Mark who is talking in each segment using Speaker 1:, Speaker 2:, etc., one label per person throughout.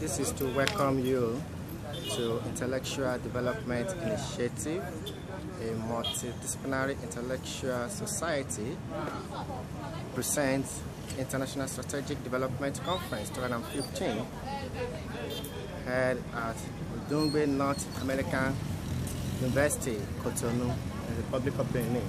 Speaker 1: This is to welcome you to Intellectual Development Initiative, a multidisciplinary intellectual society presents International Strategic Development Conference 2015 held at Oddygo, North American University, Cotonou, in the Republic of Benin.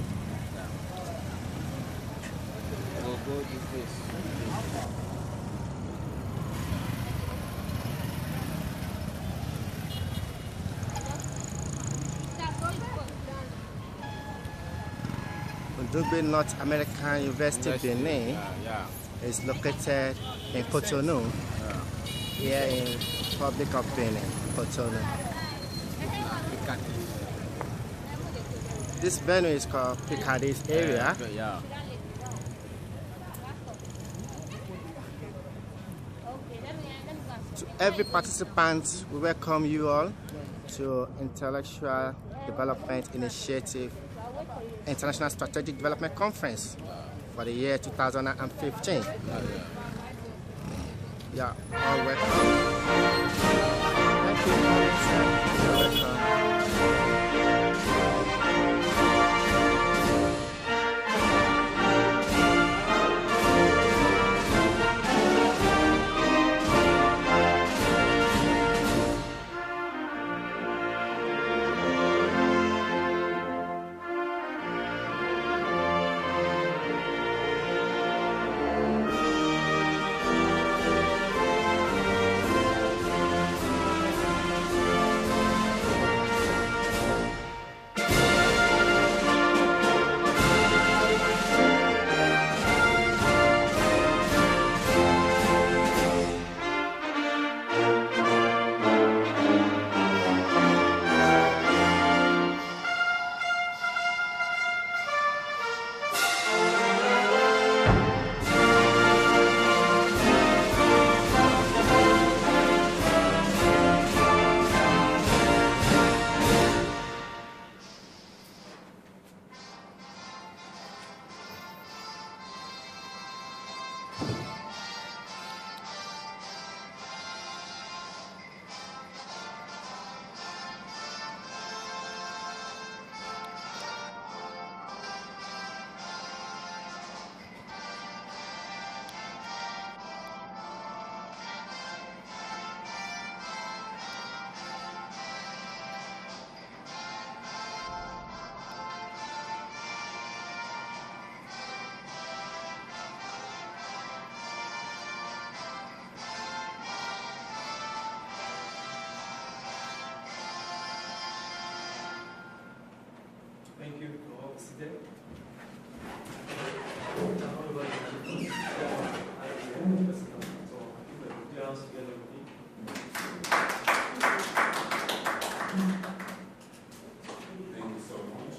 Speaker 1: Oddygo, North American University, Benin is located in Cotonou, here in the Republic of Benin, Cotonou. This venue is called Picardis area. To every participant, we welcome you all to Intellectual Development Initiative International Strategic Development Conference for the year 2015. Yeah, all welcome. Thank you. You're welcome.
Speaker 2: Thank you to all seated.
Speaker 3: Thank you so much.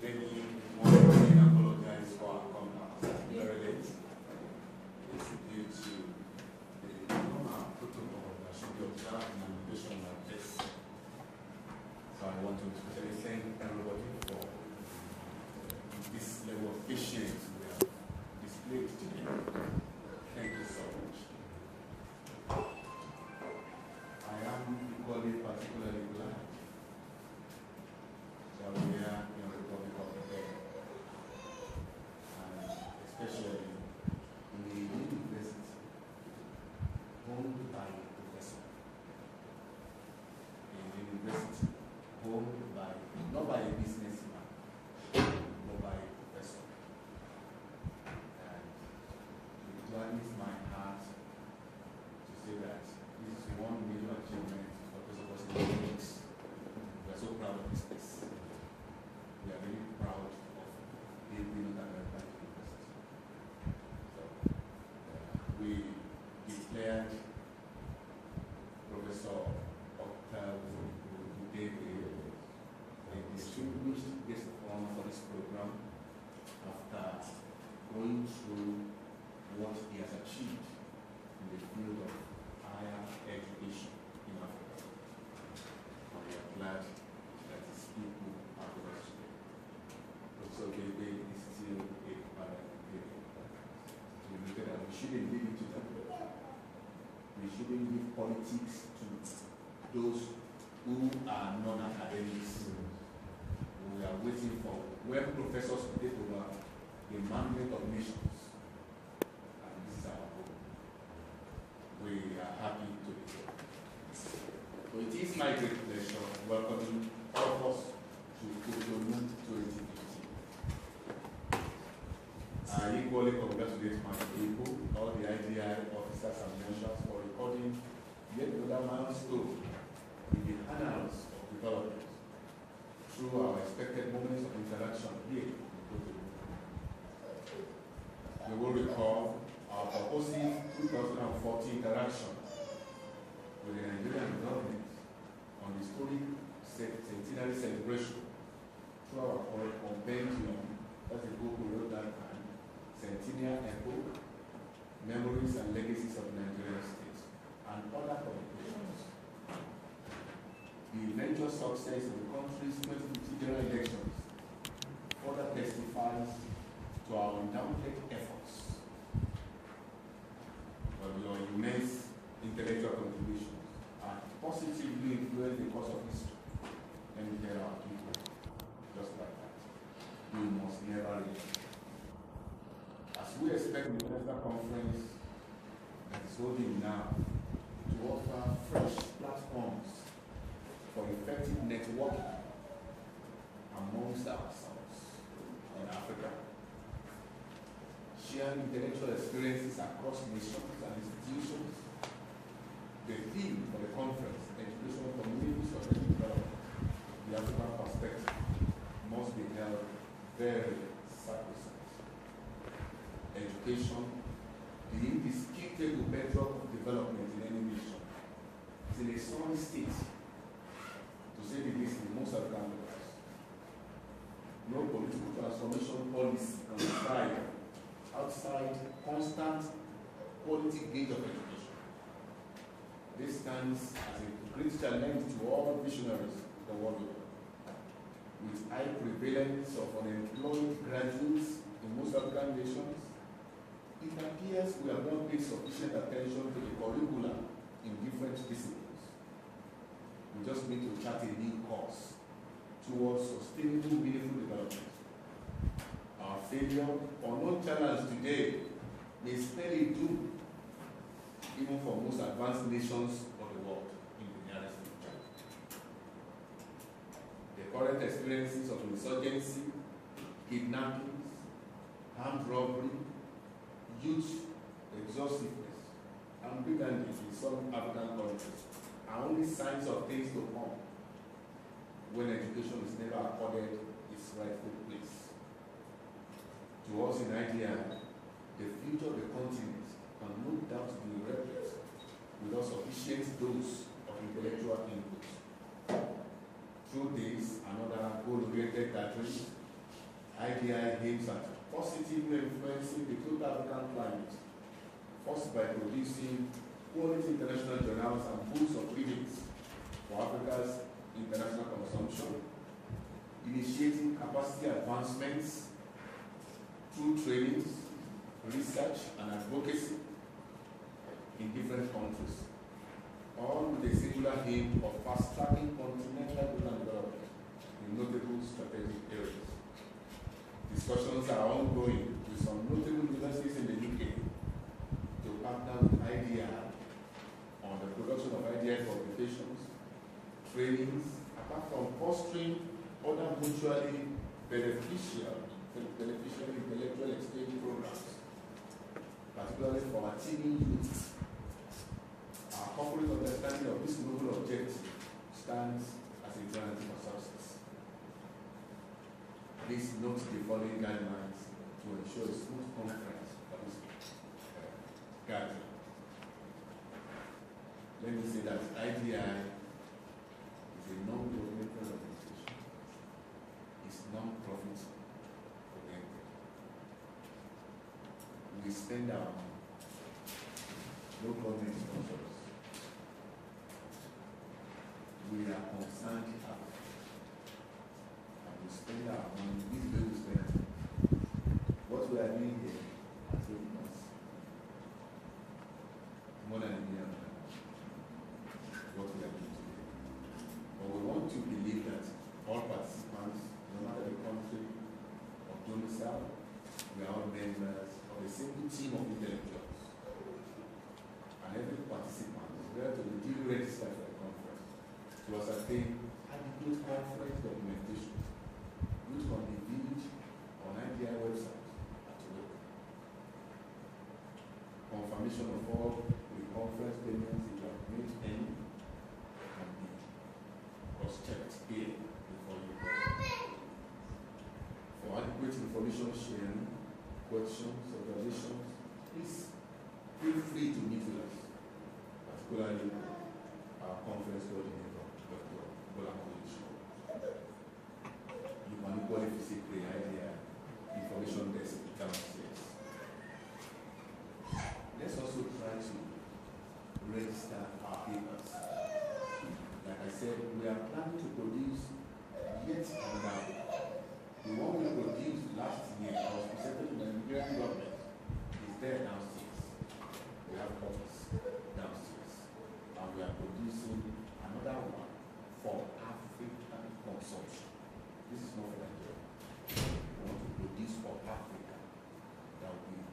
Speaker 3: Let me once again apologize for our conduct. Very late. It's due to the normal protocol that should be observed in an occasion like this. So I want to especially thank everybody for this level of patience we have displayed today. Thank you so much. I am equally particularly glad that we are in the Republic of Benin, and especially in the university owned by a professor. In the university owned by, not by a businessman, but by a professor. And it gladdens my heart to say that this is one major achievement for those of us in the books. We are so proud of this place. We are really proud of being North American University. So we declared Professor Oddygo a distinguished guest of honor for this program after going through what he has achieved in the field of higher education in Africa. And we are glad that his people are with us today. Professor Oddygo is still a parent. We shouldn't leave it to that. We shouldn't leave politics to those who are non-academics. We are waiting for when professors will take over the mandate of nations. And this is our hope. We are happy to be here. So it is my great pleasure welcoming all of us to Cotonou 2015. I equally congratulate my people, all the IDI officers and officials for recording yet another milestone in the annals of development through our expected moments of interaction here in Cotonou. We will recall our proposing 2014 interaction with the Nigerian government on the historic centenary celebration through our compendium, that's the book we wrote that time, Centennial Epoch, Memories and Legacies of the Nigerian State, and other publications. The eventual success of the country's 2050 general elections further testifies to our undoubted efforts, for your immense intellectual contributions, and positively influence the course of history and tell our people just like that. We must never relent. As we expect the International Conference that is holding now to offer fresh platforms for effective networking amongst ourselves in Africa, sharing intellectual experiences across nations and institutions. The theme for the conference, educational communities of development, the African perspective, must be held very sacrosanct. Education, the indisputable bedrock of development in any nation, is in a sorry state, to say the least, in most African countries. No political transformation policy can thrive outside constant quality gauge of education. This stands as a great challenge to all visionaries the world over. With high prevalence of unemployed graduates in most African nations, it appears we have not paid sufficient attention to the curricula in different disciplines. We just need to chart a new course towards sustainable, meaningful development. Our failure or no challenge today may spell a doom even for most advanced nations of the world in the nearest future. The current experiences of insurgency, kidnappings, armed robbery, youth exhaustiveness, and brigandage in some African countries are only signs of things to come when education is never accorded its rightful place. To us in IDI, the future of the continent can no doubt be replaced without sufficient dose of intellectual input. Through this and other goal-oriented gatherings, IDI aims at positively influencing the total African climate, first by producing quality international journals and books of readings for Africa's international consumption, initiating capacity advancements through trainings, research, and advocacy in different countries, all with a singular aim of fast-tracking continental development in notable strategic areas. Discussions are ongoing with some notable universities in the UK to partner with IDI on the production of IDI publications, trainings, apart from fostering other mutually beneficial intellectual exchange programs, particularly for our teaming youth. Our corporate understanding of this noble objective stands as a guarantee for success. Please note the following guidelines to ensure a smooth conference for this gathering. Let me say that IDI is a non-governmental organization. It's non-profit oriented. We spend our money. No government sponsors. We are concerned about. And we spend our money. This is where we spend it. What we are doing here has saved us more than $1 million. information sharing, questions, observations, please feel free to meet with us, particularly our conference coordinator, Dr. Bola College. You can equally visit the idea information desk downstairs. Let's also try to register our papers. Like I said, we are planning to produce yet another. The one we produced last year was presented to the Nigerian government is there downstairs. We have copies downstairs. And we are producing another one for African consumption. This is not for Nigeria. We want to produce for Africa that will be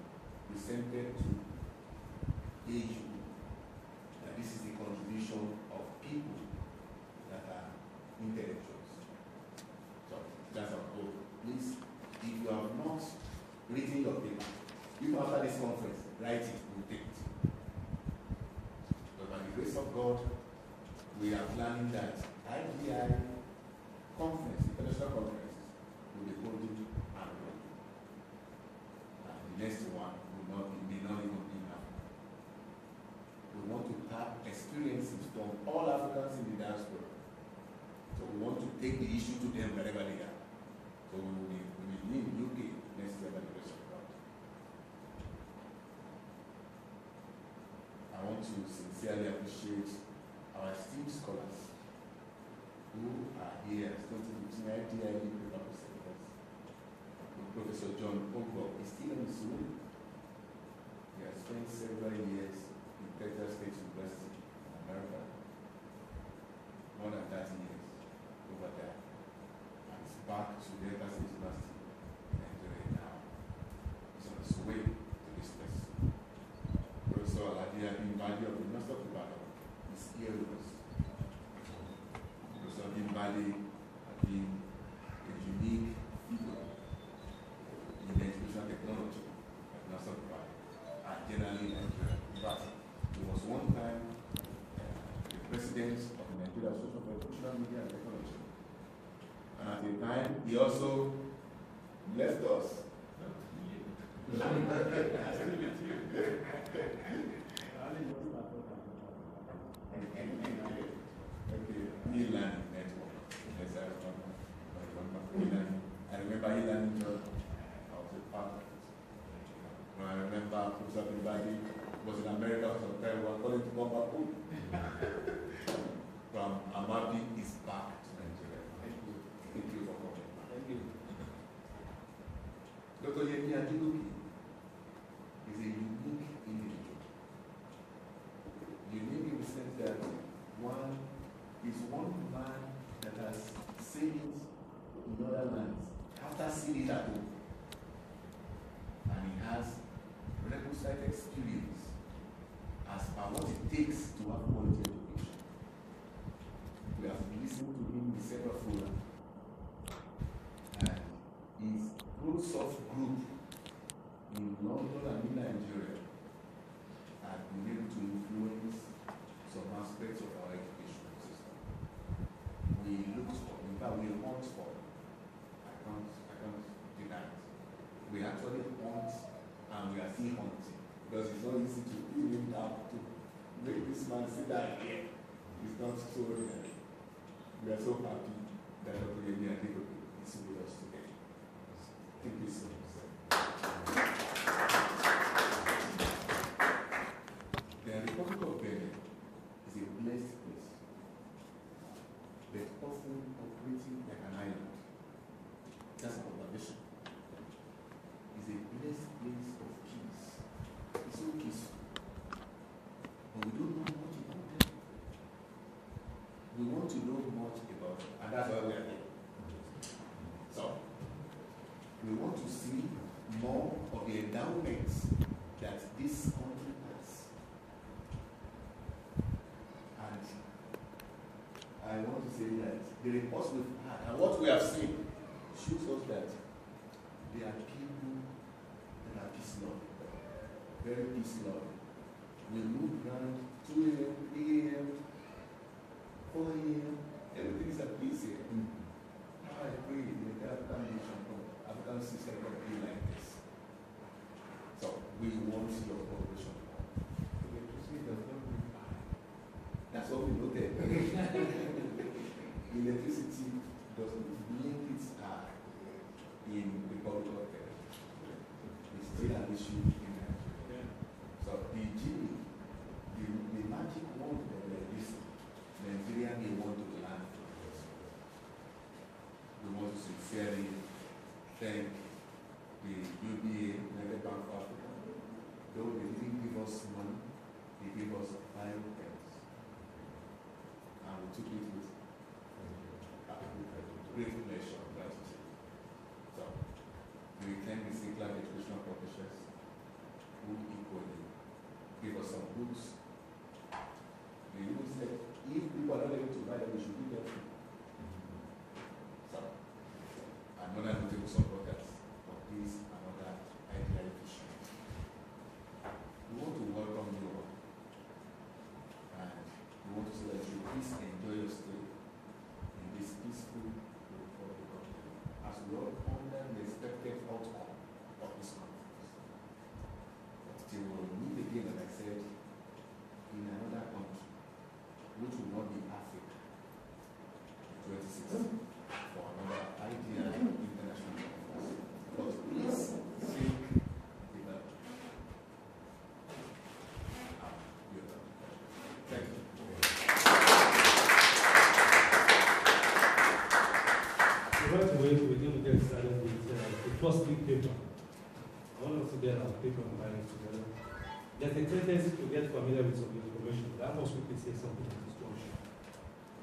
Speaker 3: presented to AU. That this is the contribution of people that are intellectuals. So that's our goal. Please, if you have not written your paper, even after this conference, write it, we'll take it. But by the grace of God, we are planning that IDI conference, international conferences, will be holding annually. And the next one will not be not even be now. We want to have experiences from all Africans in the diaspora. So we want to take the issue to them wherever they are. So we will be in UK next year by the grace of God. I want to sincerely appreciate our esteemed scholars who are here studying with IDIA paper presenters. Professor John Ogbo is still in this room. He has spent several years in Texas State University in America. More than 30 years over there. And is back to Delta State University in Nigeria now. He's on his way to this place. Professor Aladia Bimbali of the University of Ibadan is here with us. Professor Bimbali has been a unique figure in the educational technology at the University of Ibadan and generally in Nigeria. In fact, he was one time the president of the Nigeria Association for Educational Media and Technology. And at the time, he also left us. E-learning network. Yes, I remember. I remember e-learning job. I was a part of it. I remember Professor Bimbali was in America for some time. We were calling to come back home. From Amabi is back to Nigeria. Thank you for coming. Thank you. Dr. Yemi Oddygo is a unique individual. Unique in the sense that one man that has seen it in other lands, after seeing it at home. And he has requisite experience as per what it takes to have quality education. We have listened to him in several fora. And his ProSoft group in London and in Nigeria have been able to influence some aspects of our education system. We look for, in fact, we hunt for. I can't deny it. We actually hunt and we are still hunting because it's not easy to pin him down to make this man sit down here. It's not so easy. We are so happy that Dr. Yemi Oddygo is with us today. Thank you so much, sir. The Republic of Benin is a blessed place, but often operating like an island. That's an observation. It's a blessed place of peace. It's so peaceful. But we don't know much about it. We want to know much about it, and that's why we are here. So, we want to see more of the endowments that this country has. And I want to say that the reports we've had and what we have seen shows us that there are people that are peace loving, very peace loving. We move around 2 a.m., 3 a.m., 4 a.m., everything is at peace here. How I pray in the African nation, African system of peace. we want your cooperation. Electricity does not bring eye. That's what we noted. Electricity does not blink its eye in the public affairs. It's still an issue in Nigeria. So the genie, the magic word that this Nigeria may want to learn from us. We want to sincerely thank the UBA, United Bank of Africa. Though they didn't give us money, they gave us 5 pence. And we took it with great pleasure and gratitude. So, we thank the secular educational professors who equally gave us some books. They even said, if people are not able to buy them, we should give them free. So, another notable supporters of this another ideal issue. We want to welcome you all. And we want to say that you please enjoy your stay in this peaceful republic of Nigeria as we all ponder the expected outcome of this conference. But till we will meet again, as I said, in another country, which will not be Africa, in 2016, for another ideal international conference. But please think development. Thank you.
Speaker 2: Right away, we're going to get started with the first big paper. I want us to get our paper and writing together. There's a tendency to get familiar with some information. That must quickly say something in this function.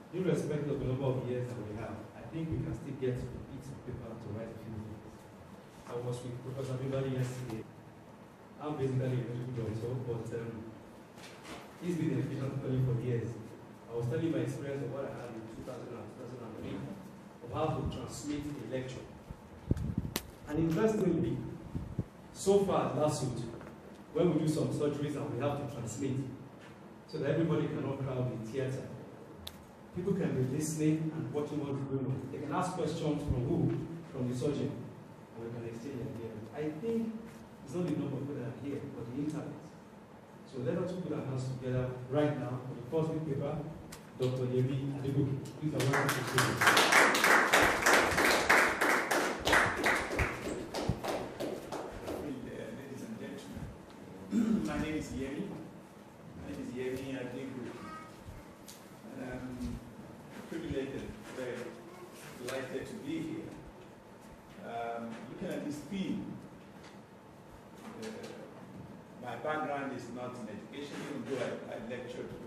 Speaker 2: Irrespective of the number of years that we have, I think we can still get to the piece of paper to write a few things. I was with Professor Bibali yesterday. I'm basically a medical doctor, but he's been in education for years. I was telling my experience of what I had in 2000 and 2008. Of how to transmit a lecture. And interestingly, so far last week, when we do some surgeries and we have to transmit, so that everybody cannot crowd the theater, people can be listening and watching what's going on. They can ask questions from who? From the surgeon, and we can exchange ideas. I think it's not the number of people that are here, but the internet. So let us put our hands together right now for the first big paper. Dr. Oddygo, please allow me to say this.
Speaker 4: Ladies and gentlemen, my name is Oddygo. And I'm privileged and very delighted to be here. Looking at this theme, my background is not in education, even though I lectured for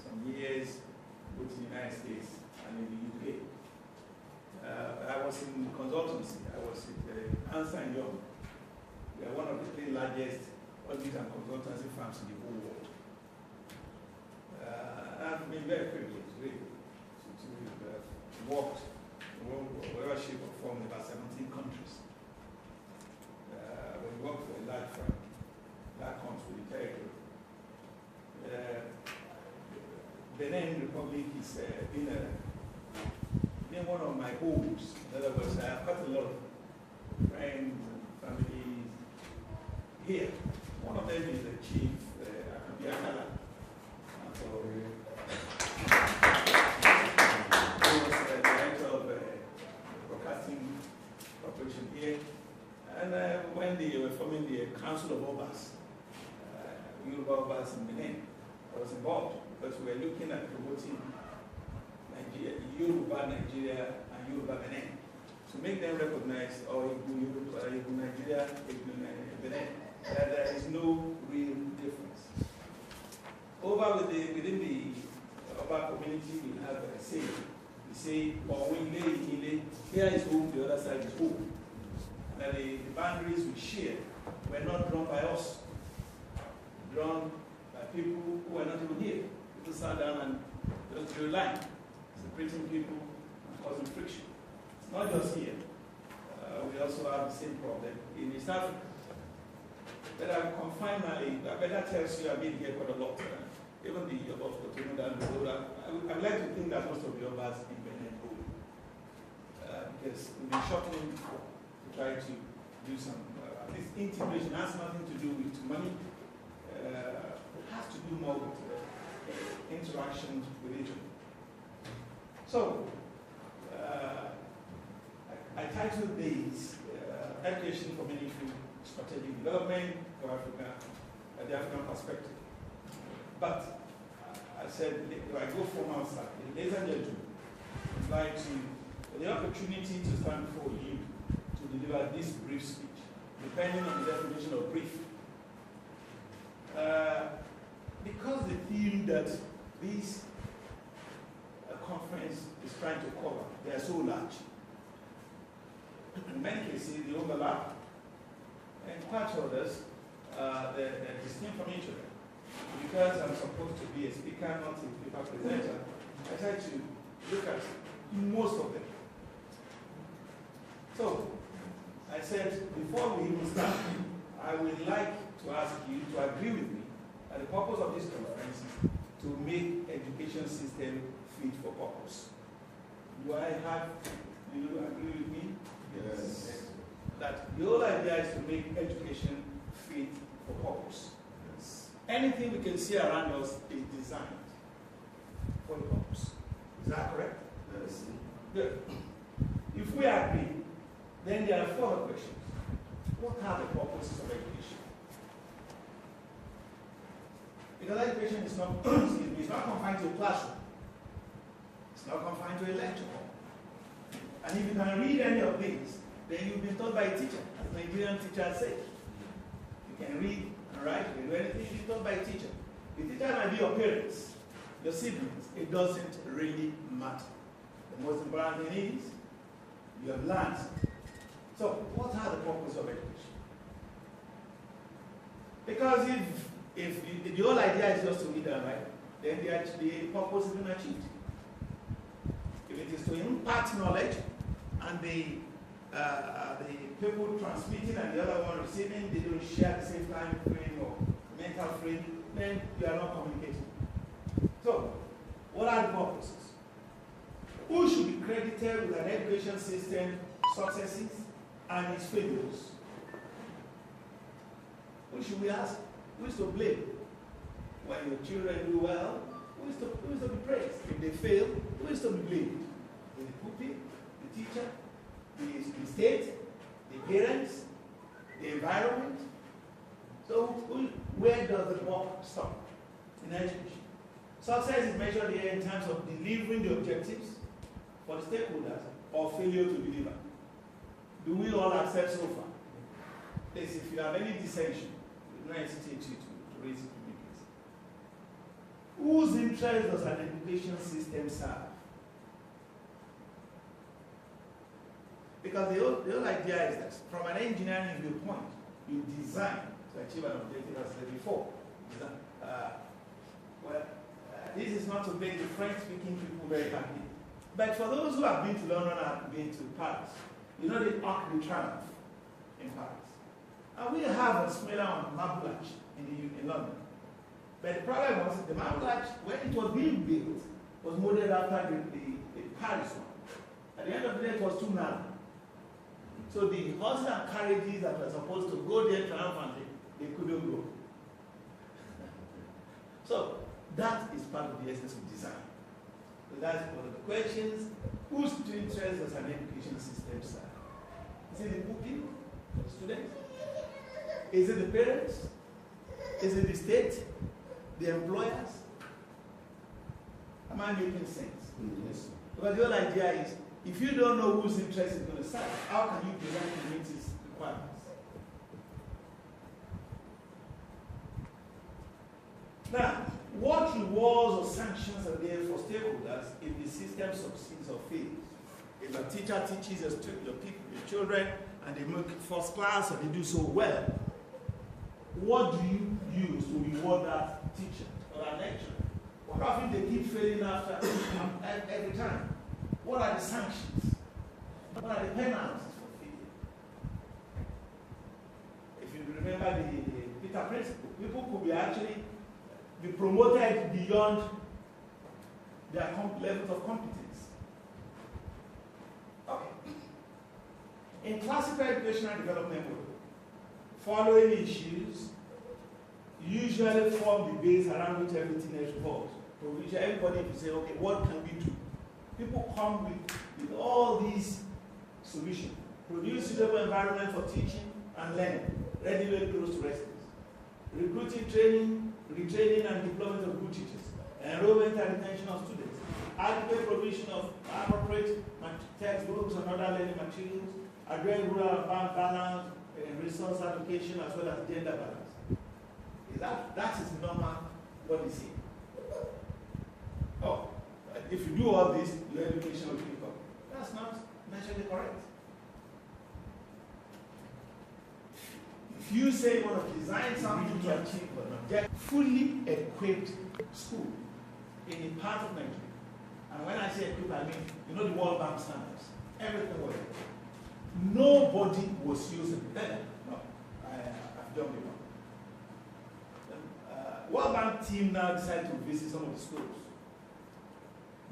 Speaker 4: some years, both in the United States and in the UK. I was in consultancy. I was with Ernst & Young. We are one of the 3 largest audit and consultancy firms in the whole world. I've been very privileged, really, to work in whatever shape or form in about 17 countries. When you work for a large firm, that comes with the territory. Benin Republic is been one of my homes. In other words, I have got a lot of friends and families here. One of them is the chief, Akabiyakala. So, he was the director of broadcasting corporation here. And when they were forming the Council of Obas, Yoruba Obas in Benin, I was involved because we were looking at promoting Yoruba Nigeria and Yoruba Benin to make them recognize Yoruba Nigeria, Benin, that there is no real difference. Within the Oba community, we have a saying. We say, here is home, the other side is home. That the boundaries we share were not drawn by us, drawn by people who were not even here. People sat down and just drew a line, separating people and causing friction. It's not just here. We also have the same problem in East Africa. But I'm confined that tells you I've been here quite a lot. Even the Yoruba, I would like to think that most of the Yorubas in Benin home. Because we've been shuttling before to try to do some, this integration has nothing to do with money, has to do more with interactions with each other. So, I titled these Education for Meaningful Strategic Development for Africa, the African Perspective. But I said, if I go from outside, ladies and gentlemen, I'd like to, for the opportunity to stand before you to deliver this brief speech, depending on the definition of brief. Because the theme that this conference is trying to cover, they are so large. In many cases, they overlap, and quite others, they're distinct from each other. Because I'm supposed to be a speaker, not a paper presenter, I try to look at most of them. So, I said, before we even start, I would like to ask you to agree with me that the purpose of this conference is to make education system fit for purpose. Do you agree with me?
Speaker 3: Yes.
Speaker 4: That the whole idea is to make education fit for purpose.
Speaker 3: Yes.
Speaker 4: Anything we can see around us is designed for a purpose. Is that correct?
Speaker 3: Yes.
Speaker 4: Good. If we agree, then there are further questions. What are the purposes of education? Because education is not, it's not confined to a classroom. It's not confined to a lecture hall. And if you can read any of these, then you've been taught by a teacher, as Nigerian teachers say. You can read and write, you can do anything, you've been taught by a teacher. The teacher might be your parents, your siblings. It doesn't really matter. The most important thing is, you have learned. So, what are the purposes of education? Because if the whole idea is just to read and write, then the purpose is been achieved. If it is to impart knowledge, and the people transmitting and the other one receiving, they don't share the same time frame or mental frame, then you are not communicating. So, what are the purposes? Who should be credited with an education system successes and its failures? Who should we ask? Who is to blame? When your children do well, who is to be praised? If they fail, who is to be blamed? The pupil, the teacher, the state, the parents, the environment. So where does the buck stop in education? Success is measured here in terms of delivering the objectives for the stakeholders or failure to deliver. Do we all accept so far? Please, if you have any dissension, we do not hesitate to raise it immediately. Whose interest does an education system serve? Because the whole idea is that from an engineering viewpoint, you design to achieve an objective, as I said before. This is not to make the French-speaking people very happy. But for those who have been to London and have been to Paris, you know the Arc de Triomphe in Paris. And we have a similar on Marble Arch in London. But the problem was the Marble Arch, when it was being built, was modeled after the Paris one. At the end of the day, it was too narrow. So the horses and carriages that were supposed to go there triumphantly, they couldn't go. So that is part of the essence of design. So that's one of the questions. Whose interest does an education system serve? Is it the pupil, the students? Is it the parents? Is it the state? The employers? Am I making sense?
Speaker 3: Yes.
Speaker 4: Because the whole idea is, if you don't know whose interest is going to serve, how can you design to meet its requirements? Now, what rewards or sanctions are there for stakeholders if the system succeeds or fails? If a teacher teaches your children and they make first class or they do so well, what do you use to reward that teacher or that lecturer? What often they keep failing after every time? What are the sanctions? What are the penalties for failure? If you remember the Peter principle, people could be actually be promoted beyond their levels of competence. Okay. In classical educational development work, following issues usually form the base around which everything else revolves. For which everybody will say, okay, what can we do? People come with all these solutions. Produce suitable environment for teaching and learning, readily close to residents. Recruiting, training, retraining and deployment of good teachers. Enrollment and retention of students. Adequate provision of appropriate textbooks and other learning materials. Address rural and urban balance, resource allocation as well as gender balance. That is normal policy. Oh, if you do all this, your education will pick up. That's not necessarily correct. If you say you want to design something to achieve an objective, fully equipped school in a part of Nigeria, and when I say equipped, I mean, you know the World Bank standards, everything was there. Nobody was using it. Then, no, I've done it. World Bank team now decided to visit some of the schools.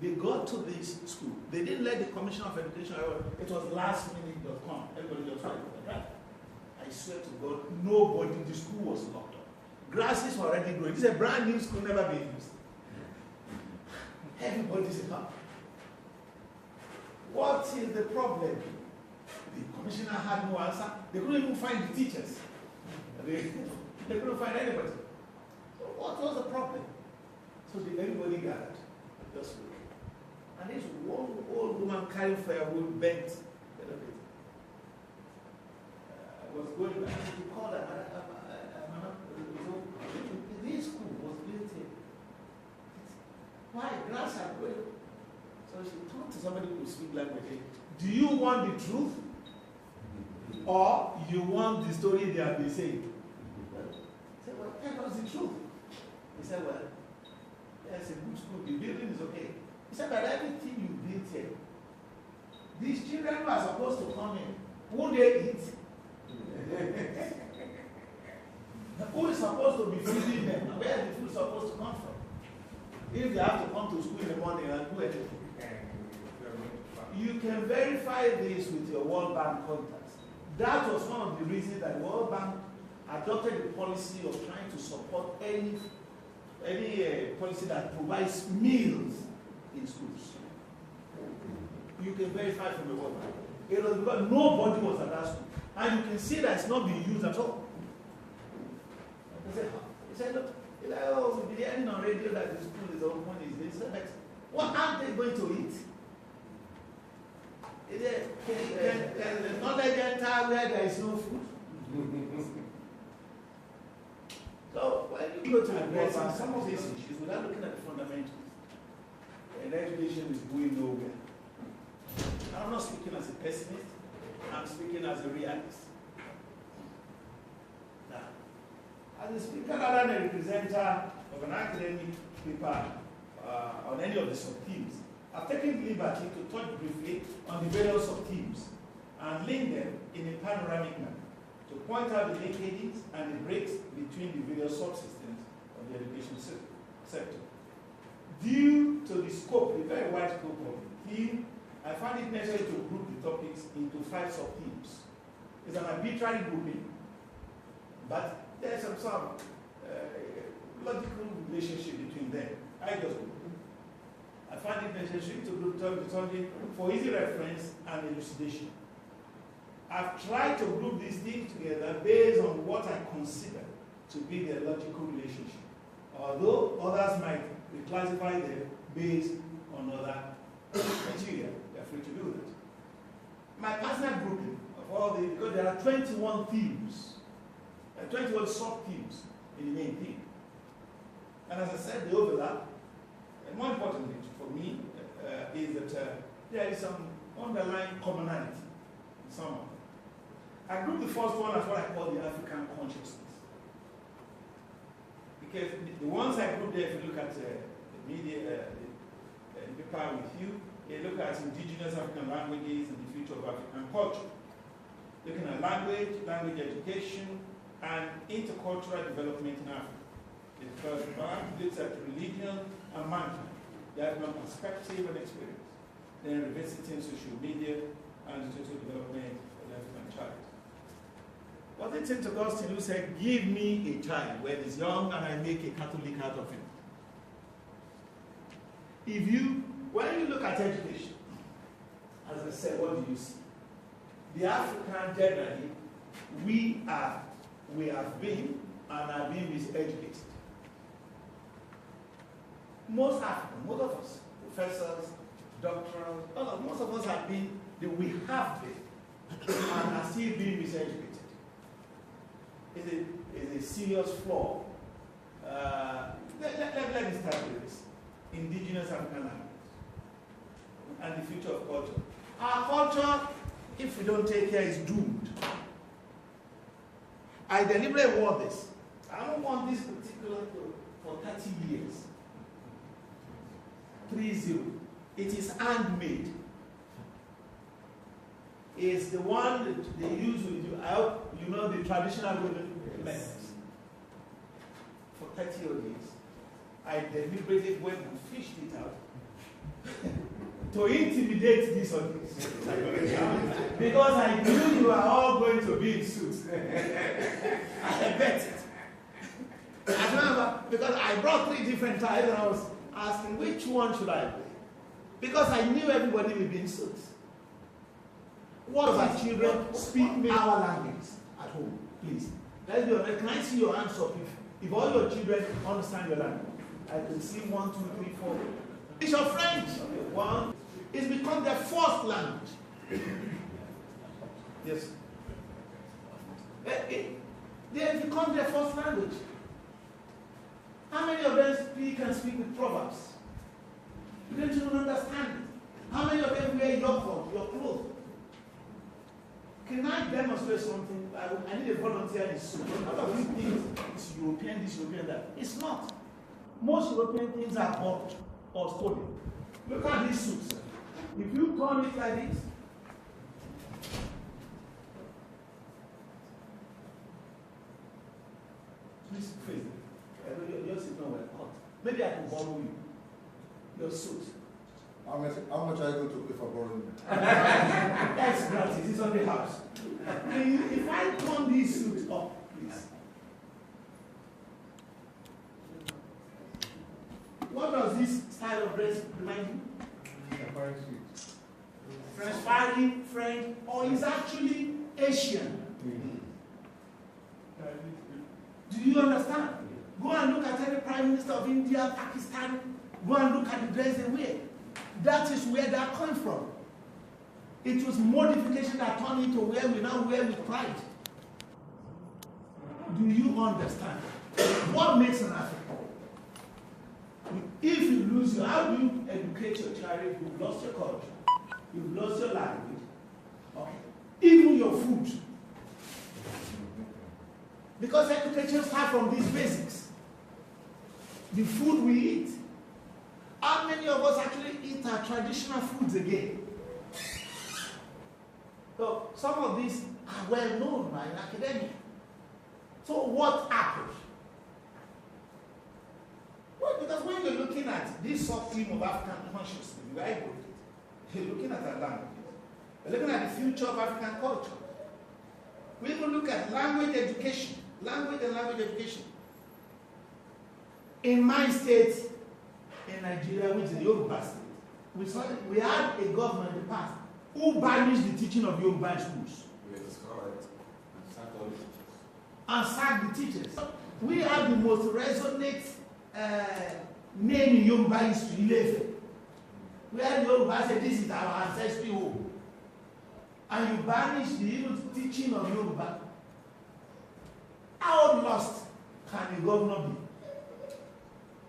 Speaker 4: They got to this school. They didn't let the Commissioner of Education, it was lastminute.com. Everybody just went right. I swear to God, nobody, the school was locked up. Grasses were already growing. This is a brand new school, never been used. Everybody said, huh? What is the problem? The commissioner had no answer. They couldn't even find the teachers. They couldn't find anybody. So what was the problem? So everybody gathered. Just look. And this one old woman carrying firewood bent a little bit. I was going back to call her. This school was built here. Why? Grass are growing. So she talked to somebody who could speak language. Do you want the truth? Or you want the story they have been saying? He said, well, tell us the truth. He said, well, there's a good school. The building is okay. He said, but everything you built here, these children who are supposed to come in, won't they eat? Who is supposed to be feeding them? Where is the food supposed to come from? If they have to come to school in the morning and do anything. You can verify this with your World Bank contacts. That was one of the reasons that the World Bank adopted the policy of trying to support any policy that provides meals in schools. You can verify from the World Bank. It was because nobody was at that school. And you can see that it's not being used at all. He said, look, oh, we'll be hearing on radio that the school is open. Is this? What aren't they going to eat? Can the knowledge enter where there is no food? So when you go to address some of these issues without looking at the fundamentals, and education is going nowhere. I'm not speaking as a pessimist, I'm speaking as a realist. Now, as a speaker rather than a presenter of an academic paper on any of the sub-themes, I've taken the liberty to touch briefly on the various sub-themes and link them in a panoramic manner to point out the linkages and the breaks between the various subsystems of the education sector. Due to the scope, the very wide scope of the theme, I find it necessary to group the topics into 5 sub-themes. It's an arbitrary grouping, but there's some sort of logical relationship between them. I just group them. I find it necessary to group the topic for easy reference and elucidation. I've tried to group these things together based on what I consider to be their logical relationship, although others might reclassify them based on other material. They're free to do that. My personal grouping of all the, because there are 21 themes, 21 sub-themes in the main theme. And as I said, the overlap, and more importantly for me, is that there is some underlying commonality in some of them. I group the first one as what I call the African consciousness. Because the ones I group there, if you look at the media, the paper with you, you look at indigenous African languages and the future of African culture. Looking at language, language education, and intercultural development in Africa. The first part looks at religion and mankind, the African perspective and experience. Then revisiting social media and the social development of the African St. Augustine who said, give me a child when he's young and I make a Catholic out of him. When you look at education, as I said, what do you see? The African generally, we have been and are being miseducated. Most Africans, most of us, professors, doctors, most of us have been, we have been, and are still being miseducated. It's a serious flaw. Let me start with this. Indigenous African language and the future of culture. Our culture, if we don't take care, is doomed. I deliberately want this. I don't want this particular for 30 years. 3-0. It is handmade. It's the one that they use with you. I hope you know the traditional methods. For 30 odd years. I deliberately went and fished it out to intimidate this audience. Because I knew you are all going to be in suits. I bet it. I remember, because I brought 3 different ties and I was asking which one should I play? Because I knew everybody would be in suits. What of our children speak our language at home, please? Let's be honest. Can I see your hands up if all your children understand your language? I can see 1, 2, 3, 4. It's your French. Okay, 1. It's become their first language. Yes. They have become their first language. How many of them speak with proverbs? You don't even understand it. How many of them wear your clothes? Can I demonstrate something? I need a volunteer in this suit. A lot of these things, it's European, this, European, that. It's not. Most European things are bought or stolen. Look at these suits. If you turn it like this, please face it. Yours is not well cut. Maybe I can borrow you your suit.
Speaker 3: How much are you going to pay for borrowing it?
Speaker 4: That's gratis. It's on the house. If I turn these suits up, please. What does this style of dress remind you? French, or is actually Asian? Do you understand? Go and look at any Prime Minister of India, Pakistan. Go and look at the dress they wear. That is where they are coming from. It was modification that turned into where we now wear with pride. Do you understand? What makes an African? If you lose how do you educate your child if you've lost your culture? You've lost your language. Okay. Even your food. Because education starts from these basics. The food we eat. How many of us actually eat our traditional foods again? So some of these are well known by academia. So what happened? Well, because when you're looking at this soft theme of African consciousness, you're looking at our language. You're looking at the future of African culture. We even look at language education. Language and language education. In my state, in Nigeria, which is the Yoruba state, we had a government in the past who banished the teaching of Yoruba in schools.
Speaker 3: Yes, correct. And sacked all the teachers.
Speaker 4: And sacked the teachers. We have the most resonant name in Yoruba history, Ilefe. Where the Yoruba said, this is our ancestry home. And you banish the even teaching of Yoruba. How lost can a governor be?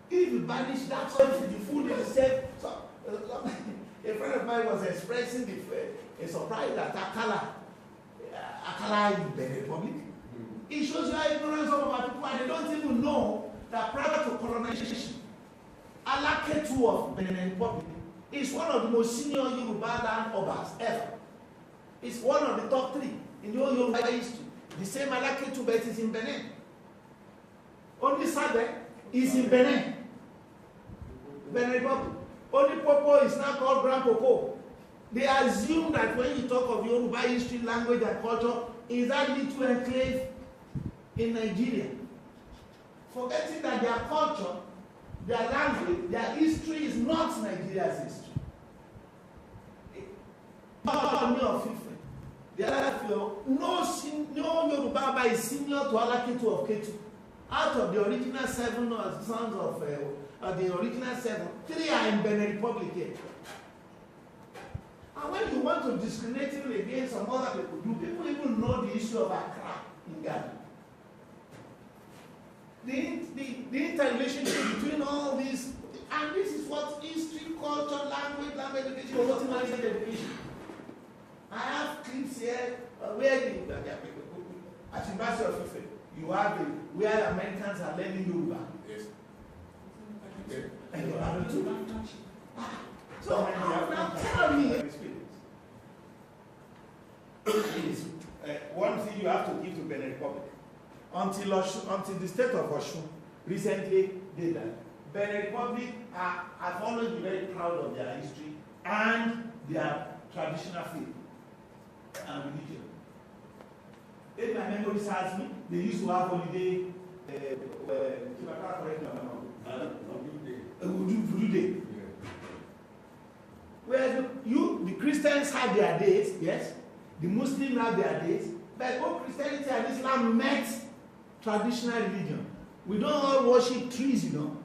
Speaker 4: If you banish that, so the food is the same. So, a friend of mine was expressing a surprise that Akala in the Republic. It shows you how ignorant some of our people are. They don't even know that prior to colonization, Alaketu of Benin Republic is one of the most senior Yoruba land obas ever. It's one of the top 3 in the whole Yoruba history. The same Alaketu, but it is in Benin. Only Sabe is in Benin. Benin Republic. Only Popo is now called Grand Popo. They assume that when you talk of Yoruba history, language, and culture, is that little enclave in Nigeria, forgetting that their culture, their language, their history is not Nigeria's history. No Yoruba is senior to Alaketu of Ketu. Out of the original 7 sons of the original 7, 3 are in Benin Republic here. And when you want to discriminate against some other people, do people even know the issue of Accra in Ghana? The interrelationship between all these, and this is what history, culture, language education, ultimately education. I have clips here where at University of Ife, you have where Americans are learning Yoruba. Yes. Okay. And you have to. So now tell me. One thing you have to give to Benin Republic. Until the state of Osun recently did that. Benin Republic have always been very proud of their history and their traditional faith and religion. If my memory serves me, they used to have holiday, Voodoo Day. Where the Christians had their days, yes, the Muslims had their days, but both Christianity and Islam met traditional religion. We don't all worship trees, you know.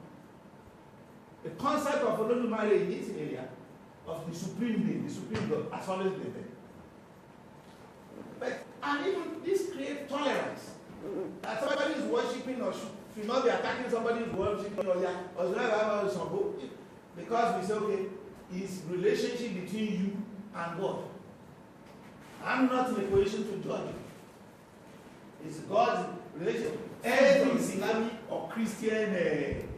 Speaker 4: The concept of Olodumare in this area, of the supreme being, the supreme God, has always been there. But, and even this creates tolerance. That somebody is worshiping or should not be attacking somebody who's worshiping or because we say, okay, it's relationship between you and God. I'm not in a position to judge you. It's God's relationship. Every Islamic or Christian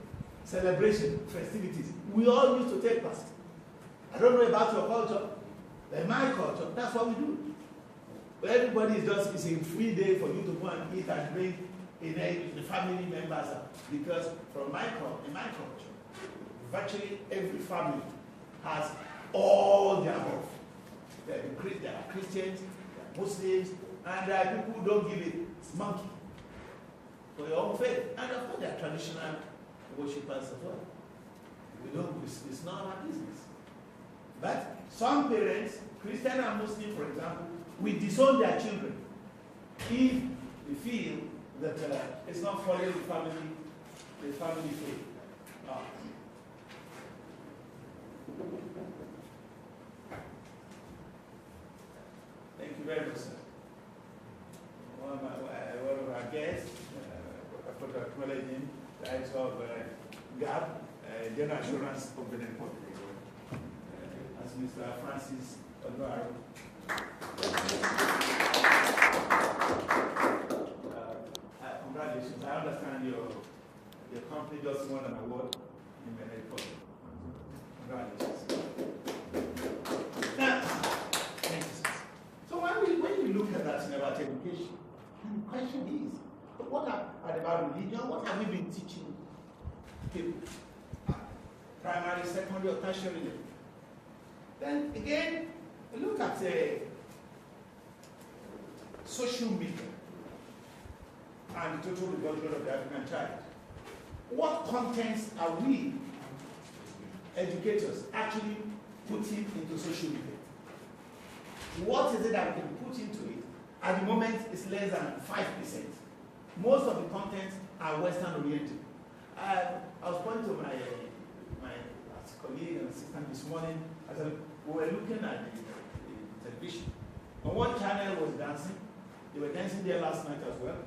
Speaker 4: celebration, festivities, we all used to take part. I don't know about your culture, but my culture, that's what we do. But everybody is just, it's a free day for you to go and eat and drink in the family members. Because in my culture, virtually every family has all the above. There are Christians, there are Muslims, and there are people who don't give it monkey for your own faith. And of course, there are traditional worshippers as well. It's not our business. But some parents, Christian and Muslim, for example, will disown their children if they feel that it's not following the family faith. Thank you very much, sir. One of our guests, after acknowledging the rights of GAP, General Assurance of Benin Republic, as Mr. Francis Oddygo. Congratulations. I understand your company just won an award in Benin Republic. Congratulations. Now, so when you look at that thing about education, the question is, what about religion? What have we been teaching people? Primary, secondary, or tertiary level? Then again, look at social media and the total development of the African child. What contents are we, educators, actually putting into social media? What is it that we can put into it? At the moment, it's less than 5%. Most of the contents are Western oriented. I was pointing to my colleague and assistant this morning. I said, we were looking at the television. On one channel was dancing. They were dancing there last night as well.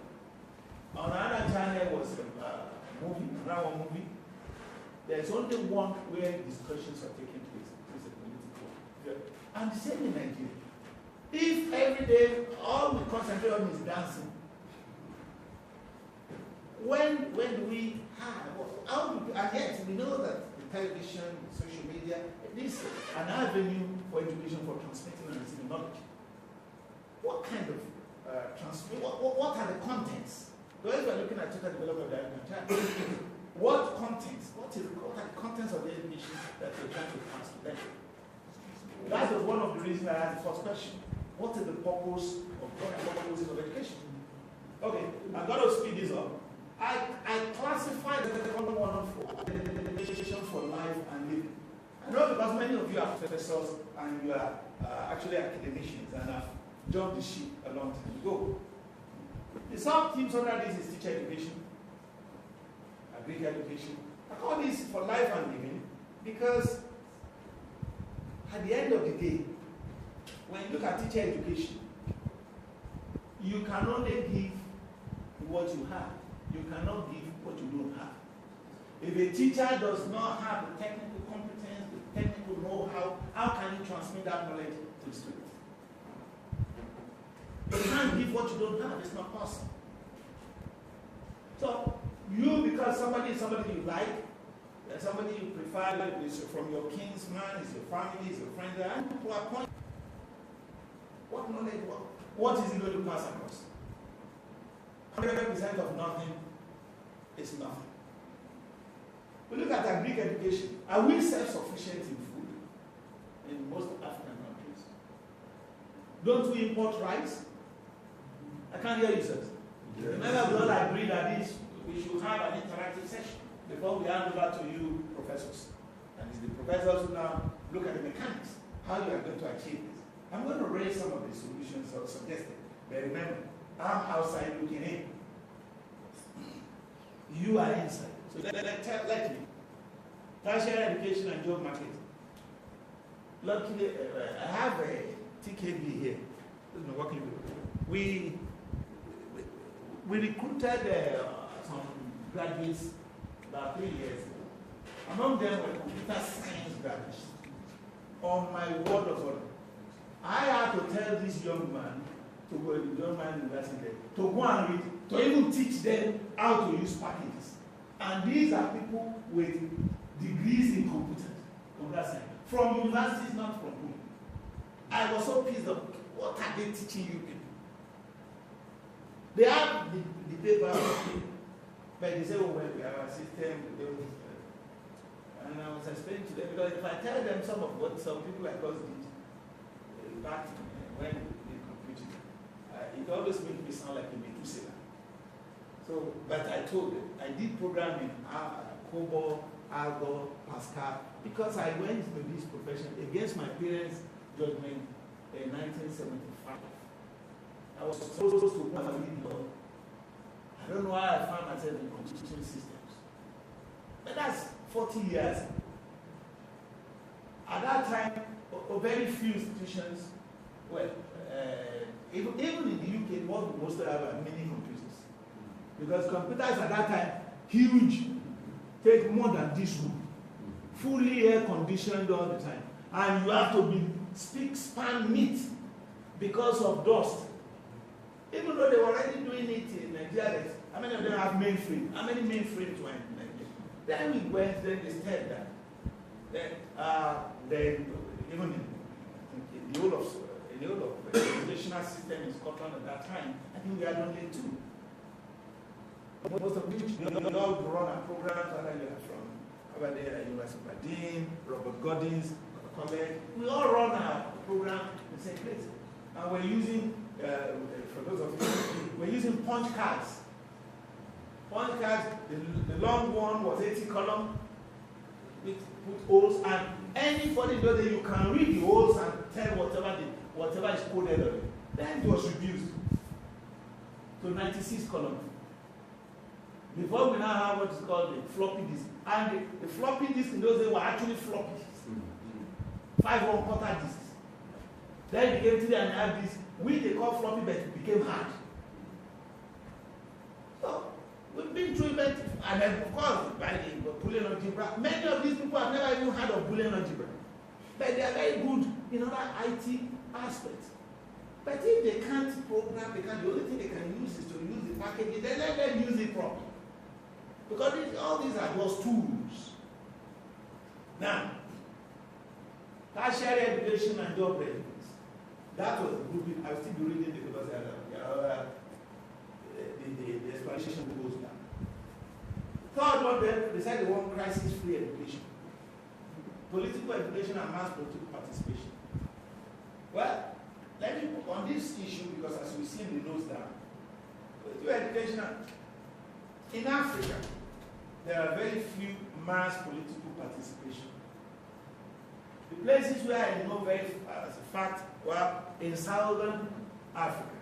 Speaker 4: On another channel was a movie, another movie. There's only one where discussions are taking place. It's a political. And the same in Nigeria. If every day all we concentrate on is dancing, when do we have, and yet we know that the television, social media, this is an avenue for education for transmitting and receiving knowledge. What kind of what are the contents? Because we're looking at total development of the African child. What contents? What are the contents of the education that we're trying to pass to them? That was one of the reasons I asked the first question. What is the purpose of education? Okay, I'm going to speed this up. I classify the second one for education for life and living. I know because many of you are professors and you are actually academicians and have jumped the ship a long time ago. The sub-themes under this is teacher education, agric education. I call this for life and living because at the end of the day, when you look at teacher education, you can only give what you have. You cannot give what you don't have. If a teacher does not have the technical competence, the technical know-how, how can you transmit that knowledge to the student? You can't give what you don't have. It's not possible. So, you, because somebody is somebody you like, somebody you prefer, is from your kinsman, is your family, is your friend, and to a point, what knowledge, what is it going to pass across? 100% of nothing is nothing. We look at agric education. Are we self-sufficient in food in most African countries? Don't we import rice? I can't hear you, sir. Yes. Remember, we all agree that we should have an interactive session before we hand over to you, professors. And it's the professors who now look at the mechanics, how you are going to achieve this. I'm going to raise some of the solutions suggested. But remember, I'm outside looking in. You are inside. So let me. Tertiary education and job market. Luckily, I have a TKB here. Working with. We recruited some graduates about 3 years ago. Among them were computer science graduates. On my word of honor, I had to tell this young man to go to the young man university to go and read, to even teach them how to use packages. And these are people with degrees in computer science from universities, not from home. I was so pissed off. What are they teaching you people? They have the paper, but they say, oh, well, we have a system. And I was explaining to them, because if I tell them some of what some people like us did back when we did computing, it always makes me sound like a Methuselah. So, but I told them, I did programming, COBOL, Algo, Pascal, because I went into this profession against my parents' judgment in 1975. I was supposed to go and read law. I don't know why I found myself in computing systems. But that's 40 years. At that time, very few institutions, well, even in the UK, what we mostly have are mini computers. Because computers at that time, huge, take more than this room, fully air conditioned all the time. And you have to be span meat because of dust. Even though they were already doing it in Nigeria, how many of them have mainframe? How many mainframes were in Nigeria? Then we went, then they said that. Then even in the whole of the educational system in Scotland at that time, I think we had only 2. Most of which we all run our programs, whether you are from over there, University of Aberdeen, Robert Goddings, College. We all run our program in the same place. And we're using, for those of you, we're using punch cards. Punch cards, the long one was 80 column with holes, and anybody knows that you can read the holes and tell whatever is coded on it. Then it was reduced to 96 columns. Before we now have what is called the floppy disk. And the floppy disk in those days were actually floppy disks. 5 1/4 disks. Then it became 3.5 disks, which they call floppy, but it became hard. So we've been through it, and then of course, by the Boolean algebra, many of these people have never even heard of Boolean algebra. But they are very good in other IT aspects. But if they can't program, the only thing they can use is to use the package, then let them use it properly. Because all these are just tools. Now, tertiary education and job readiness. That was the group. I'll still be reading it because the explanation goes down. Third one, then, they said they want crisis-free education. Political education and mass political participation. Well, let me on this issue, because as we see in the notes down, do educational. In Africa, there are very few mass political participation. The places where I know very as a fact were in southern Africa.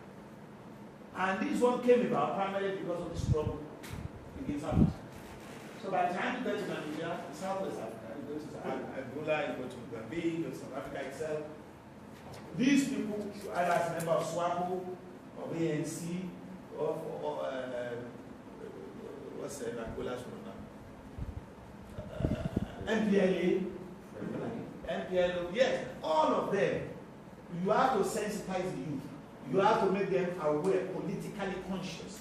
Speaker 4: And this one came about primarily because of the struggle against Africa. So by the time you go to Nigeria, Southwest Africa, you go to Angola, you go to Mozambique, you go to South Africa itself, these people, either as members of SWAPO, of ANC, or what's Angola's name? MPLA, yes, all of them, you have to sensitize the youth. You have to make them aware, politically conscious.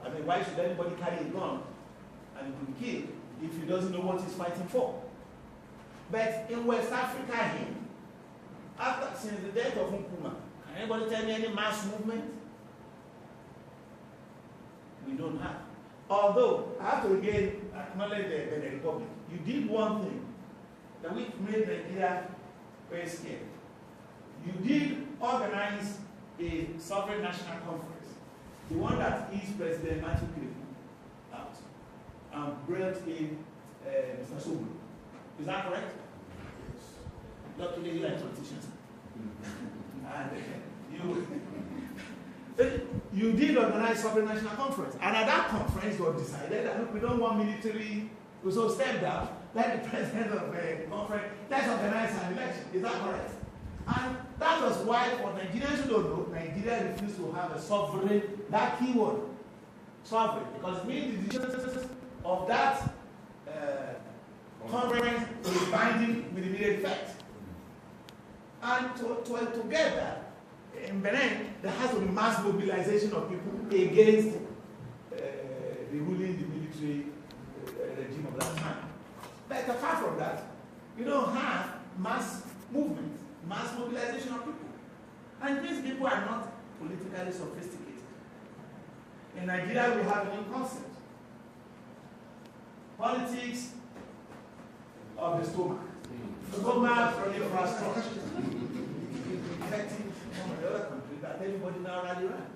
Speaker 4: I mean, why should anybody carry a gun and be killed if he doesn't know what he's fighting for? But in West Africa here, since the death of Nkrumah, can anybody tell me any mass movement? We don't have. Although, I have to again acknowledge the Republic. You did one thing that which made Nigeria very scared. You did organize a sovereign national conference, the one that is President Matthew Kirby out, and brought in Mr. Sobol. Is that correct? Not today, you like politicians. And you did organize sovereign national conference, and at that conference, you decided that look, we don't want military, so step down, let the president of the conference, let's organize an election. Is that correct? And that was why, for Nigerians who don't know, Nigeria refused to have a sovereign, that keyword, sovereign, because it means the decisions of that conference is binding with immediate effect. And together, in Benin, there has to be mass mobilization of people against the ruling, the military regime of that time. But apart from that, you don't have mass movement, mass mobilization of people. And these people are not politically sophisticated. In Nigeria, we have a new concept. Politics of the stomach. Stomach from infrastructure. Affecting some of the other countries that everybody now rally around.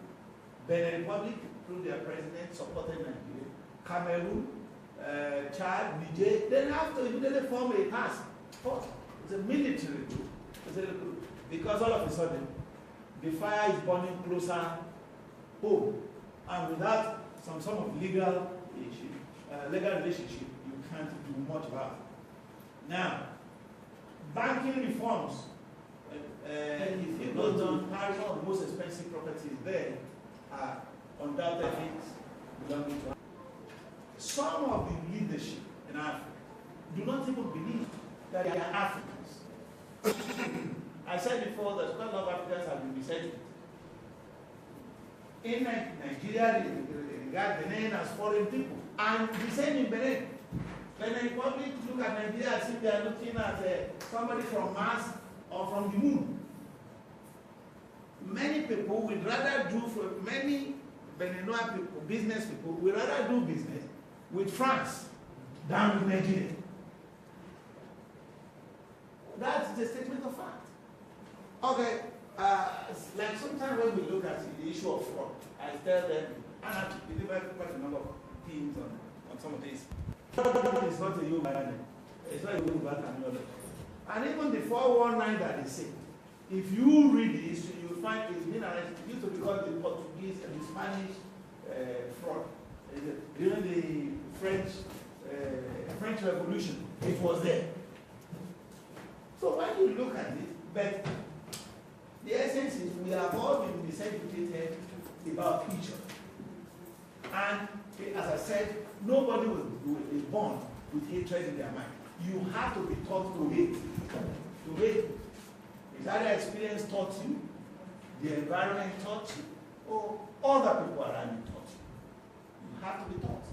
Speaker 4: Benin Republic, through their president, supported Nigeria. Cameroon, Chad, Niger, then after immediately form a task force. It's a military group. Because all of a sudden, the fire is burning closer home. And without some sort of legal relationship, you can't do much about it. Now, banking reforms, if you go down Paris, all the most expensive properties there are undoubtedly belonging to Africa. Some of the leadership in Africa do not even believe that they are Africans. I said before that quite a lot of Africans have been resettled. In Nigeria, they regard Benin as foreign people. And the same in Benin. Benin Republic look at Nigeria as if they are looking at somebody from Mars or from the moon. Many people would rather do, for many Beninois people, business people, would rather do business with France than with Nigeria. That's the statement of fact. Okay, like sometimes when we look at the issue of fraud, I tell them, and I've delivered quite a number of things on some of these. Fraud is not a human name. It's not a human name. And even the 419 that they say, if you read the history, you'll find it's been arrested. It used to be called the Portuguese and the Spanish fraud. During the French Revolution, it was there. So when you look at it, but the essence is we have all been miseducated about each other. And as I said, nobody is born with hatred in their mind. You have to be taught to hate. To hate. Is either experience taught you, the environment taught you, or other people around you taught you. You have to be taught.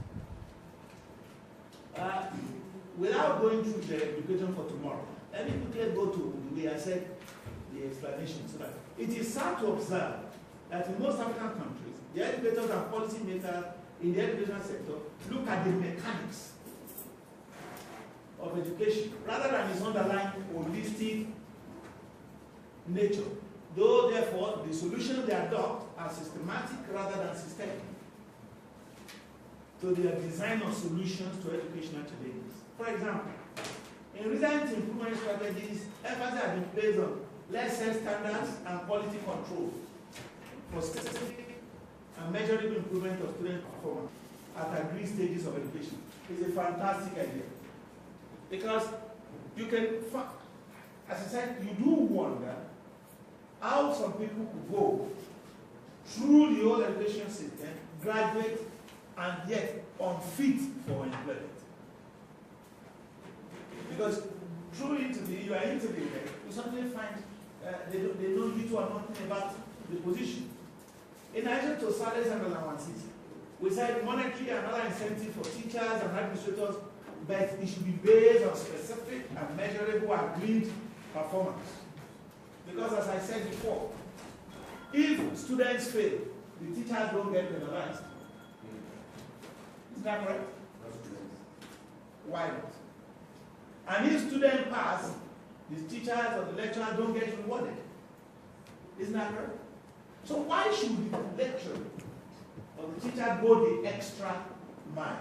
Speaker 4: Without going through the education for tomorrow, let me quickly go to the way I said the explanation. So that it is sad to observe that in most African countries, the educators and policymakers in the education sector look at the mechanics of education rather than its underlying holistic nature. Though, therefore, the solution they adopt are systematic rather than systemic. So they are design of solutions to educational challenges. For example, in recent improvement strategies, emphasis has been placed on less set standards and quality control for specific and measurable improvement of student performance at agreed stages of education. It's a fantastic idea. Because you can, as I said, you do wonder how some people could go through the whole education system, graduate, and yet unfit for employment. Because through interview, you are interviewed, you suddenly find they know little or nothing about the position. In addition to salaries and allowances, we said monetary and other incentive for teachers and administrators, but it should be based on specific and measurable agreed performance. Because as I said before, if students fail, the teachers don't get penalized. Isn't that correct? Why not? And if students pass, the teachers or the lecturers don't get rewarded. Isn't that correct? So why should the lecturer or the teacher go the extra mile?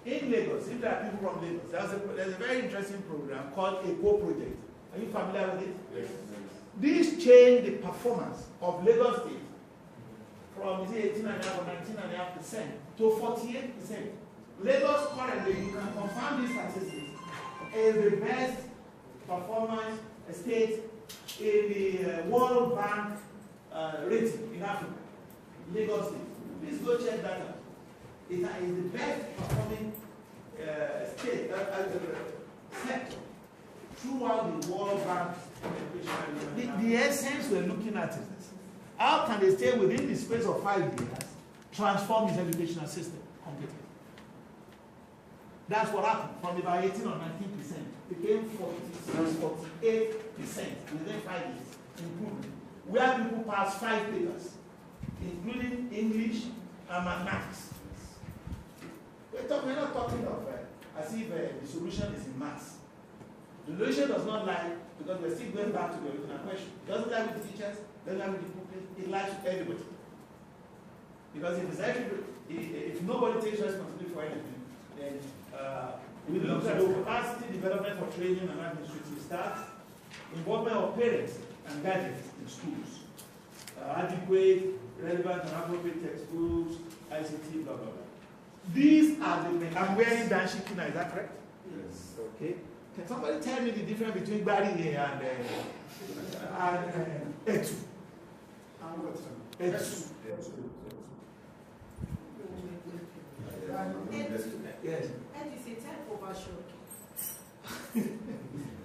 Speaker 4: In Lagos, if there are people from Lagos, there's a very interesting program called Eco Project. Are you familiar with it?
Speaker 3: Yes.
Speaker 4: This changed the performance of Lagos State from 18.5 or 19.5% to 48%. Lagos currently, you can confirm these statistics, is the best performance state in the World Bank rating in Africa. Lagos State. Please go check that out. It is the best performing state sector throughout the World Bank. The essence we're looking at is this. How can they stay within the space of 5 years, transform his educational system completely? That's what happened. From about 18 or 19%, became 46, 48% within 5 years. Improvement. Where people pass 5 papers, including English and mathematics. We're not talking of as if the solution is in maths. The solution does not lie, because we're still going back to the original question. It doesn't lie with the teachers, doesn't lie with the pupils, it lies with everybody. Because if it's everybody, if nobody takes responsibility for anything, then we look at the capacity development for training and administrative staff, involvement of parents and guardians in schools, adequate, relevant and appropriate textbooks, ICT, blah, blah, blah. These are the, I'm wearing Danshikina, is that correct?
Speaker 3: Yes.
Speaker 4: Okay. Can somebody tell me the difference between Bari here and Etu? Etu. Yes.
Speaker 5: And it's a type of ashoki.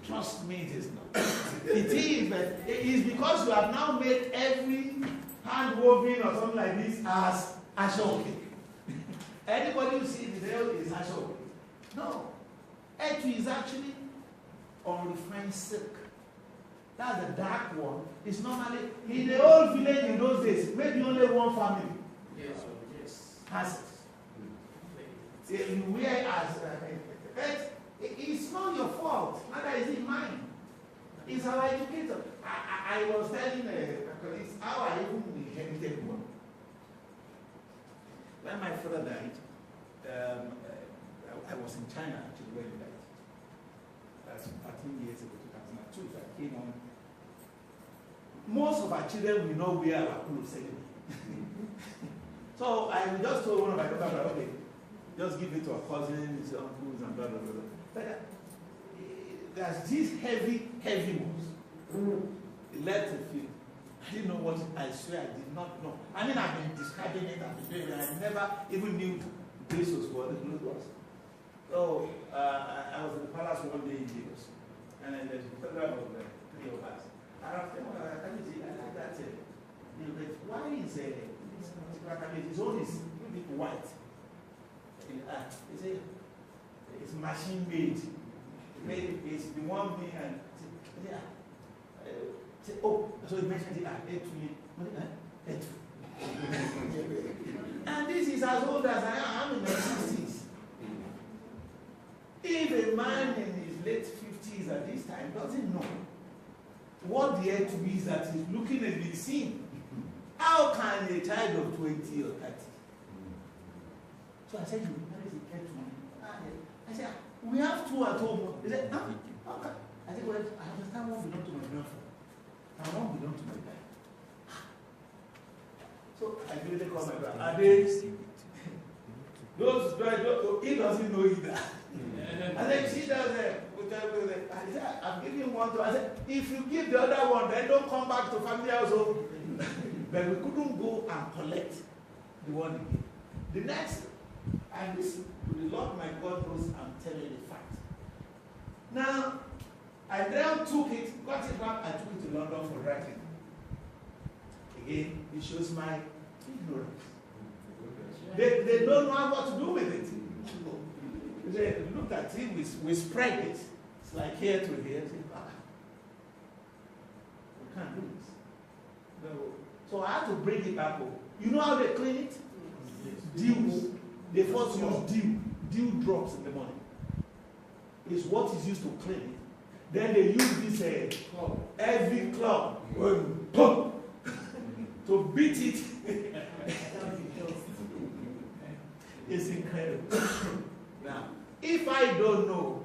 Speaker 4: Trust me, it is not. It is, but it is because you have now made every hand woven or something like this as ashoki. Anybody who sees the veil is ashoki. No. Etu is actually unrefined silk. That's the dark one. It's normally in the old village in those days, maybe only one family.
Speaker 5: Yes.
Speaker 4: Has it. You wear as but it's not your fault, neither is it mine. It's our educator. I was telling colleagues how I even inherited one. When my father died, I was in China actually when he died. That's 13 years ago, 2002. I came on. Most of our children will not wear our clothes anyway. So I just told one of my daughters, okay, just give it to our cousins, uncles, and blah, blah, blah. But there's these heavy ones. It led to feel. I didn't know what, I swear I did not know. I mean, I've been describing it, I've been doing it, I never even knew this was what the clothes was. So I was in the palace one day in Lagos, and then there's a photograph of the 3 of us. And I said, well, I like that. Why is this particular cabbage? His own is a bit white. He said, it's machine made. It's the one thing, and oh, so he mentioned it and this is as old as I am. I'm in my 60s. If a man in his late 50s at this time doesn't know what the earth is that is looking at the scene. How can a child of 20 or 30? So I said, you married a child to me. I said, we have two at home. He said, huh? Okay. I said, well, I understand one belongs to my grandfather. And one belongs to my dad. So I immediately called my brother. Are they? He doesn't know either. And then she does it. I said, I'm giving one to. I said, if you give the other one, then don't come back to family household. But we couldn't go and collect the one again. The next, and this, with the Lord my God knows, I'm telling you the fact. Now, I then took it, got it back, I took it to London for writing. Again, it shows my ignorance. They don't know what to do with it. They look at it, we spread it. It's like here to here. Say, we can't do this. No. So I had to bring it back home. You know how they clean it? Dew. They first use dew. Dew drops in the morning. It's what is used to clean it. Then they use this heavy club to beat it. It's incredible. Now, if I don't know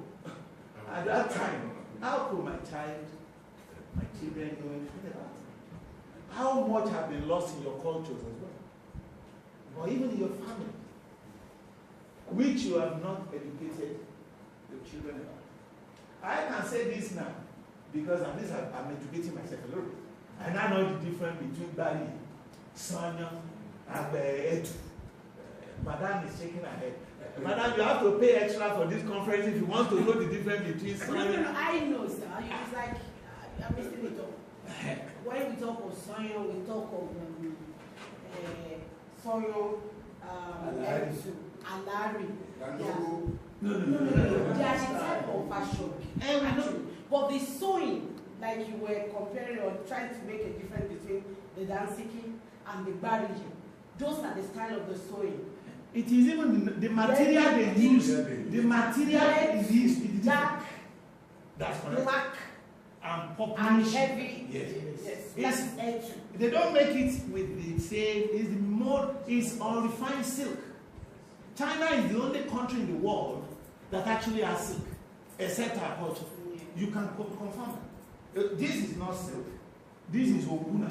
Speaker 4: at that time, how could my child, my children know anything about it? How much have been lost in your cultures as well? Or even in your family, which you have not educated your children about. I can say this now, because at least I'm educating myself a little bit. And I know the difference between Bali, Sonia, and Edu. Madam is shaking her head. Madam, you have to pay extra for this conference if you want to know the difference between Sonia.
Speaker 5: No, I know, sir. It's like, I'm missing it up. When we talk of Sonia, we talk of Sonia, Alari. No. They are the type of fashion. Actually. But the sewing, like you were comparing or trying to make a difference between the dansiki and the bariji, those are the style of the sewing.
Speaker 4: It is even the material they use. The material is used.
Speaker 5: Dark,
Speaker 4: that's correct.
Speaker 5: black,
Speaker 4: and purplish.
Speaker 5: and heavy.
Speaker 4: Yes.
Speaker 5: That's edge.
Speaker 4: They don't make it with the same. It's more. It's unrefined silk. China is the only country in the world that actually has silk, except our culture. You can confirm it. This is not silk. This is Oguna.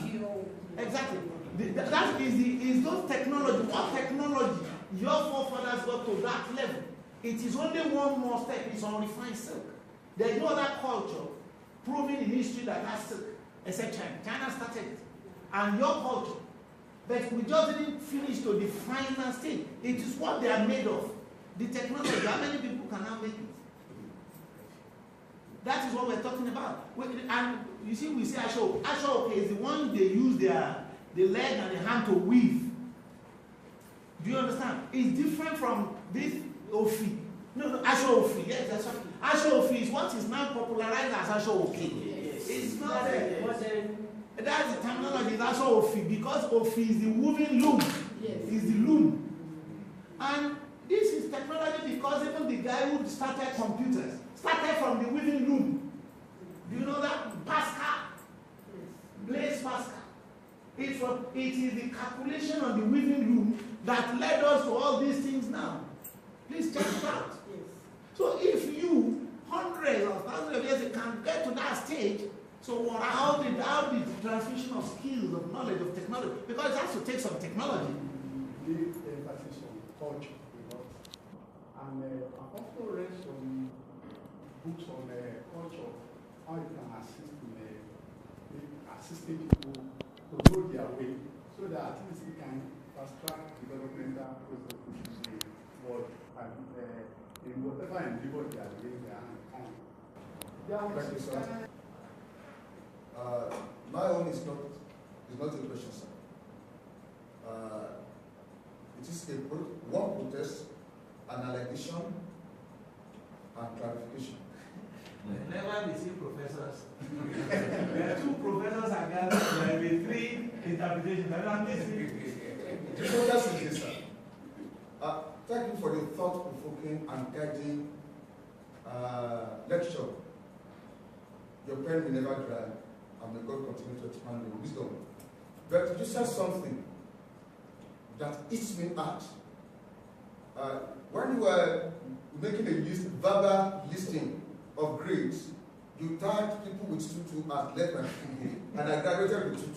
Speaker 4: Exactly. That is those technology. What technology? Your forefathers got to that level. It is only one more step. It's unrefined silk. There is no other culture proven in history that has silk except China. China started it. And your culture. But we just didn't finish to the final stage. It is what they are made of. The technology, how many people can now make it? That is what we're talking about. And you see, we say Asho. Asho is the one they use the leg and the hand to weave. Do you understand? It's different from this Ofi. No, Asho Ofi. Yes, that's what. Asho Ofi is what is now popularized as Asho Ofi. Yes. It's not there. That's the terminology, that's Ofi, because Ofi is the woven loom.
Speaker 5: Yes.
Speaker 4: It's the loom. And this is technology because even the guy who started computers started from the weaving loom. Do you know that? Pascal. Blaise Pascal. It is the calculation on the weaving loom that led us to all these things now. Please check it out.
Speaker 5: Yes.
Speaker 4: So if you, hundreds or thousands of years, can get to that stage, so how did the transmission of skills, of knowledge, of technology? Because it has to take some technology.
Speaker 6: The emphasis on culture, and I've also read some books on culture, how you can assist in assisting people to know their way, so that at least we can fast track developmental process in the world and in whatever endeavor they are doing
Speaker 3: Thank you, sir. My own is not a question, sir. It is one protest, an allegation, and clarification.
Speaker 4: Never receive professors. There are two professors are gathered, there will be three interpretations.
Speaker 3: The protest is this, sir. Thank you for the thought-provoking and guiding lecture. Your pen will never dry.
Speaker 7: and may God continue to expand your wisdom. But you said something that eats me out. When you were making a verbal listing of grades, you tagged people with 2-2 as less than 2, and I graduated with 2-2.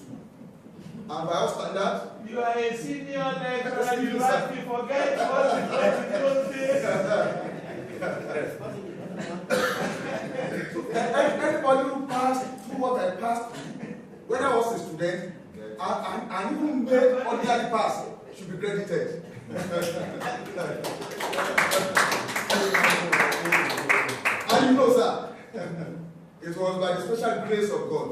Speaker 7: And by our standard,
Speaker 4: you are a senior lecturer at university, forget what you say.
Speaker 7: Anybody who passed through what I passed through, when I was a student, and even made ordinary pass, should be credited. And you know, sir, it was by the special grace of God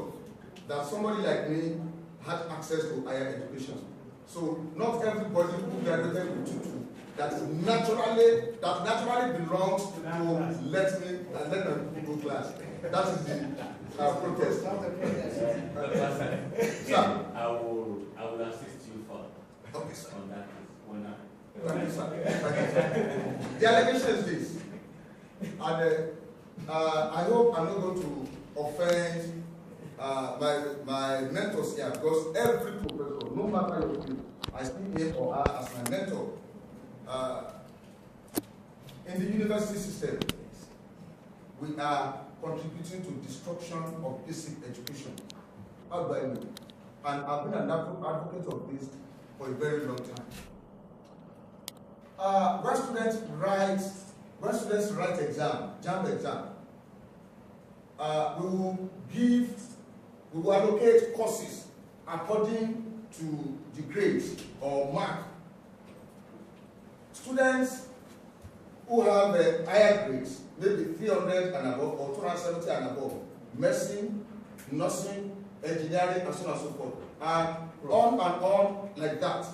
Speaker 7: that somebody like me had access to higher education. So not everybody who graduated with 2-2 that naturally belongs to let me go class. That is the protest. Sir,
Speaker 3: I will assist you further.
Speaker 7: Okay, sir.
Speaker 3: On that case.
Speaker 7: Thank you, sir. The allegation is this, and I hope I'm not going to offend my mentors here, because every professor, no matter your field, I speak him or her as my mentor. In the university system, we are contributing to destruction of basic education. How do I know? And I've been an advocate of this for a very long time. When students write JAMB exam, we will allocate courses according to the grades or mark. Students who have higher grades, maybe 300 and above or 270 and above, medicine, nursing, engineering, and so on and so forth, and on like that.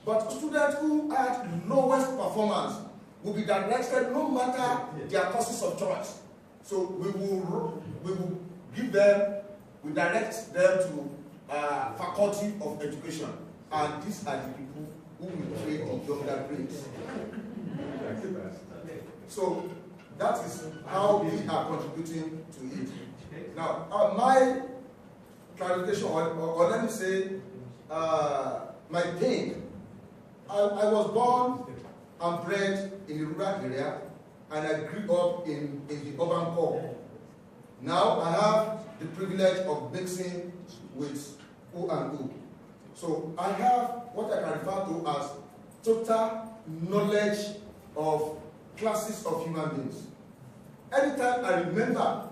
Speaker 7: But students who had lowest performance will be directed no matter their courses of choice. So we will give them, we direct them to faculty of education, and these are the people who will train in younger grades. So that is how we are contributing to it. Now, my clarification, or let me say, my pain. I was born and bred in the rural area, and I grew up in the urban core. Now I have the privilege of mixing with O and O. So I have what I can refer to as total knowledge of classes of human beings. Anytime I remember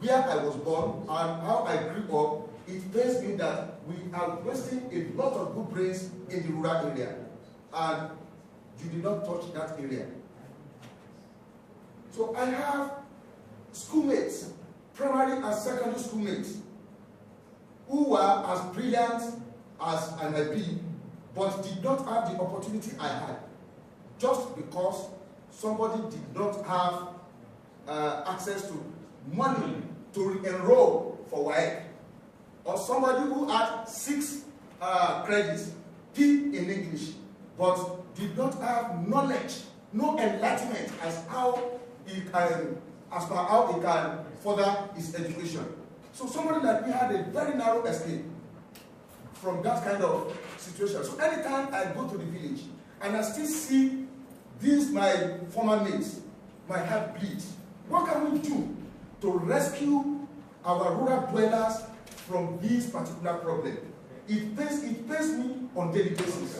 Speaker 7: where I was born and how I grew up, it pains me that we are wasting a lot of good brains in the rural area, and you did not touch that area. So I have schoolmates, primary and secondary schoolmates, who were as brilliant as I might be, but did not have the opportunity I had, just because somebody did not have access to money to enroll for WAEC, or somebody who had 6 credits, P in English, but did not have knowledge, no enlightenment as how he can, as per how he can further his education. So somebody like me had a very narrow escape from that kind of situation. So anytime I go to the village and I still see these my former mates, my heart bleeds. What can we do to rescue our rural dwellers from this particular problem? It pains me on daily basis.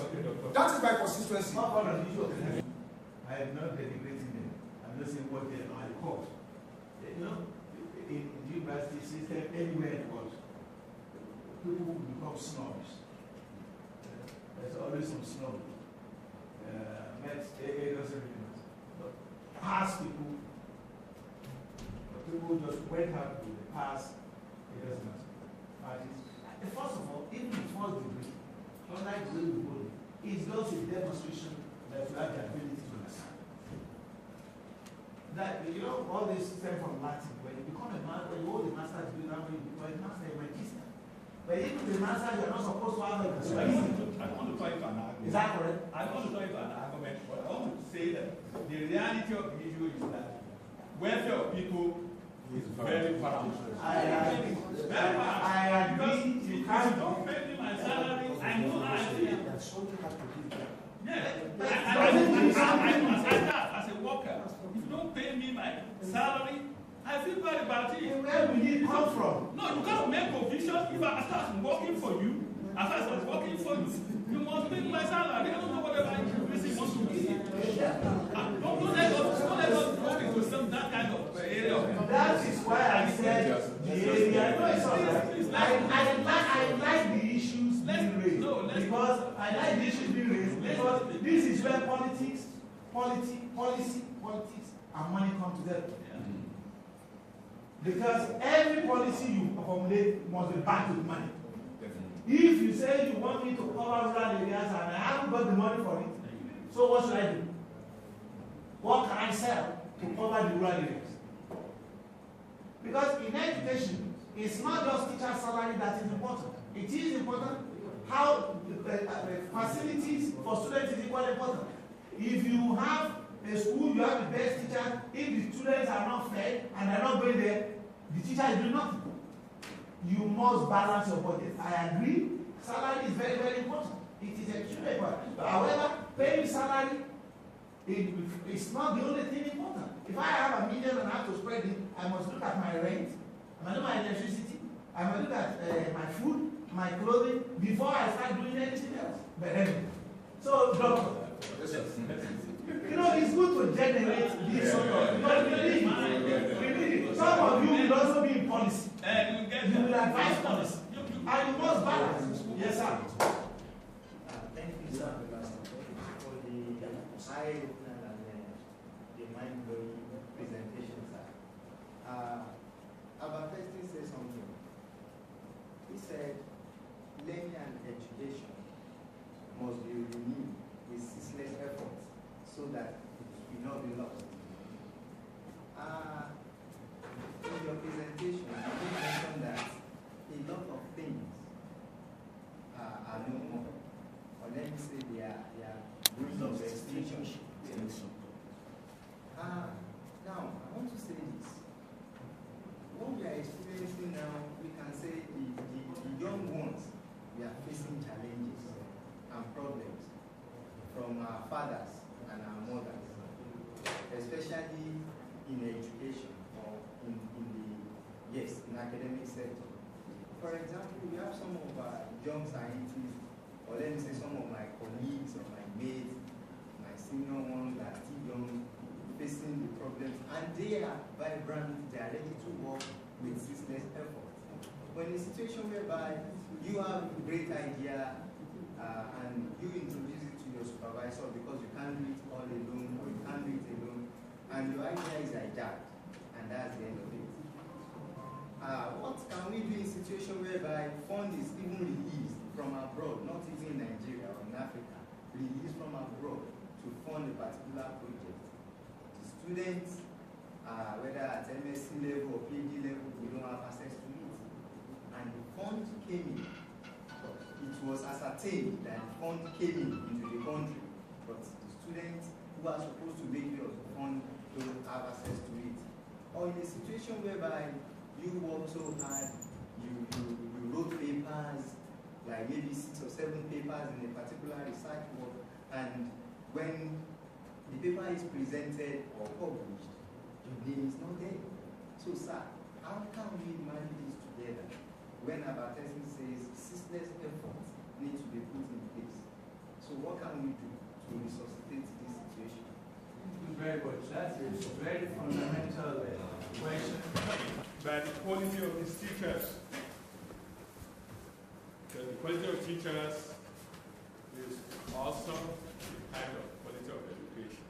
Speaker 7: That is my consistency.
Speaker 4: I am not denigrating them. I'm not saying what they are called. You know, in the university system, anywhere in the world, people will become snobs. There's always some snob. It doesn't really matter. But past people, people just went out with the past, it doesn't matter. First of all, even the first degree, unlike the way we go, it's just a demonstration that you have the ability to understand. That, you know, all this stem from Latin. When you become a man, when you hold the master's degree, now when you become a master, you're a magister. But even the master, you're not supposed to have a
Speaker 8: I want to try to an argument.
Speaker 4: Is that correct?
Speaker 8: I want to try to an argument, but I want to say that the reality of the issue is that welfare of people He's very paramount.
Speaker 4: I agree.
Speaker 8: Because
Speaker 4: You
Speaker 8: if
Speaker 4: can't
Speaker 8: you don't pay me my salary, I know how I feel. Yeah. As a worker, if you don't pay me my salary, I feel bad about it.
Speaker 4: Where will it come from?
Speaker 8: No, you can't make provision. If I start working for you, as I start working for you, you must pay my salary. I don't know whatever you want to give. Don't let us go into that kind of area.
Speaker 4: That is why I said the area. No, it's not right. I like the issues being raised. Because I like the issues being raised because this is where policy, politics, and money come together. Because every policy you formulate must be backed with money. If you say you want me to cover rural areas and I haven't got the money for it, so what should I do? What can I sell to cover the rural areas? Because in education, it's not just teacher salary that is important. It is important how the facilities for students is equally important. If you have a school, you have the best teacher. If the students are not fed and are not going there, the teacher is doing nothing. You must balance your budget. I agree. Salary is very, very important. It is extremely important. However, paying salary is not the only thing important. If I have $1 million and I have to spread it, I must look at my rent, I must look at my electricity, I must look at my food, my clothing, before I start doing anything else. But anyway, so doctor, you know, it's good to generate this sort of, because we need it. Some of you will also be in policy. You will advise policy. And you must balance. Yes, sir.
Speaker 9: Thank you, sir, for the eye-opener and the mind-blowing presentation, sir. Albert Einstein said something. He said, learning and education must be renewed with ceaseless effort so that it will not be lost. In your presentation, you mentioned that a lot of things are no more, or let me say they are going into extinction. Now, I want to say this. What we are experiencing now, we can say the young ones, we are facing challenges and problems from our fathers and our mothers, especially in education or in academic sector. For example, we have some of our young scientists, or let me say some of my colleagues or my mates, my senior ones that are still young, facing the problems, and they are vibrant, they are ready to work with ceaseless effort. But in a situation whereby you have a great idea and you introduce it to your supervisor because you can't do it all alone or you can't do it alone, and your idea is hijacked, and that's the end of it. What can we do in a situation whereby fund is even released from abroad, not even in Nigeria or in Africa, released from abroad to fund a particular project? The students, whether at MSc level or PhD level, we don't have access to it. And the fund came in. It was ascertained that the fund came into the country, but the students who are supposed to make use of the fund don't have access to it. Or in a situation whereby you work so hard, you wrote papers, like maybe 6 or 7 papers in a particular research work, and when the paper is presented or published, your name is not there. So, sir, how can we marry this together when Albert Einstein says ceaseless efforts need to be put in place? So, what can we do to resuscitate this situation?
Speaker 4: Very much. That's a very fundamental question.
Speaker 2: By the quality of these teachers. Because the quality of teachers is also the kind of quality of education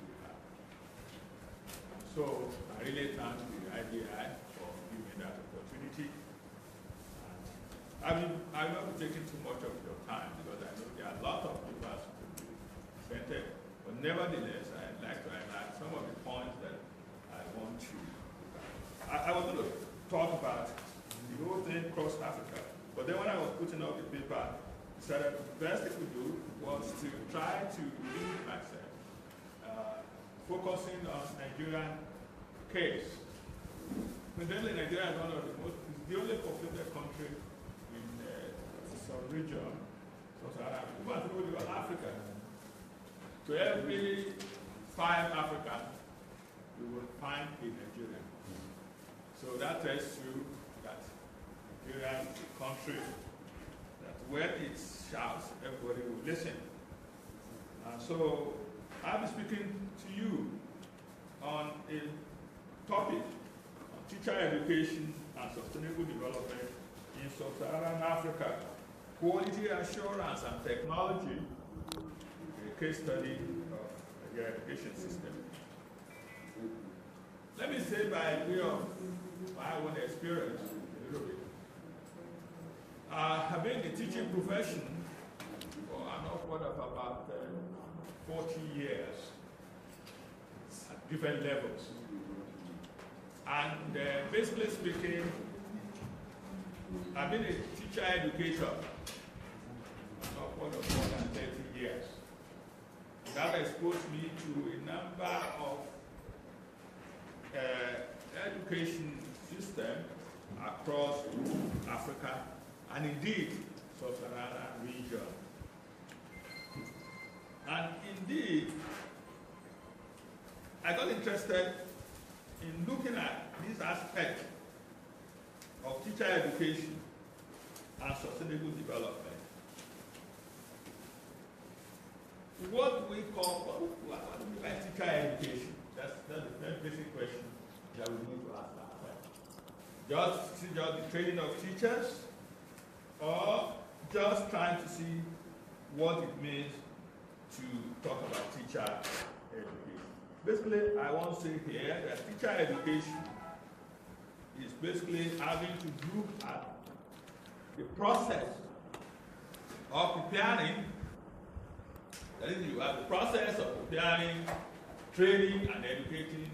Speaker 2: we have. So I really thank the IDI for giving me that opportunity. And I will not be taking too much of your time because I know there are a lot of papers to be presented. But nevertheless, I'd like to highlight some of the points that I want to. I was going to talk about the whole thing across Africa, but then when I was putting up the paper, I said that the best thing to do was to try to limit myself, focusing on Nigerian case,
Speaker 8: Incidentally, Nigeria is one of the most, it's the only populated country in some region, Africa. To every 5 Africans, you will find a Nigerian. So that tells you that Nigeria is a country that when it shouts, everybody will listen. And so I'll be speaking to you on a topic on teacher education and sustainable development in sub-Saharan Africa, quality assurance and technology, a case study of the education system. Let me say by way of my own experience a little bit. I've been in the teaching profession for an upward of about 40 years at different levels. And basically speaking, I've been a teacher educator an upward of more than 30 years. That exposed me to a number of education systems across Africa and indeed sub-Saharan region. And indeed, I got interested in looking at this aspect of teacher education and sustainable development. What we call, what do we mean by teacher education? That's the very basic question that we need to ask ourselves. Just the training of teachers, or just trying to see what it means to talk about teacher education. Basically, I want to say here that teacher education is basically having to do at the process of preparing, that is, you have the process of preparing, training, and educating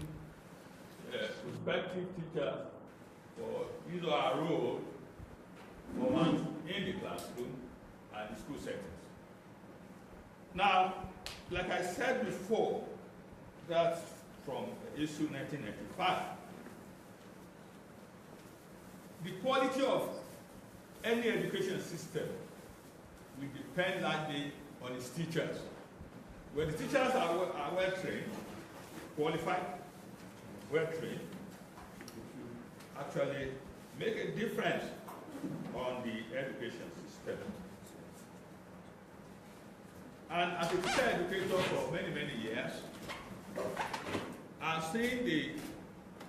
Speaker 8: prospective teachers for his or her role for once in the classroom and the school settings. Now, like I said before, that's from issue 1995. The quality of any education system will depend largely on its teachers. When the teachers are well trained, qualified, well trained, it will actually make a difference on the education system. And as a teacher educator for many, many years, I've seen the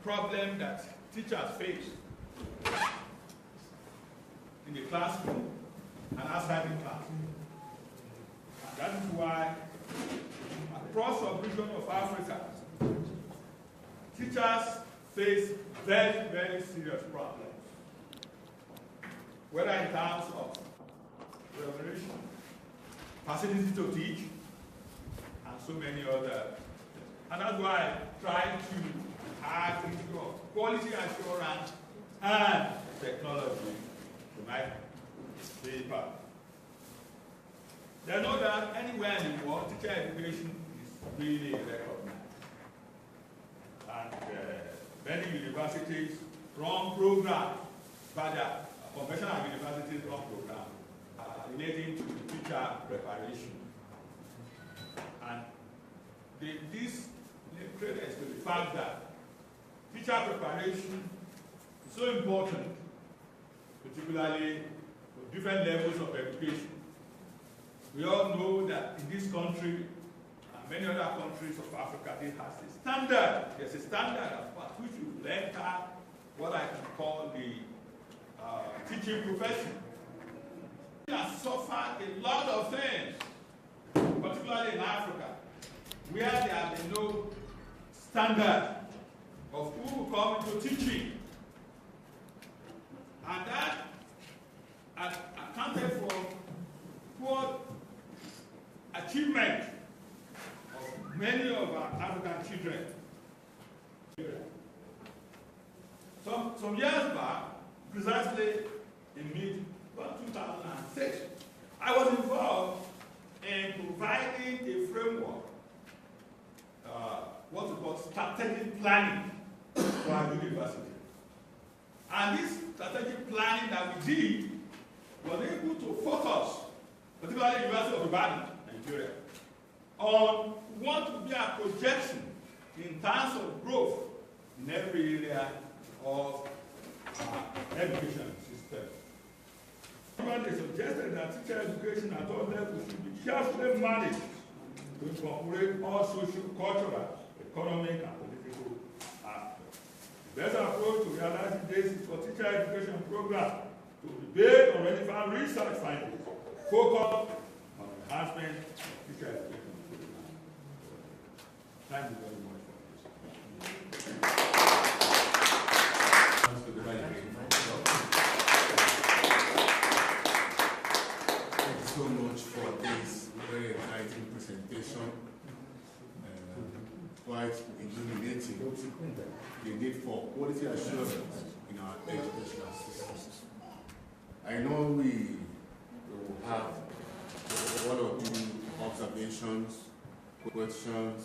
Speaker 8: problem that teachers face in the classroom and outside the classroom. And that is why across the region of Africa, teachers face very, very serious problems, whether in terms of remuneration, facility to teach, and so many other. And that's why I try to add quality assurance and technology to my paper. There's no doubt anywhere in the world, teacher education is really recognized. And many universities run programs, but conventional universities run programs relating to teacher preparation. And this credits to the fact that teacher preparation is so important, particularly for different levels of education. We all know that in this country and many other countries of Africa, it has a standard. There's a standard at which you enter what I can call the teaching profession. We have suffered a lot of things, particularly in Africa, where there have been no standard of who will come into teaching. And that has accounted for poor achievement of many of our African children. Some years back, precisely in mid-2006, I was involved in providing a framework, what we call strategic planning for our university. able to focus, particularly University of Ibadan, Nigeria, on what will be our projection in terms of growth in every area of education system. They suggested that teacher education at all levels should be carefully managed to incorporate all social, cultural, economic, and political aspects. The best approach to realizing this is for teacher education program to be based on relevant research findings, focus on enhancement of teacher education program. Thank you very much for this.
Speaker 7: Thank you so much for this very exciting presentation. Quite illuminating the need for quality assurance in our educational systems. I know we will have one or two observations, questions,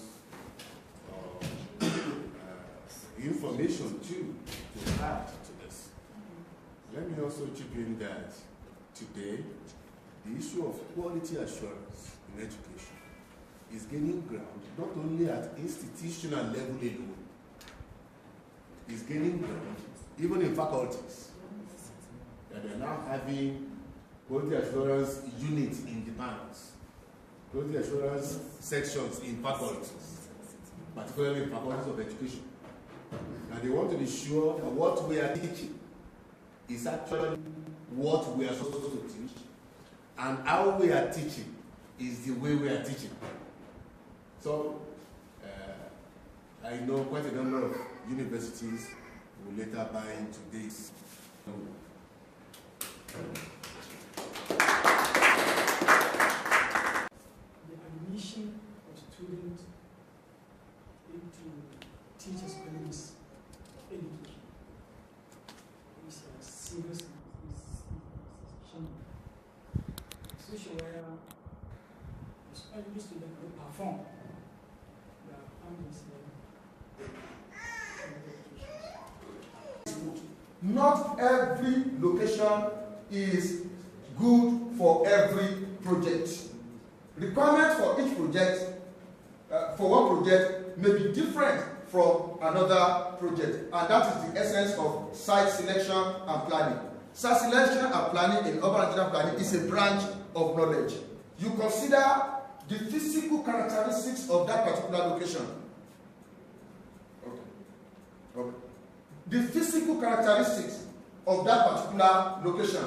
Speaker 7: information too to add to this. Let me also chip in that today the issue of quality assurance in education is gaining ground not only at institutional level alone, it's gaining ground even in faculties. That they are now having quality assurance units in departments, quality assurance sections in faculties, particularly in faculties of education. And they want to be sure that what we are teaching is actually what we are supposed to teach, and how we are teaching is the way we are teaching. So, I know quite a number of universities will later buy into this.
Speaker 10: The admission of students into teachers' colleges education is a serious institution. Social where especially students will perform their families
Speaker 7: Not every location is good for every project. Requirements for each project, for one project, may be different from another project, and that is the essence of site selection and planning. Site selection and planning in urban regional planning is a branch of knowledge. You consider the physical characteristics of that particular location. Okay. The physical characteristics of that particular location,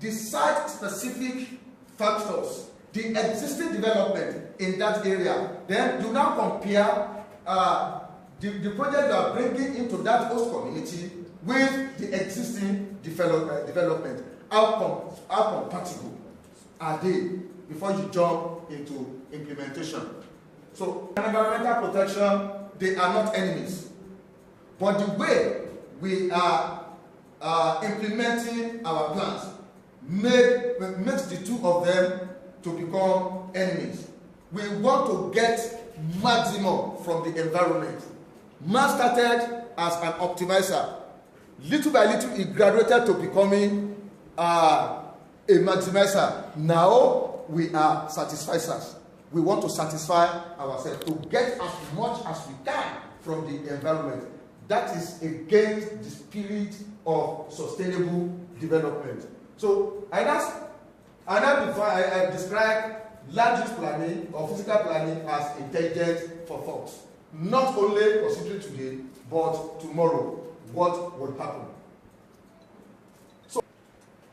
Speaker 7: the site-specific factors, the existing development in that area. Then you now compare the project you are bringing into that host community with the existing development. How compatible are they before you jump into implementation? So, environmental protection, they are not enemies. But the way we are implementing our plans makes the two of them to become enemies. We want to get maximum from the environment. Man started as an optimizer. Little by little, he graduated to becoming a maximizer. Now, we are satisficers. We want to satisfy ourselves, to get as much as we can from the environment. That is against the spirit of sustainable development. So, I describe land use planning or physical planning as intelligent for thought. Not only considering today, but tomorrow, what will happen. So,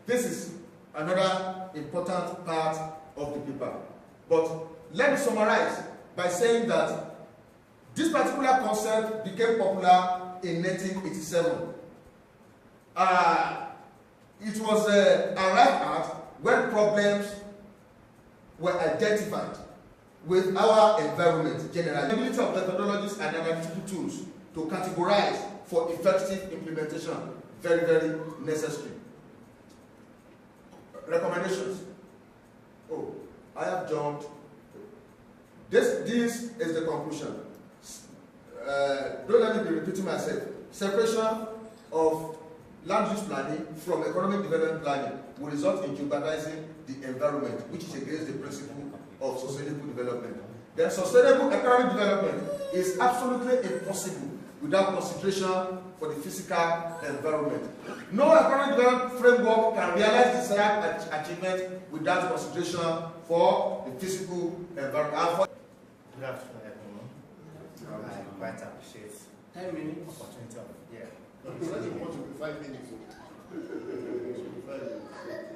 Speaker 7: this is another important part of the paper. But let me summarize by saying that this particular concept became popular in 1987. It was arrived at when problems were identified with our environment generally. The ability of methodologies and analytical tools to categorize for effective implementation, very, very necessary. Recommendations. Oh, I have jumped. This is the conclusion. Don't let me be repeating myself. Separation of land use planning from economic development planning will result in jeopardizing the environment, which is against the principle of sustainable development. Then sustainable economic development is absolutely impossible without consideration for the physical environment. No economic development framework can realize desired achievement without consideration for the physical environment.
Speaker 1: Good afternoon, everyone. I quite appreciate
Speaker 6: 10 minutes.
Speaker 1: opportunity of
Speaker 7: It's not important to be 5 minutes.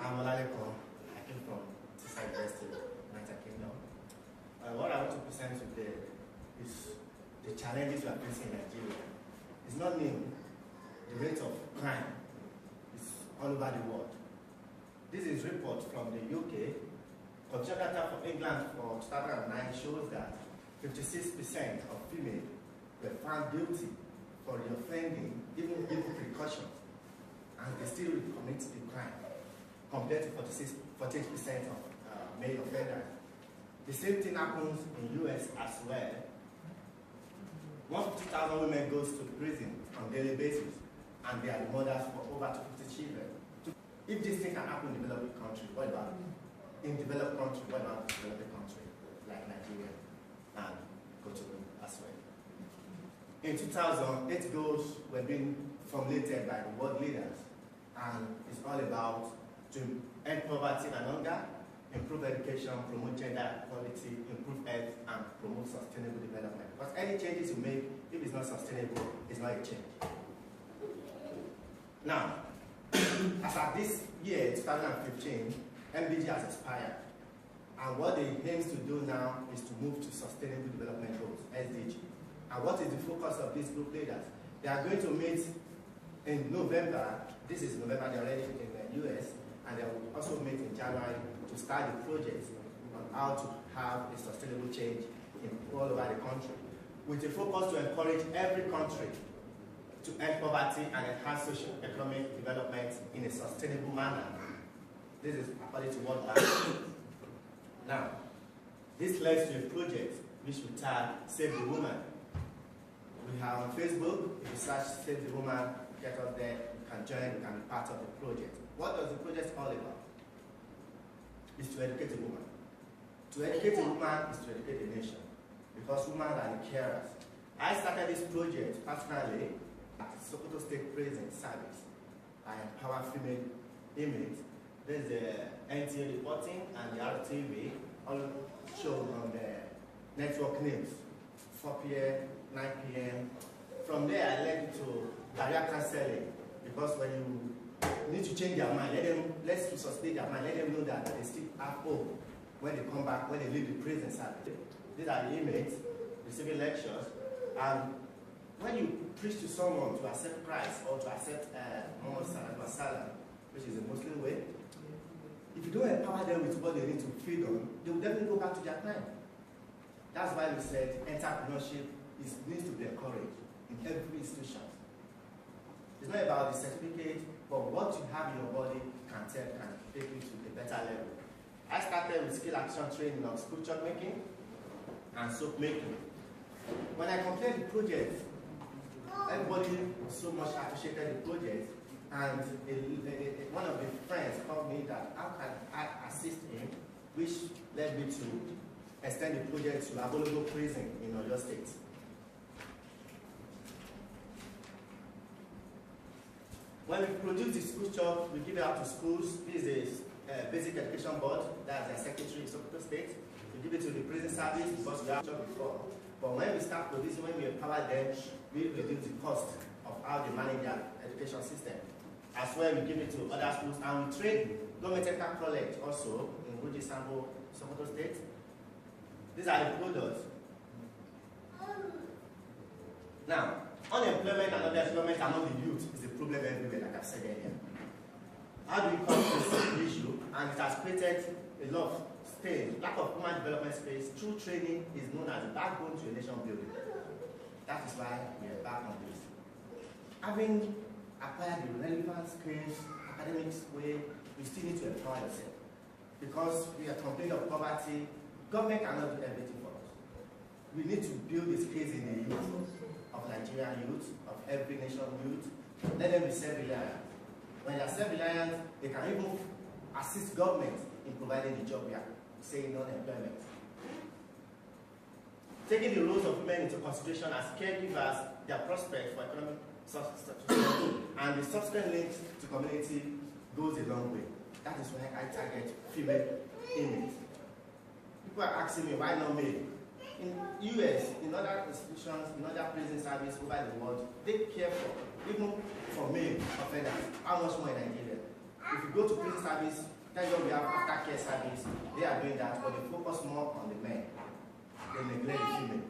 Speaker 1: I'm Oddygo. I came from Tisa University, United Kingdom. What I want to present today is the challenges we are facing in Nigeria. It's not new. The rate of crime is all over the world. This is a report from the UK. Consumer data from England for 2009 shows that 56% of females were found guilty for the offending, even given precautions, and they still commit the crime, compared to 48% of male offenders. The same thing happens in the US as well. 150,000 women goes to prison on a daily basis, and they are the mothers for over 250 children. If this thing can happen in developing country, what about in developed country? What about developing country like Nigeria and Kotonou as well? In 2000, 8 goals were being formulated by the world leaders, and it's all about to end poverty and hunger, improve education, promote gender equality, improve health, and promote sustainable development. Because any changes you make, if it's not sustainable, it's not a change. Now, as of this year, 2015, MDG has expired. And what it aims to do now is to move to Sustainable Development Goals, SDG. And what is the focus of these group leaders? They are going to meet in November. This is November, they're already in the US, and they will also meet in January to start the project on how to have a sustainable change in all over the country, with a focus to encourage every country to end poverty and enhance socio-economic development in a sustainable manner. This is according to World Bank. Now, this leads to a project which we tag Save the Woman. We have on Facebook, if you search Save the Woman, get us there, you can join, you can be part of the project. What does the project all about? It's to educate a woman. To educate a woman is to educate a nation, because women are the carers. I started this project personally at the Sokoto State Prison Service. I empower female inmates. There's the NTA reporting and the RTV, all shown on the network news, 4 p.m., 9 p.m. From there, I led to career counseling, because when you need to change their mind, let's sustain their mind, let them know that they still have hope when they come back, when they leave the prison service. These are the inmates receiving lectures, and when you preach to someone to accept Christ or to accept Muhammad Sallallahu Alaihi Wasallam, which is a Muslim way, if you don't empower them with what they need to feed on, they will definitely go back to their crime. That's why we said entrepreneurship needs to be encouraged in every institution. It's not about the certificate, but what you have in your body can take you to a better level. I started with skill action training on sculpture making and soap making. When I completed the project, everybody so much appreciated the project, and one of the friends called me that how can I assist him, which led me to extend the project to Oddygo prison in Oyo State. When we produce the sculpture, we give it out to schools. This is a basic education board, that's the secretary of Sokoto State. We give it to the prison service because we have job before. But when we start producing, when we empower them, we reduce the cost of how they manage their education system. As well, we give it to other schools, and we train government technical college also in Guji Sambo, Sokoto State. These are the products. Now, unemployment and underemployment among the youth is a problem everywhere, like I've said earlier. How do we come to this issue? And it has created a lot of space, lack of human development space. True training is known as the backbone to a nation building. That is why we are back on this. Having acquired the relevant skills, academics way, we still need to empower ourselves. Because we are complaining of poverty, government cannot do everything for us. We need to build the skills in the youth, of Nigerian youth, of every nation youth. Let them be self-reliant. When they are self-reliant, they can even assist government in providing the job we are saying non-employment. Taking the roles of women into consideration as caregivers, their prospects for economic success and the subsequent links to community goes a long way. That is why I target female inmates. People are asking me, why not male? In US, in other institutions, in other prison services over the world, they care for, even for male offenders, how much more in Nigeria? If you go to prison service, thank God we have aftercare service, they are doing that, but they focus more on the men. They neglect the female.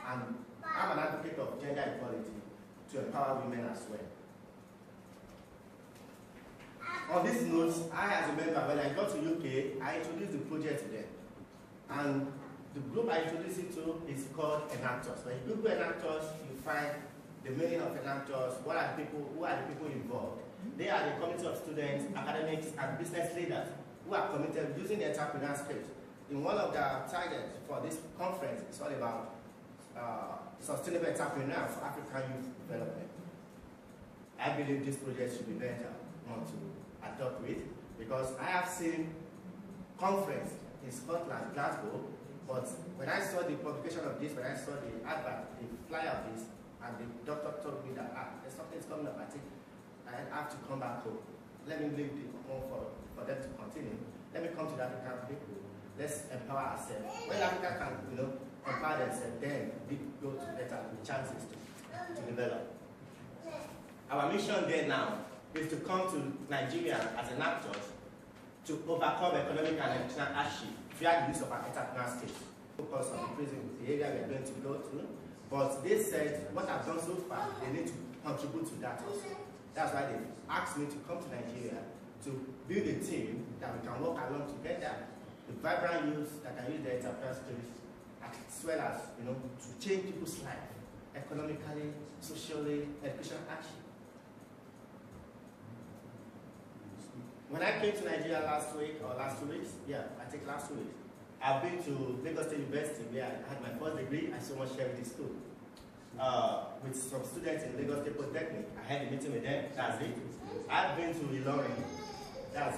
Speaker 1: And I'm an advocate of gender equality to empower women as well. On this note, I as a member, when I got to UK, I introduced the project to them. And the group I introduced it to is called Enactors. When you Google Enactors, you find the meaning of Enactors, who are the people involved. They are the committee of students, academics, and business leaders who are committed using the entrepreneur script. In one of the targets for this conference, it's all about sustainable entrepreneur for African youth development. I believe this project should be better one to adopt with, because I have seen conference in Scotland, Glasgow, but when I saw the publication of this, when I saw the advert, the flyer of this, and the doctor told me that there's something's coming up, I think I have to come back home. Let me leave the home for them to continue. Let me come to the African people. Let's empower ourselves. When Africa can, empower themselves, then we go to better chances to develop. Our mission there now is to come to Nigeria as an actor to overcome economic and educational hardship via the use of our entrepreneur skills. Focus on increasing the area we are going to go to, but they said what I've done so far, they need to contribute to that also. That's why they asked me to come to Nigeria to build a team that we can work along together, the vibrant youth that can use their entrepreneur skills, as well as to change people's life economically, socially, educational action. When I came to Nigeria last week or last 2 weeks, I think last 2 weeks, I've been to Lagos State University where I had my first degree. I so much shared with the school. With some students in Lagos State Polytechnic. I had a meeting with them, that's it. I've been to Ilorin, that's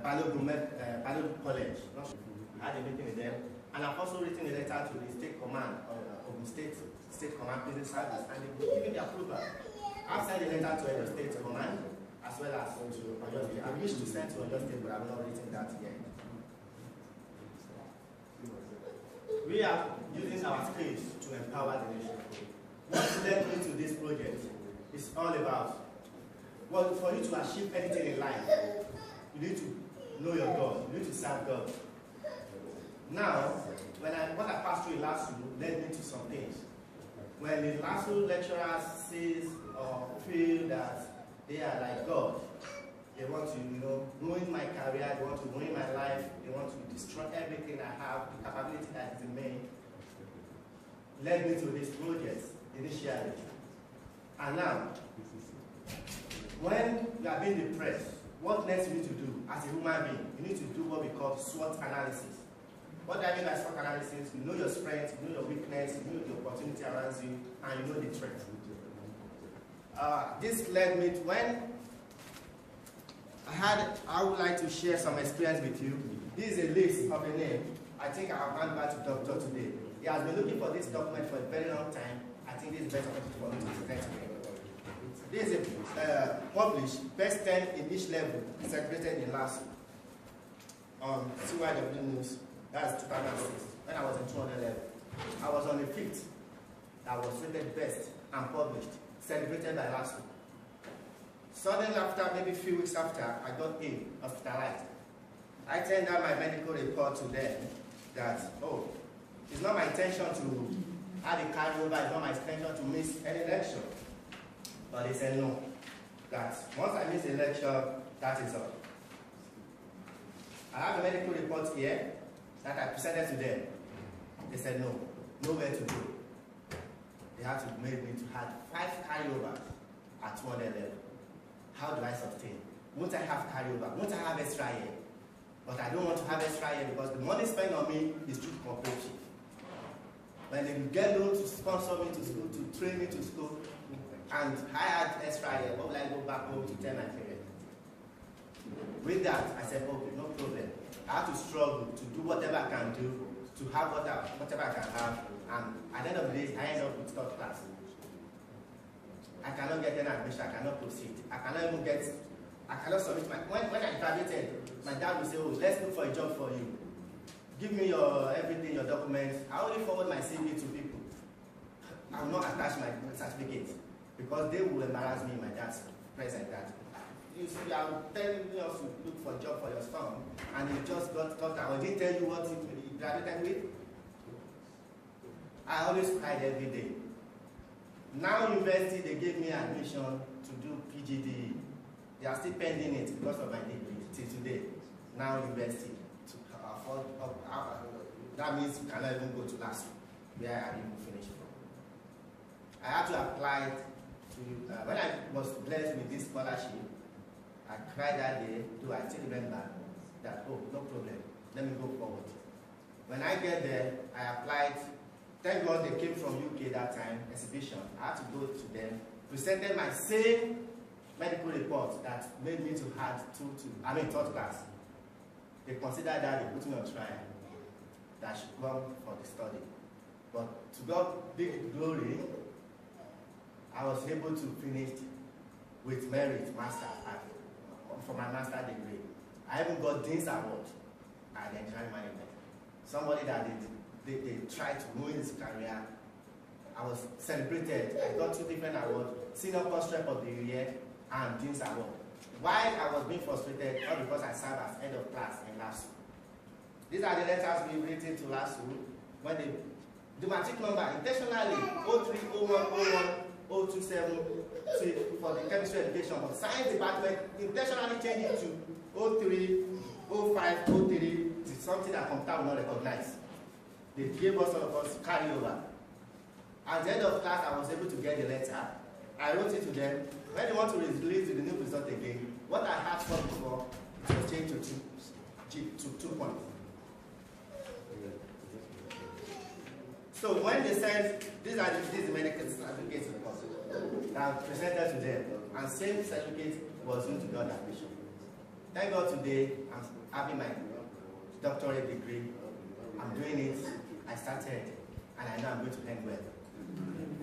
Speaker 1: Balogun College. I had a meeting with them. And I've also written a letter to the State Command, Ogun State Command Business Service, and they've given the approval. I've sent a letter to the State Command, as well as to Oyo State. I wish to send to Oyo State, but I've not written that yet. We are using our skills to empower the nation. What led me to this project is all about, well, for you to achieve anything in life, you need to know your God, you need to serve God. Now, what I passed through in LASU led me to some things. When the LASU lecturers says or feel that they are like God, they want to, ruin my career, they want to ruin my life, they want to destroy everything I have, the capability that is in me, led me to this project initially. And now, when you are being depressed, what next you need to do as a human being? You need to do what we call SWOT analysis. What I mean by SWOT analysis, you know your strengths, you know your weakness, you know the opportunity around you, and you know the threat. This led me to when I would like to share some experience with you. This is a list of a name. I think I'll hand back to Doctor today. He has been looking for this document for a very long time. I think this is the best opportunity for me to present to him. This is published, best 10 in each level, circulated in last on CYW News. That's 2006, when I was in 200 level. I was on the 5th. That was rated best and published, celebrated by last week. Suddenly after, maybe a few weeks after, I got hospitalized. I tendered my medical report to them that, it's not my intention to have a carryover, it's not my intention to miss any lecture. But they said no, that once I miss a lecture, that is all. I have a medical report here that I presented to them. They said no, nowhere to go. They had to make me to have 5 carryovers at 200 level. How do I sustain? Won't I have carryover? Won't I have extra year? But I don't want to have extra year because the money spent on me is too cooperative. When they get loan to sponsor me to school, to train me to school, And I had extra year. What will I go back home to tell my parents? With that, I said, okay, no problem. I have to struggle to do whatever I can do, to have whatever I can have, and at the end of the day, I end up with third class. I cannot get any admission, I cannot proceed. I cannot submit my, when I graduated, my dad would say, oh, let's look for a job for you. Give me your everything, your documents. I only forward my CV to people. I will not attach my certificate because they will embarrass me in my dad's presence that you are telling us to look for a job for your son and you just got out. I didn't tell you what you graduated with. I always cried every day. Now university, they gave me admission to do PGDE. They are still pending it because of my degree till today. Now university, to afford, that means you cannot even go to last where I didn't finish from. I had to apply to, when I was blessed with this scholarship, I cried that day, though I still remember that, oh, no problem, let me go forward. When I get there, I applied. Thank God they came from UK that time, exhibition. I had to go to them, presented my same medical report that made me to have third class. They considered that, they put me on trial, that I should come for the study. But to God be the glory, I was able to finish with merit master for my master degree. I even got Dean's Award at the engineering management. Somebody that they tried to ruin his career. I was celebrated. I got 2 different awards, Senior Cost Rep of the Year and Dean's Award. Why I was being frustrated, not because I served as head of class in LASU. These are the letters we written to LASU when the matric number intentionally 030101 027 for the chemistry education, but science department intentionally changed it to 03 05 03 to something that computer will not recognize. They gave us all of us carry over. At the end of class, I was able to get the letter. I wrote it to them. When they want to release the new result again, what I had for before was changed to 2 points. So when they said, these are the medical certificates that I presented to them, and same certificate was used to get admission. Thank God today, I'm having my doctorate degree. I'm doing it. I started, and I know I'm going to end well.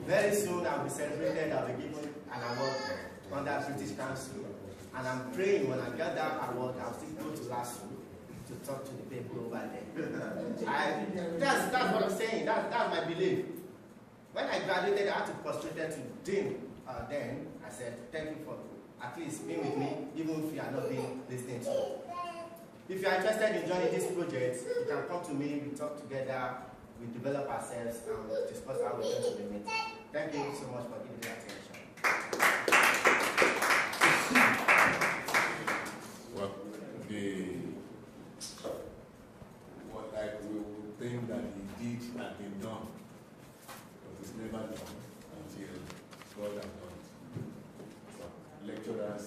Speaker 1: Very soon, I'll be celebrated. I'll be given an award under British Council. And I'm praying when I get that award, I'll still go to LASU to talk to the people over there. That's what I'm saying. That's my belief. When I graduated, I had to prostrate to Dean. Then I said, thank you for at least being with me, even if you are not being listening to me. If you are interested in joining this project, you can come to me, we talk together, we develop ourselves, and we discuss how we're going to be meeting. Thank you so much for giving me attention.
Speaker 7: Well, we would think that he did had been done, but it's never done until God has done it. So lecturers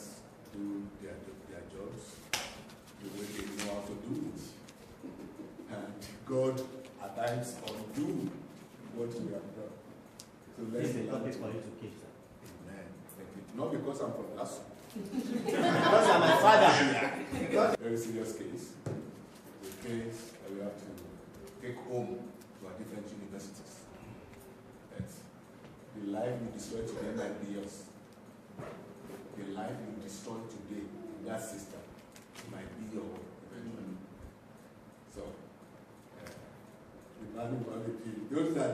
Speaker 7: do their jobs the way they know how to do it. And God at times undo what we have done. So let's
Speaker 11: this is a topic for you to keep, sir.
Speaker 7: Amen. Thank you. Not because I'm from LASU.
Speaker 1: Because you're my father.
Speaker 7: Very serious case. The case that we have to take home to our different universities. That the life we destroy today might be yours. The life you destroy today in that system might be your own eventually. So, the value of the PhD. Those that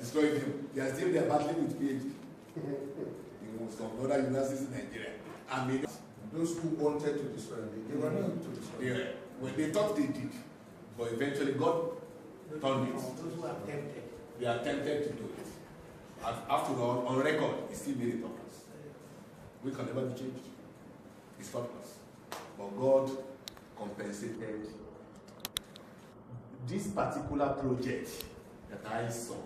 Speaker 7: destroyed him, they are still there battling with PhD. In some other universities in Nigeria. I mean,
Speaker 3: those who wanted to destroy him, they were not to destroy him.
Speaker 7: Yeah, when they thought they did, but eventually God turned it.
Speaker 1: Those who are tempted.
Speaker 7: They are tempted to do it. After all, on record, he still made it us. We can never be changed. He stopped us. But God compensated this particular project that I saw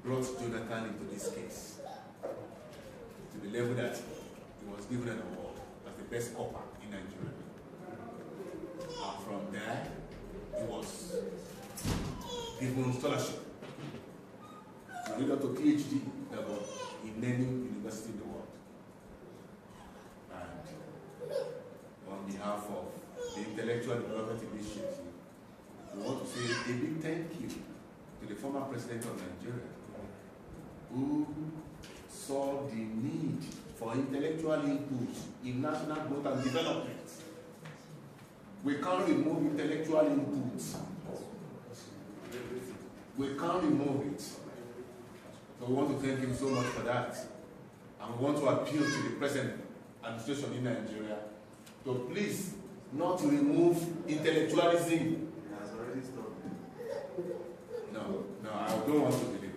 Speaker 7: brought Jonathan into this case to the level that he was given an award as the best copper in Nigeria. And from there, he was given scholarship to lead up to PhD level.
Speaker 3: behalf of the Intellectual Development Initiative, we want to say a big thank you to the former president of Nigeria, who saw the need for intellectual input in national growth and development. We can't remove intellectual input. We can't remove it. So we want to thank him so much for that. And we want to appeal to the present administration in Nigeria to please not to remove intellectualism.
Speaker 11: It has already stopped.
Speaker 3: No, I don't want to believe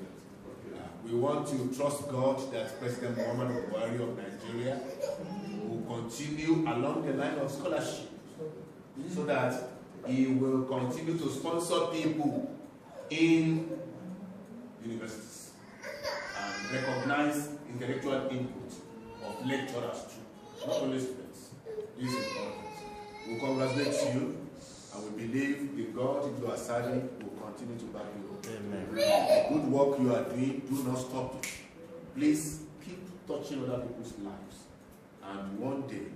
Speaker 3: that. We want to trust God that President Muhammadu Buhari of Nigeria will continue along the line of scholarship so that he will continue to sponsor people in universities and recognize intellectual input of lecturers too, not only students. This is important. We congratulate you and we believe the God in your serving will continue to back you up. Amen. The good work you are doing, do not stop it. Please keep touching other people's lives. And one day,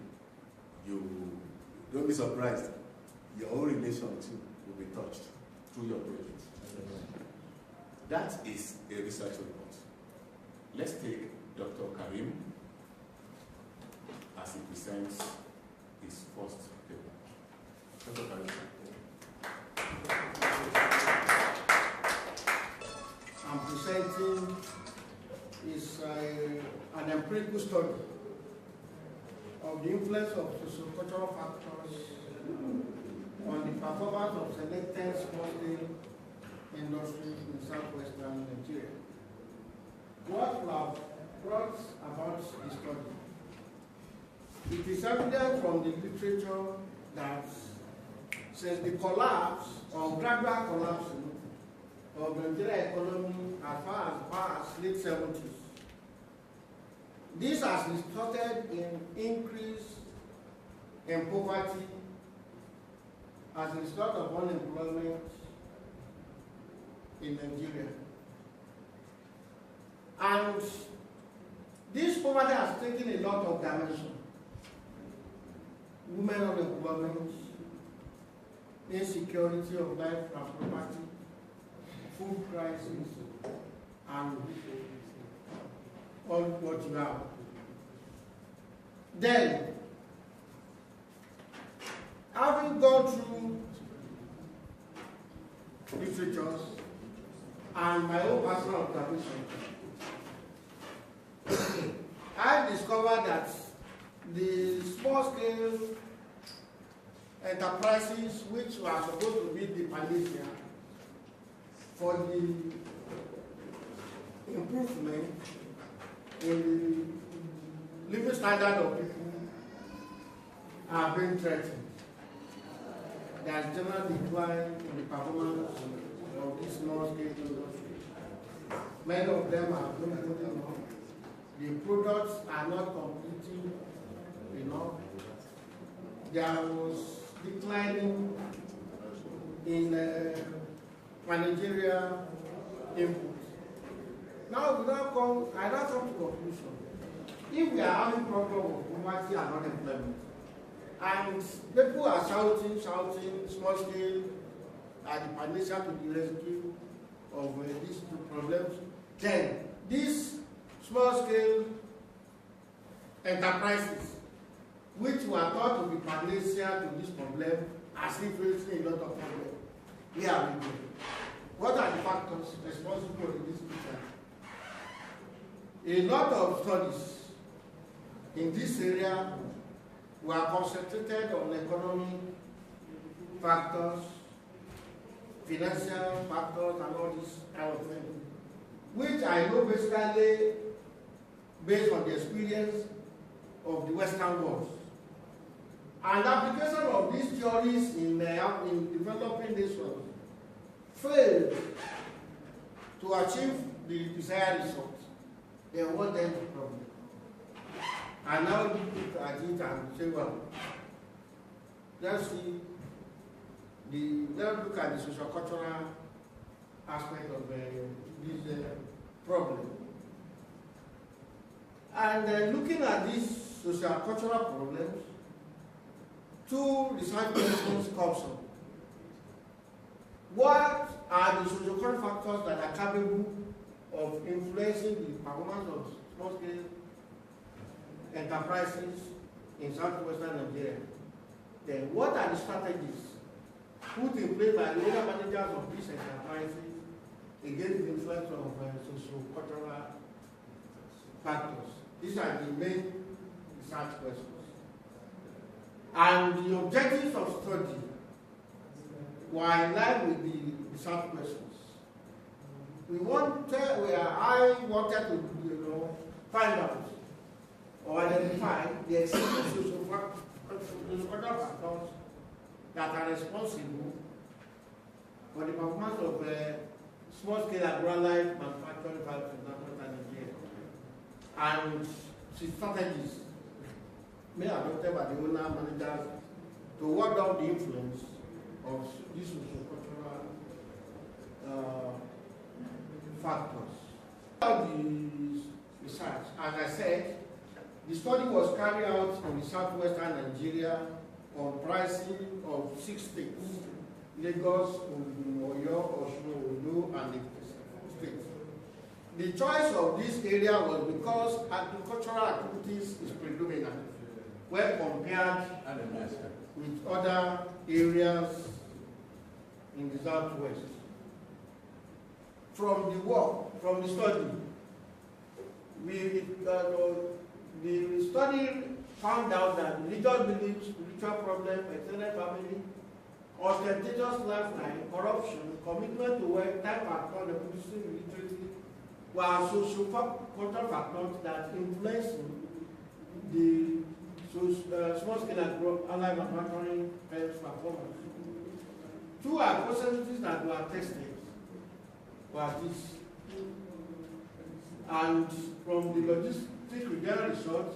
Speaker 3: you don't be surprised, your own relation too will be touched through your project. That is a research report. Let's take Dr. Karim as he presents his first paper. Dr. Karim.
Speaker 6: I'm presenting is an empirical study of the influence of socio-cultural factors on the performance of selected small-scale industries in southwestern Nigeria. What we have brought about the study? It is evident from the literature that since the collapse or gradual collapse of the Nigerian economy as far as late 70s, this has resulted in increase in poverty as a result of unemployment in Nigeria. And this poverty has taken a lot of dimension. Women unemployment, insecurity of life and property, food crisis, and all what you have. Then, having gone through literatures and my own personal observation, I discovered that the small-scale enterprises, which were supposed to be the panacea for the improvement in the living standard of people, are being threatened. There is general decline in the performance of these small-scale industries. Many of them are not good enough. The products are not completing enough. There was declining in managerial input. Now I now come to conclusion. If we are having problem of poverty and unemployment, and people are shouting, small scale, and the panacea to the rescue of these two problems, then these small scale enterprises, which were thought to be panacea to this problem, are still facing a lot of problems. Where are we going? What are the factors responsible for this picture? A lot of studies in this area were concentrated on economic factors, financial factors, and all this kind of thing, which I know basically based on the experience of the Western world. And application of these theories in developing nations failed to achieve the desired result. They want them to problem. And now you look at it and say, well, let's look at the socio-cultural aspect of this problem. And looking at these socio-cultural problems,
Speaker 12: two research questions comes up. What are the socio-economic factors that are capable of influencing the performance of small-scale enterprises in southwestern Nigeria? Then what are the strategies put in place by the area managers of these enterprises against the influence of socio-cultural factors? These are the main research questions. And the objectives of study were in line with the research questions. I wanted to find out or identify the existing socio-cultural factors that are responsible for the performance of small-scale agrarian manufacturing factories in Northern Nigeria, and the strategies may be adopted by the owner managers to work out the influence of these socio-cultural factors. The research, as I said, the study was carried out in the southwestern Nigeria on pricing of 6 states: Lagos, Oyo, Osun, and the states. The choice of this area was because agricultural activities is predominant when compared with other areas in the southwest. From the study, the study found out that religious beliefs, spiritual problems, extended family, ostentatious lifestyle, corruption, commitment to work, time factor, nepotism, illiteracy were socio-cultural factors that influence the small-scale allied manufacturing firms' performance. 2 hypotheses that were tested were this. And from the logistic review result,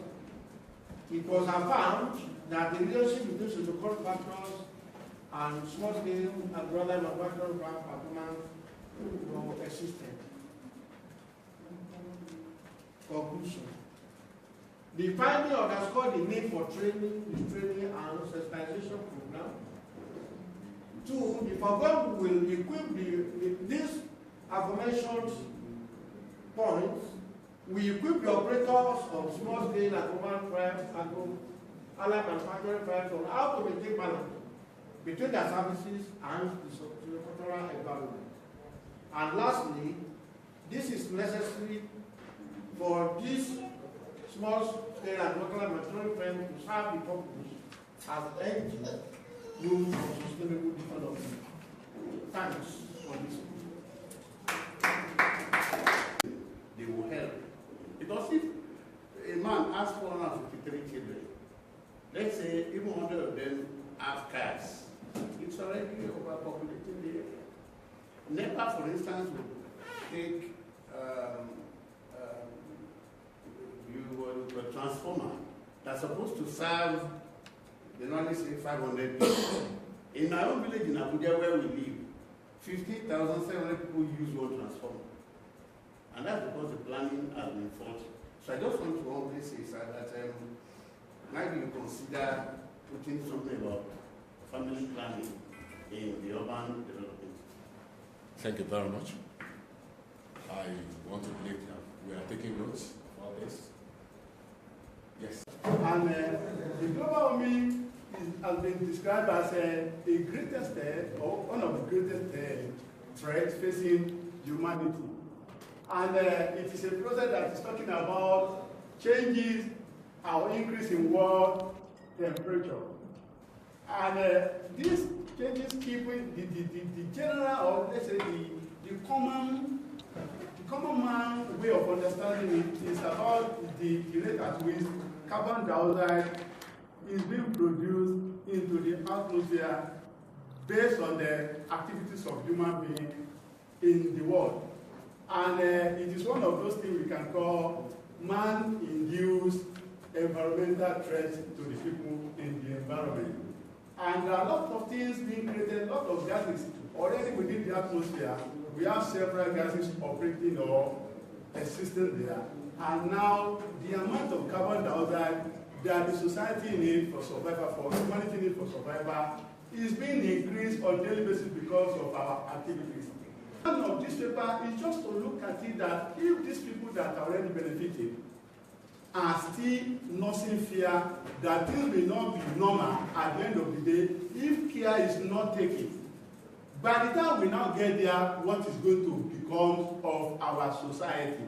Speaker 12: it was affirmed that the relationship between socio-cultural factors and small-scale agrarian manufacturing performance were existent. Conclusion. The finding underscored the need for training and sensitization program. 2, the program will equip these aforementioned points. We equip the operators of small-scale and allied manufacturing firms on how to maintain balance between their services and the socio-cultural environment. And lastly, this is necessary for these small-scale and local manufacturing firms to serve the purpose as engines used for sustainable development. Thanks for listening.
Speaker 13: They will help. Because if a man has 453 children, let's say even 100 of them have cars, it's already overpopulating the area. NEPA, for instance, would take a transformer that's supposed to serve, they normally say 500 people. In my own village in Abuja where we live, 15,700 people use one transformer. And that's because the planning has been faulty. So I just want to humbly say, sir, that maybe you consider putting something about family planning in the urban development.
Speaker 14: Thank you very much. I want to believe that we are taking notes of this. Yes.
Speaker 6: And the global warming has been described as the greatest or one of the greatest threats facing humanity. And it is a process that is talking about changes or increase in world temperature. And these changes keep the general, or let's say the common man way of understanding it is about the rate at which carbon dioxide is being produced into the atmosphere based on the activities of human beings in the world. And it is one of those things we can call man-induced environmental threats to the people in the environment. And there are a lot of things being created, a lot of gases already within the atmosphere. We have several gases operating or existing there. And now the amount of carbon dioxide
Speaker 12: that the society need for survival, for humanity need for survival, is being increased on a daily basis because of our activities. One of this paper is just to look at it that if these people that are already benefited are still nursing fear that things may not be normal at the end of the day, if care is not taken, by the time we now get there, what is going to become of our society?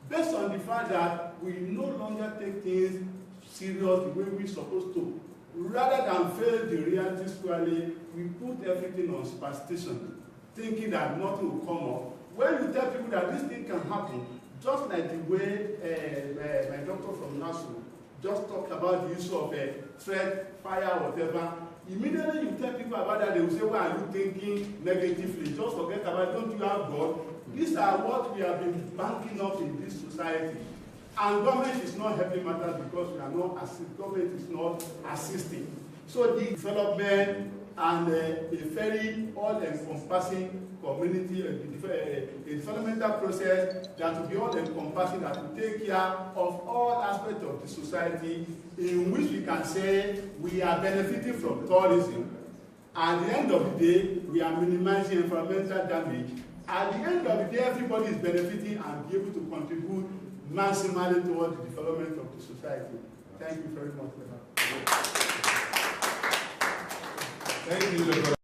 Speaker 12: Based on the fact that we no longer take things serious the way we're supposed to. Rather than face the reality squarely, we put everything on superstition, thinking that nothing will come up. When you tell people that this thing can happen, just like the way my doctor from NASU just talked about the issue of threat, fire, whatever, immediately you tell people about that, they will say, why are you thinking negatively? Just forget about it. Don't you have God? These are what we have been banking up in this society. And government is not helping matters because we are not assisting. Government is not assisting. So the development and a very all-encompassing community, a developmental process that will be all-encompassing, that will take care of all aspects of the society, in which we can say we are benefiting from tourism. At the end of the day, we are minimizing environmental damage. At the end of the day, everybody is benefiting and be able to contribute maximally towards the development of the society. Thank you very much.
Speaker 15: Thank you.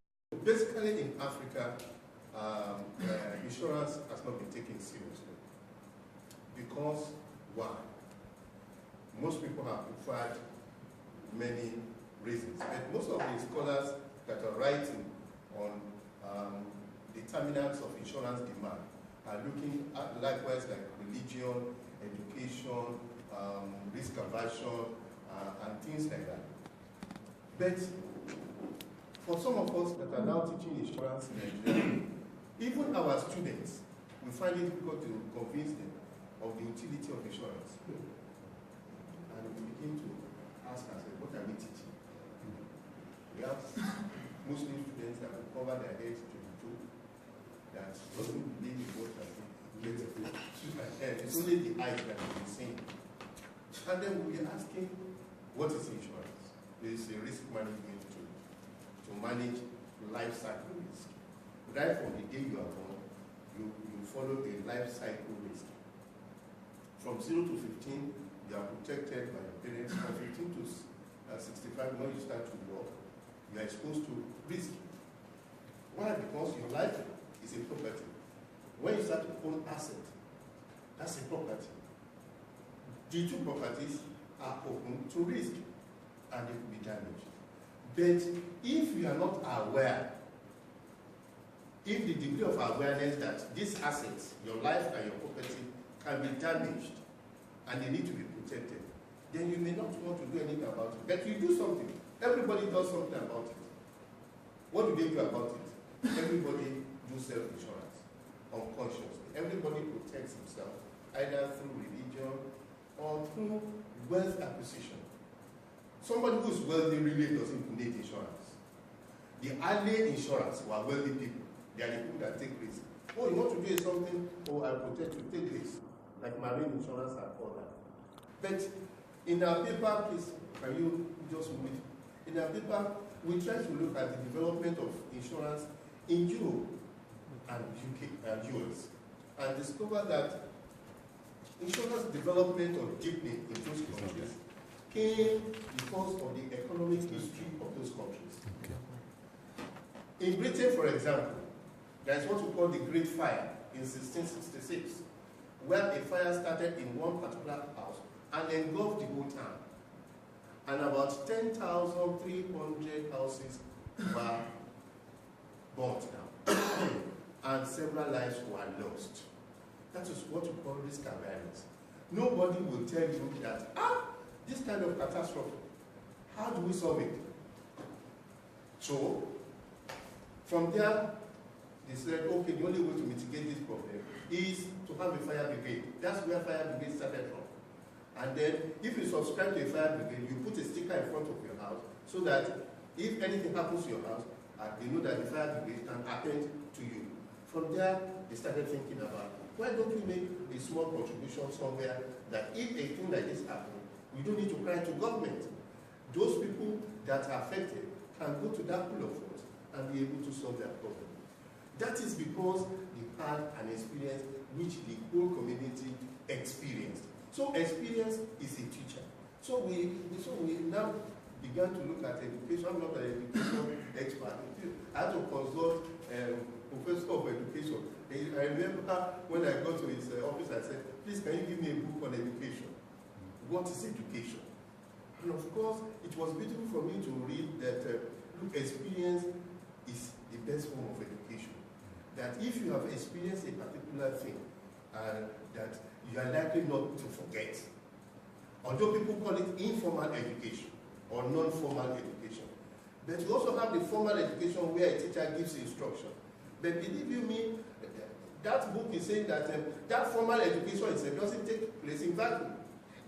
Speaker 15: Basically, in Africa, insurance has not been taken seriously. Because, why? Most people have preferred many reasons. But most of the scholars that are writing on determinants of insurance demand are looking at likewise like religion, education, risk aversion, and things like that. But for some of us that are now teaching insurance in Nigeria, even our students, we find it difficult to convince them of the utility of insurance. And we begin to ask ourselves, what are we teaching? We have Muslim students that will cover their heads to the toe, that doesn't believe in what they're saying. It's only the eyes that will be seen. And then we'll be asking, what is insurance? It is a risk management tool to manage life cycle risk. Right from the day you are born, you follow a life cycle risk. From 0 to 15, you are protected by your parents. From 15 to 65, when you start to work, you are exposed to risk. Why? Because your life is a property. When you start to own asset, that's a property. The two properties are open to risk and they could be damaged. But if you are not aware, if the degree of awareness that these assets, your life and your property, can be damaged and they need to be protected, then you may not want to do anything about it. But you do something. Everybody does something about it. What do they do about it? Everybody do self-insurance unconsciously. Everybody protects himself either through religion or through wealth acquisition. Somebody who is wealthy really doesn't need insurance. The early insurance were wealthy people. They are the people that take risks. Oh, you want to do something? Oh, I protect you, take risks. Like marine insurance and all that. But in our paper, please, can you just move it? In our paper, we try to look at the development of insurance in Europe and UK and US, and discover that insurance development or deepening in those countries came because of the economic history of those countries. Okay. In Britain, for example, there is what we call the Great Fire in 1666, where a fire started in one particular house and engulfed the whole town. And about 10,300 houses were burnt down, and several lives were lost. That is what we call risk awareness. Nobody will tell you that, this kind of catastrophe, how do we solve it? So, from there, they said, okay, the only way to mitigate this problem is to have a fire brigade. That's where fire brigade started from. And then, if you subscribe to a fire brigade, you put a sticker in front of your house so that if anything happens to your house, they know that the fire brigade can attend to you. From there, they started thinking about, why don't we make a small contribution somewhere that if a thing like this happens, We don't need to cry to government. Those people that are affected can go to that pool of funds and be able to solve their problem. That is because they had an experience which the whole community experienced. So experience is a teacher. So we now began to look at education. I'm not an education expert. I had to consult professor of education. I remember when I got to his office, I said, please, can you give me a book on education? What is education? And of course, it was beautiful for me to read that look, experience is the best form of education. That if you have experienced a particular thing, that you are likely not to forget. Although people call it informal education or non-formal education. But you also have the formal education where a teacher gives instruction. But believe you me, that book is saying that that formal education itself doesn't take place in vacuum.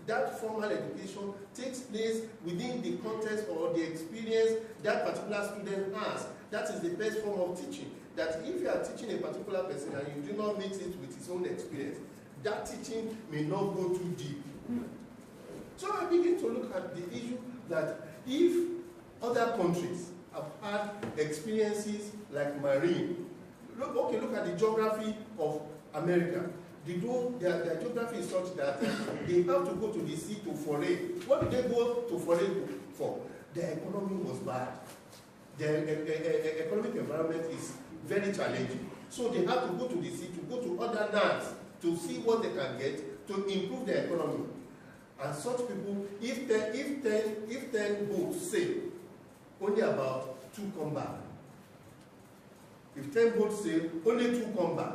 Speaker 15: That formal education takes place within the context or the experience that particular student has. That is the best form of teaching. That if you are teaching a particular person and you do not mix it with his own experience, that teaching may not go too deep. So I begin to look at the issue that if other countries have had experiences like marine, look at the geography of America. Their geography is such that they have to go to the sea to foray. What did they go to foray for? Their economy was bad. Their economic environment is very challenging. So they have to go to the sea, to go to other lands, to see what they can get, to improve their economy. And such people, if 10 boats sail, only about 2 come back. If 10 boats sail, only 2 come back.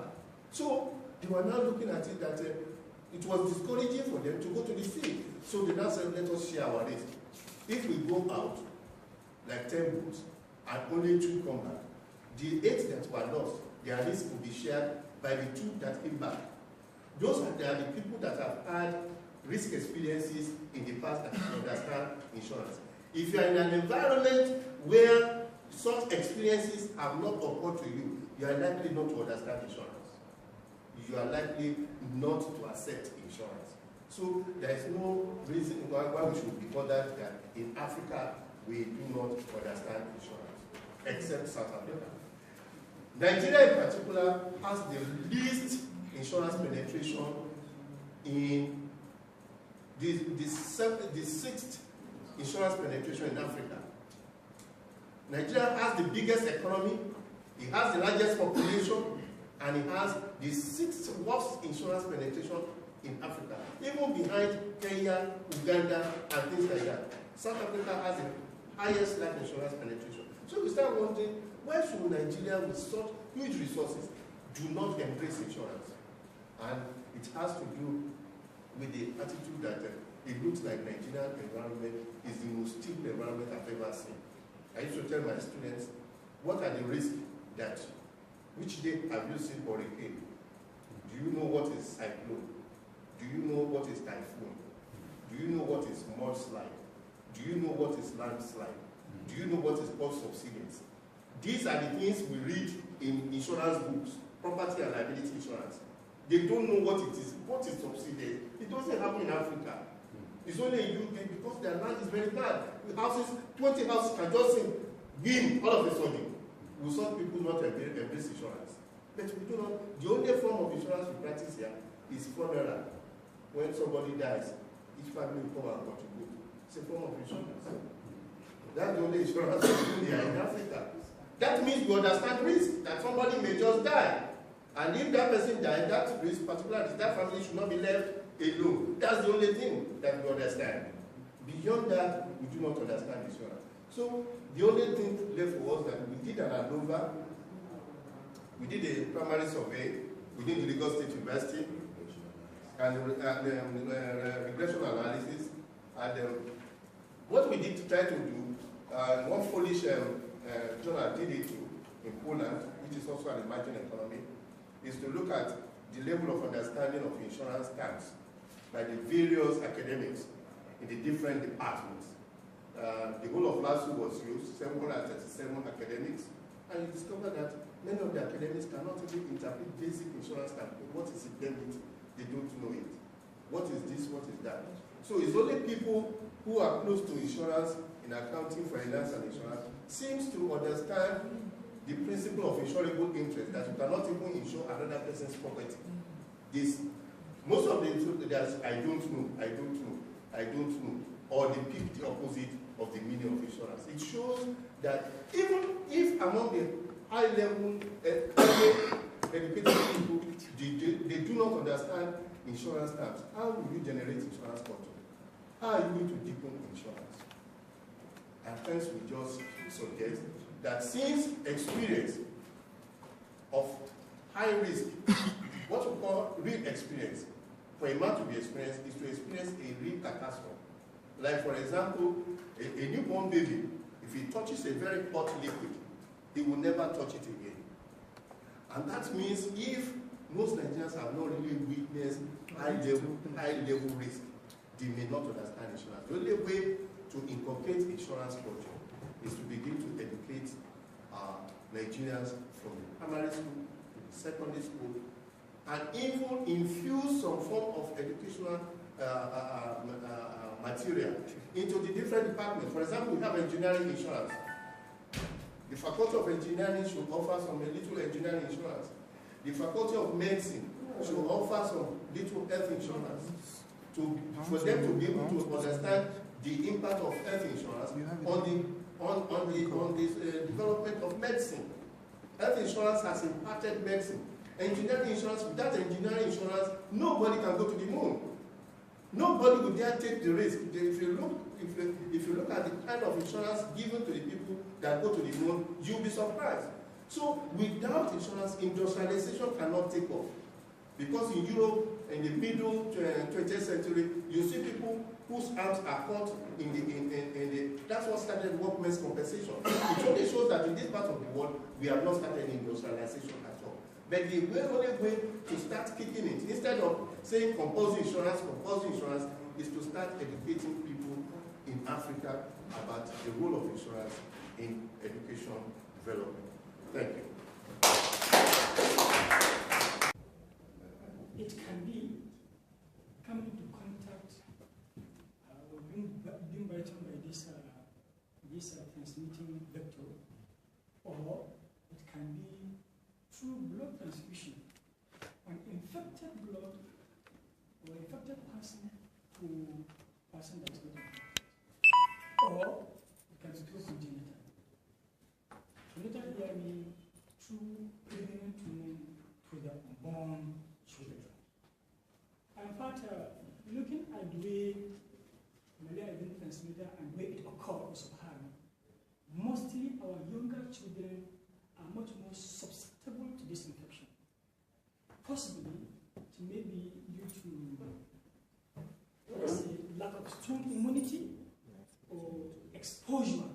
Speaker 15: So they were now looking at it that it was discouraging for them to go to the sea. So they now said, let us share our risk. If we go out, like 10 boats, and only 2 come back, the 8 that were lost, their risk will be shared by the 2 that came back. Those are the people that have had risk experiences in the past that understand insurance. If you are in an environment where such experiences have not occurred to you, you are likely not to understand insurance. You are likely not to accept insurance. So there is no reason why we should be bothered that in Africa we do not understand insurance, except South Africa. Nigeria in particular has the least insurance penetration in the 6th insurance penetration in Africa. Nigeria has the biggest economy, it has the largest population, and it has the 6th worst insurance penetration in Africa, even behind Kenya, Uganda, and things like that. South Africa has the highest life insurance penetration. So we start wondering, why should Nigeria, with such huge resources, do not embrace insurance? And it has to do with the attitude that it looks like Nigerian environment is the most stable environment I've ever seen. I used to tell my students, what are the risks that, which day have you seen hurricane? Do you know what is cyclone? Do you know what is typhoon? Do you know what is mudslide? Do you know what is landslide? Do you know what is called subsidence? These are the things we read in insurance books, property and liability insurance. They don't know what it is. What is subsidence? It doesn't happen in Africa. It's only in UK because their land is very bad. Houses, 20 houses can just win all of a sudden. We saw people not embrace insurance. But we do not. The only form of insurance we practice here is funeral. When somebody dies, each family will come and contribute. It's a form of insurance. That's the only insurance we do here in Africa. That means we understand risk, that somebody may just die. And if that person died, that risk, particularly that family should not be left alone. That's the only thing that we understand. Beyond that, we do not understand insurance. So the only thing left for us that we did an handover, we did a primary survey within the Lagos State University, and regression analysis. And what we did to try to do, one Polish journal did it in Poland, which is also an emerging economy, is to look at the level of understanding of insurance terms by the various academics in the different departments. The whole of LASU was used, 737 academics, and you discover that many of the academics cannot even interpret basic insurance terms. What is indemnity? They don't know it. What is this? What is that? So it's only people who are close to insurance, in accounting, finance, and insurance, seems to understand the principle of insurable interest, that you cannot even insure another person's property. Most of the I don't know, or they pick the opposite of the meaning of insurance. It shows that even if among the high-level educated people, they do not understand insurance terms, how will you generate insurance culture? How are you going to deepen insurance? And hence we just suggest that since experience of high risk, what we call real experience, for a man to be experienced is to experience a real catastrophe. Like for example, a newborn baby, if he touches a very hot liquid, he will never touch it again. And that means if most Nigerians have not really witnessed high-level risk, they may not understand insurance. The only way to inculcate insurance culture is to begin to educate Nigerians from the primary school to the secondary school, and even infuse some form of educational material into the different departments. For example, we have engineering insurance. The Faculty of Engineering should offer some little engineering insurance. The Faculty of Medicine should offer some little health insurance for them to be able to understand the impact of health insurance on the development of medicine. Health insurance has impacted medicine. Engineering insurance, without engineering insurance, nobody can go to the moon. Nobody would dare take the risk. If you look at the kind of insurance given to the people that go to the moon, you'll be surprised. So without insurance, industrialization cannot take off. Because in Europe, in the middle 20th century, you see people whose arms are caught that's what started workmen's compensation. It only shows that in this part of the world, we have not started industrialization at all. But the only way to start kicking it, instead of saying compulsory insurance, is to start educating people in Africa about the role of insurance in education development. Thank you.
Speaker 10: It can be coming into contact or being bitten by this transmitting vector, or it can be through blood transfusion. An infected blood or infected person to person that is not infected. Or it can be through congenital. Congenital here means through pregnant women to their unborn children. In fact, looking at the way malaria is being transmitted and where it occurs, mostly our younger children are much more susceptible to this infection. Possibly, it may be due to lack of strong immunity or exposure to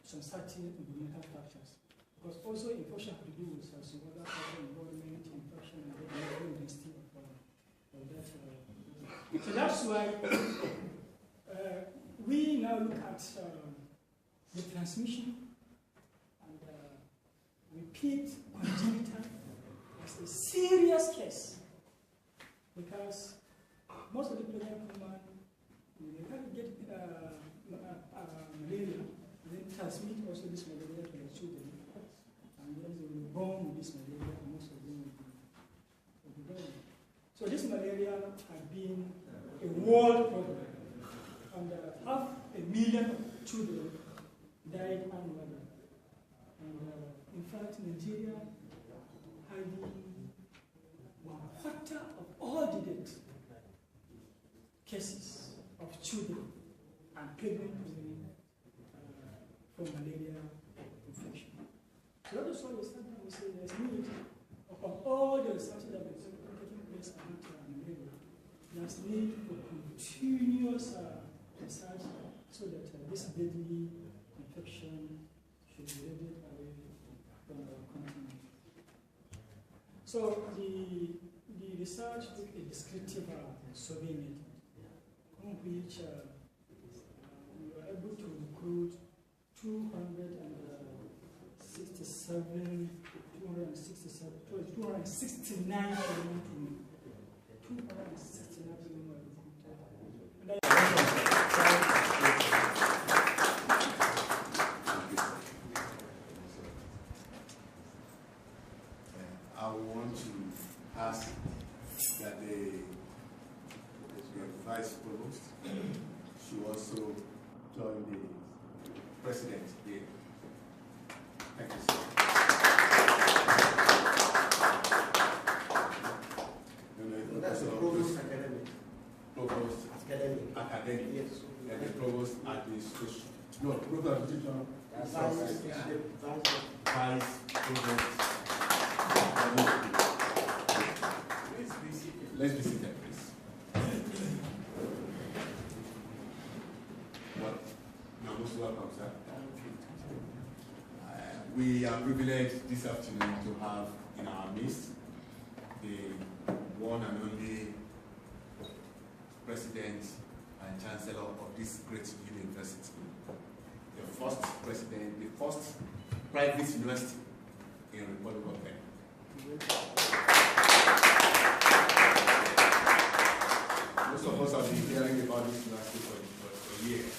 Speaker 10: some certain environmental factors. Because also infection has to do with some other factor environment, infection, and the intensity of that. So that's why we now look at the transmission and repeat congenital as a serious case, because most of the pregnant women, they can get malaria, then transmit also this malaria to their children, and then they will be born with this malaria, and most of them will be dying. So this malaria has been a world problem, and 500,000 children died annually. And in fact, Nigeria having 1/4 of all the death cases of children and pregnant women from malaria infection. So that is why we started to say there's need upon all the research that is taking place about malaria. There's need for continuous research so that this deadly infection should be removed away from our continent. So the research took a descriptive survey method, on which we were able to recruit 269 269 women.
Speaker 14: Vice Provost. Let's be seated, please. Well, you're most welcome, sir. We are privileged this afternoon to have in our midst the one and only President and Chancellor of this great university, the first president, the first private university in the Republic of Benin. Most of us have been hearing about this university for years.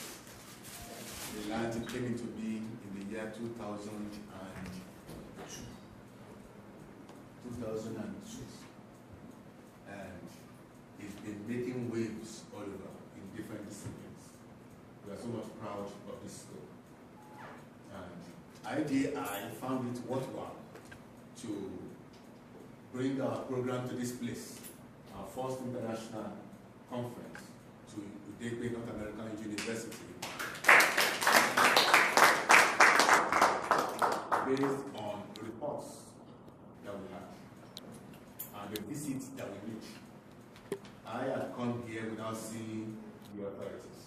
Speaker 14: The land came into being in the year 2002. And it's been making waves all over in different disciplines. We are so much proud of this school. And IDI found it worthwhile to bring our program to this place, our first international conference to Oddygo North American University, based on reports that we had and the visits that we made. I had come here without seeing the authorities.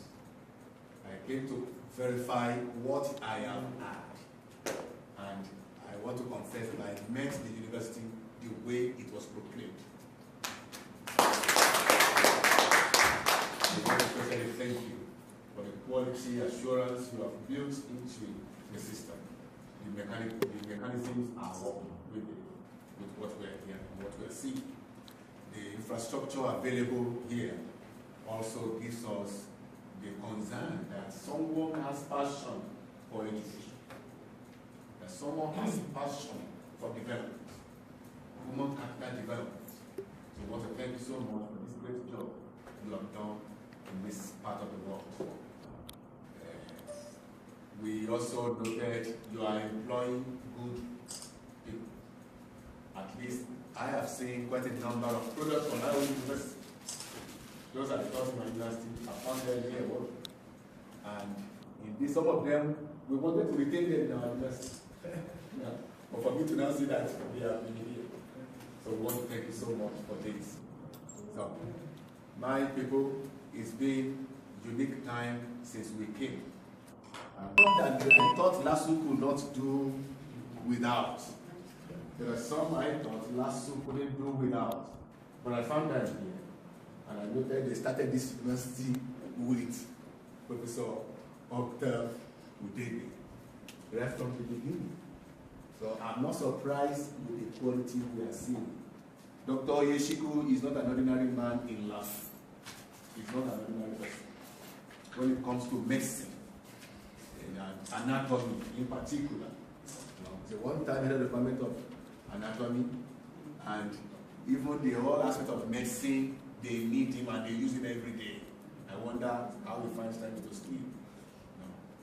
Speaker 14: I came to verify what I have had, and I want to confess that I met the university the way it was proclaimed. I want to especially thank you for the quality assurance you have built into the system. The mechanisms are working with what we are here and what we are seeing. The infrastructure available here also gives us the concern that someone has passion for education, that someone has passion for development, human capital development. So we want to thank you so much for this great job you have done in this part of the world. We also noted you are employing good people. At least I have seen quite a number of products from our university. Those are the first in my university. I found them here work. And in some of them, we wanted to retain them in our university. Yeah. But for me to now see that they have been here. So we want to thank you so much for this. So, my people, it's been a unique time since we came. That I thought LASU could not do without. There are some I thought LASU couldn't do without. But I found that here. And I noted they started this university with Professor Oddygo, right from the beginning. So I'm not surprised with the quality we are seeing. Dr. Yeshiku is not an ordinary man in LASU. He's not an ordinary person. When it comes to medicine, anatomy in particular. The one-time head of the Department of Anatomy, and even the whole aspect of medicine, they need him and they use him every day. I wonder how he finds time to sleep.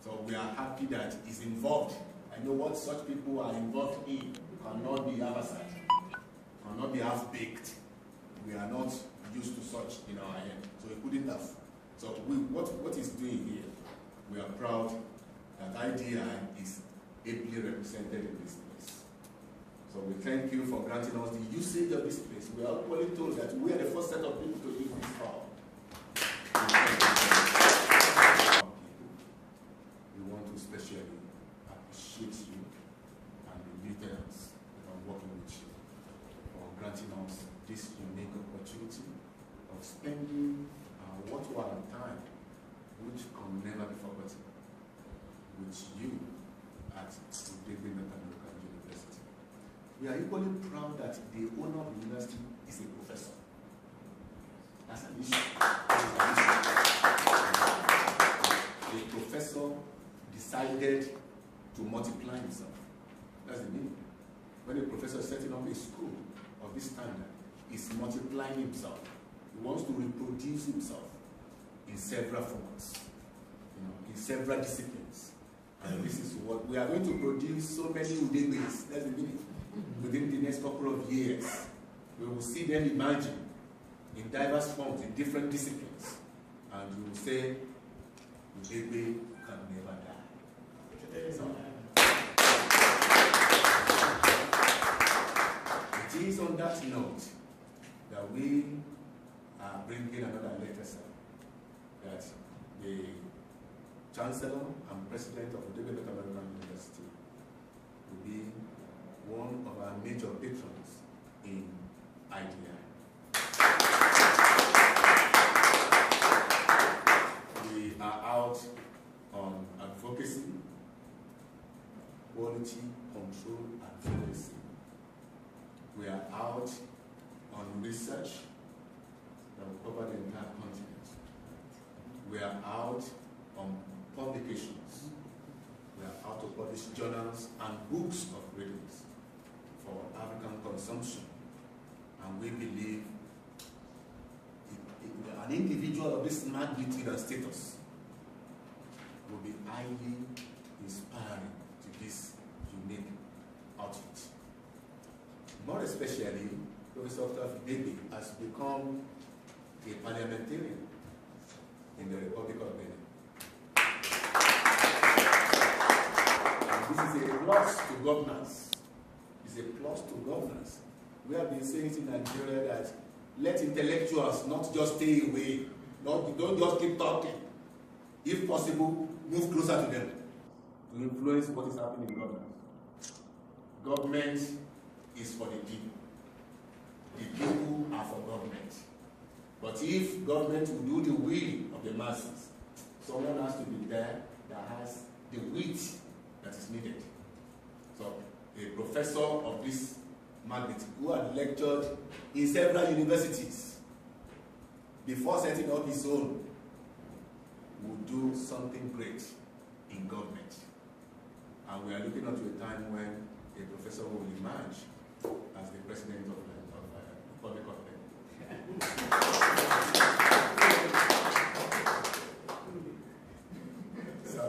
Speaker 14: So we are happy that he's involved. I know what such people are involved in cannot be oversight, cannot be half-baked. We are not used to such in our end. So we couldn't have. So what he's doing here, we are proud that IDI is ably represented in this place. So we thank you for granting us the usage of this place. We are equally told that we are the first set of people to use this hall. We want to especially appreciate you and the lieutenants that are working with you for granting us this unique opportunity of spending our worthwhile time, which can never be forgotten, with you at Oddygo North American University. We are equally proud that the owner of the university is a professor. That's an issue. The professor decided to multiply himself. That's the meaning. When a professor is setting up a school of this standard, he's multiplying himself. He wants to reproduce himself in several formats, in several disciplines. And this is what we are going to produce so many Oddygos. That's the meaning. Within the next couple of years, we will see them emerging in diverse forms, in different disciplines. And we will say, Oddygo can never die. So, that note, that we are bringing another letter, sir, that the Chancellor and President of Oddygo North American University will be one of our major patrons in IDI. We are out on advocacy, quality control advocacy. We are out on research that will cover the entire continent. We are out on publications. We are out to publish journals and books of readings for African consumption. And we believe an individual of this magnitude and status will be highly inspiring to this unique outfit. More especially, Professor Oddygo has become a parliamentarian in the Republic of Benin. And this is a plus to governance. It's a plus to governance. We have been saying in Nigeria that let intellectuals not just stay away, don't just keep talking. If possible, move closer to them to influence what is happening in governance. Government is for the people. The people are for government. But if government will do the will of the masses, someone has to be there that has the wit that is needed. So a professor of this magnitude who had lectured in several universities before setting up his own would do something great in government. And we are looking up to a time when a professor will emerge as the president of the Republic of Benin. So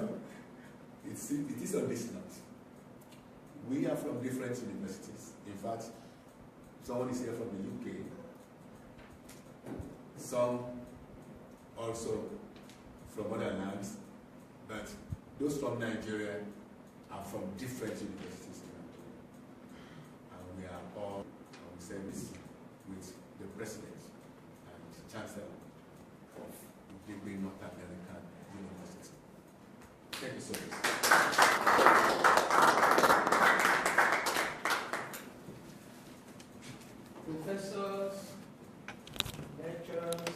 Speaker 14: it is on this note. We are from different universities. In fact, someone is here from the UK. Some also from other lands, but those from Nigeria are from different universities in Nigeria. And we are all on service with the President and Chancellor of Oddygo North American University. Thank you so much.
Speaker 12: Professors, lecturers,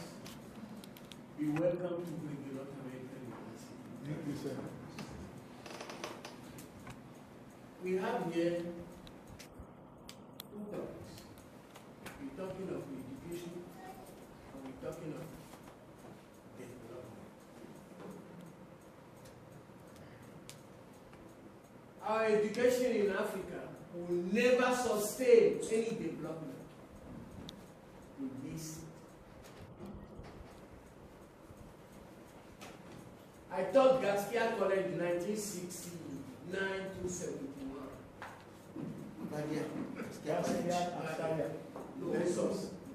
Speaker 12: be welcome to Oddygo North American University.
Speaker 6: Thank you, sir.
Speaker 12: We have here two topics. We're talking of education and we're talking of development. Our education in Africa will never sustain any development with this. I taught Gaspia College in 1969 to 71.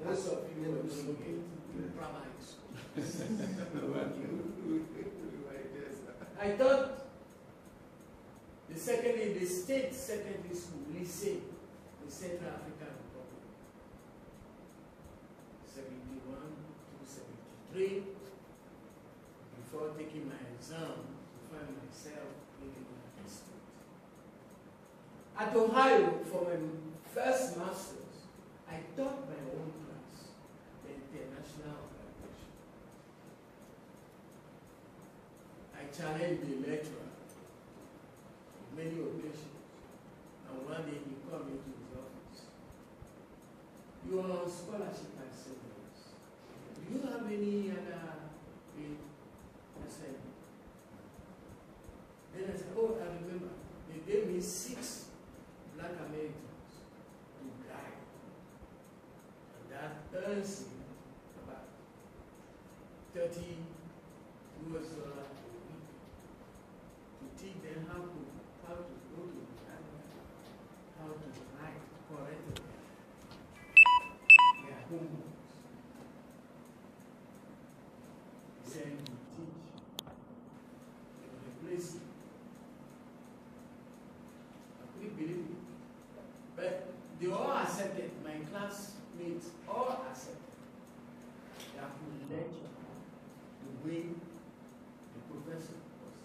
Speaker 12: Most of you were in primary school. I taught the state secondary school, lycée, in Central African Republic, 71 to 73, before taking my exam to find myself in the United States. At Ohio, for my first master's, I taught my own class, the international organization. I challenged the lecturer on many occasions, and one day he called me to his office. You are on scholarship, I said yes. Do you have any other thing? I said, then I said, oh, I remember. They gave me 6 Black Americans to guide. And that earns me about $30 a week to teach them how to go to Canada, how to write correctly their homeworks. He said, you teach. They will replace you. I couldn't believe it. But they all accepted my
Speaker 16: my classmates all accepted that we lecture the way the professor was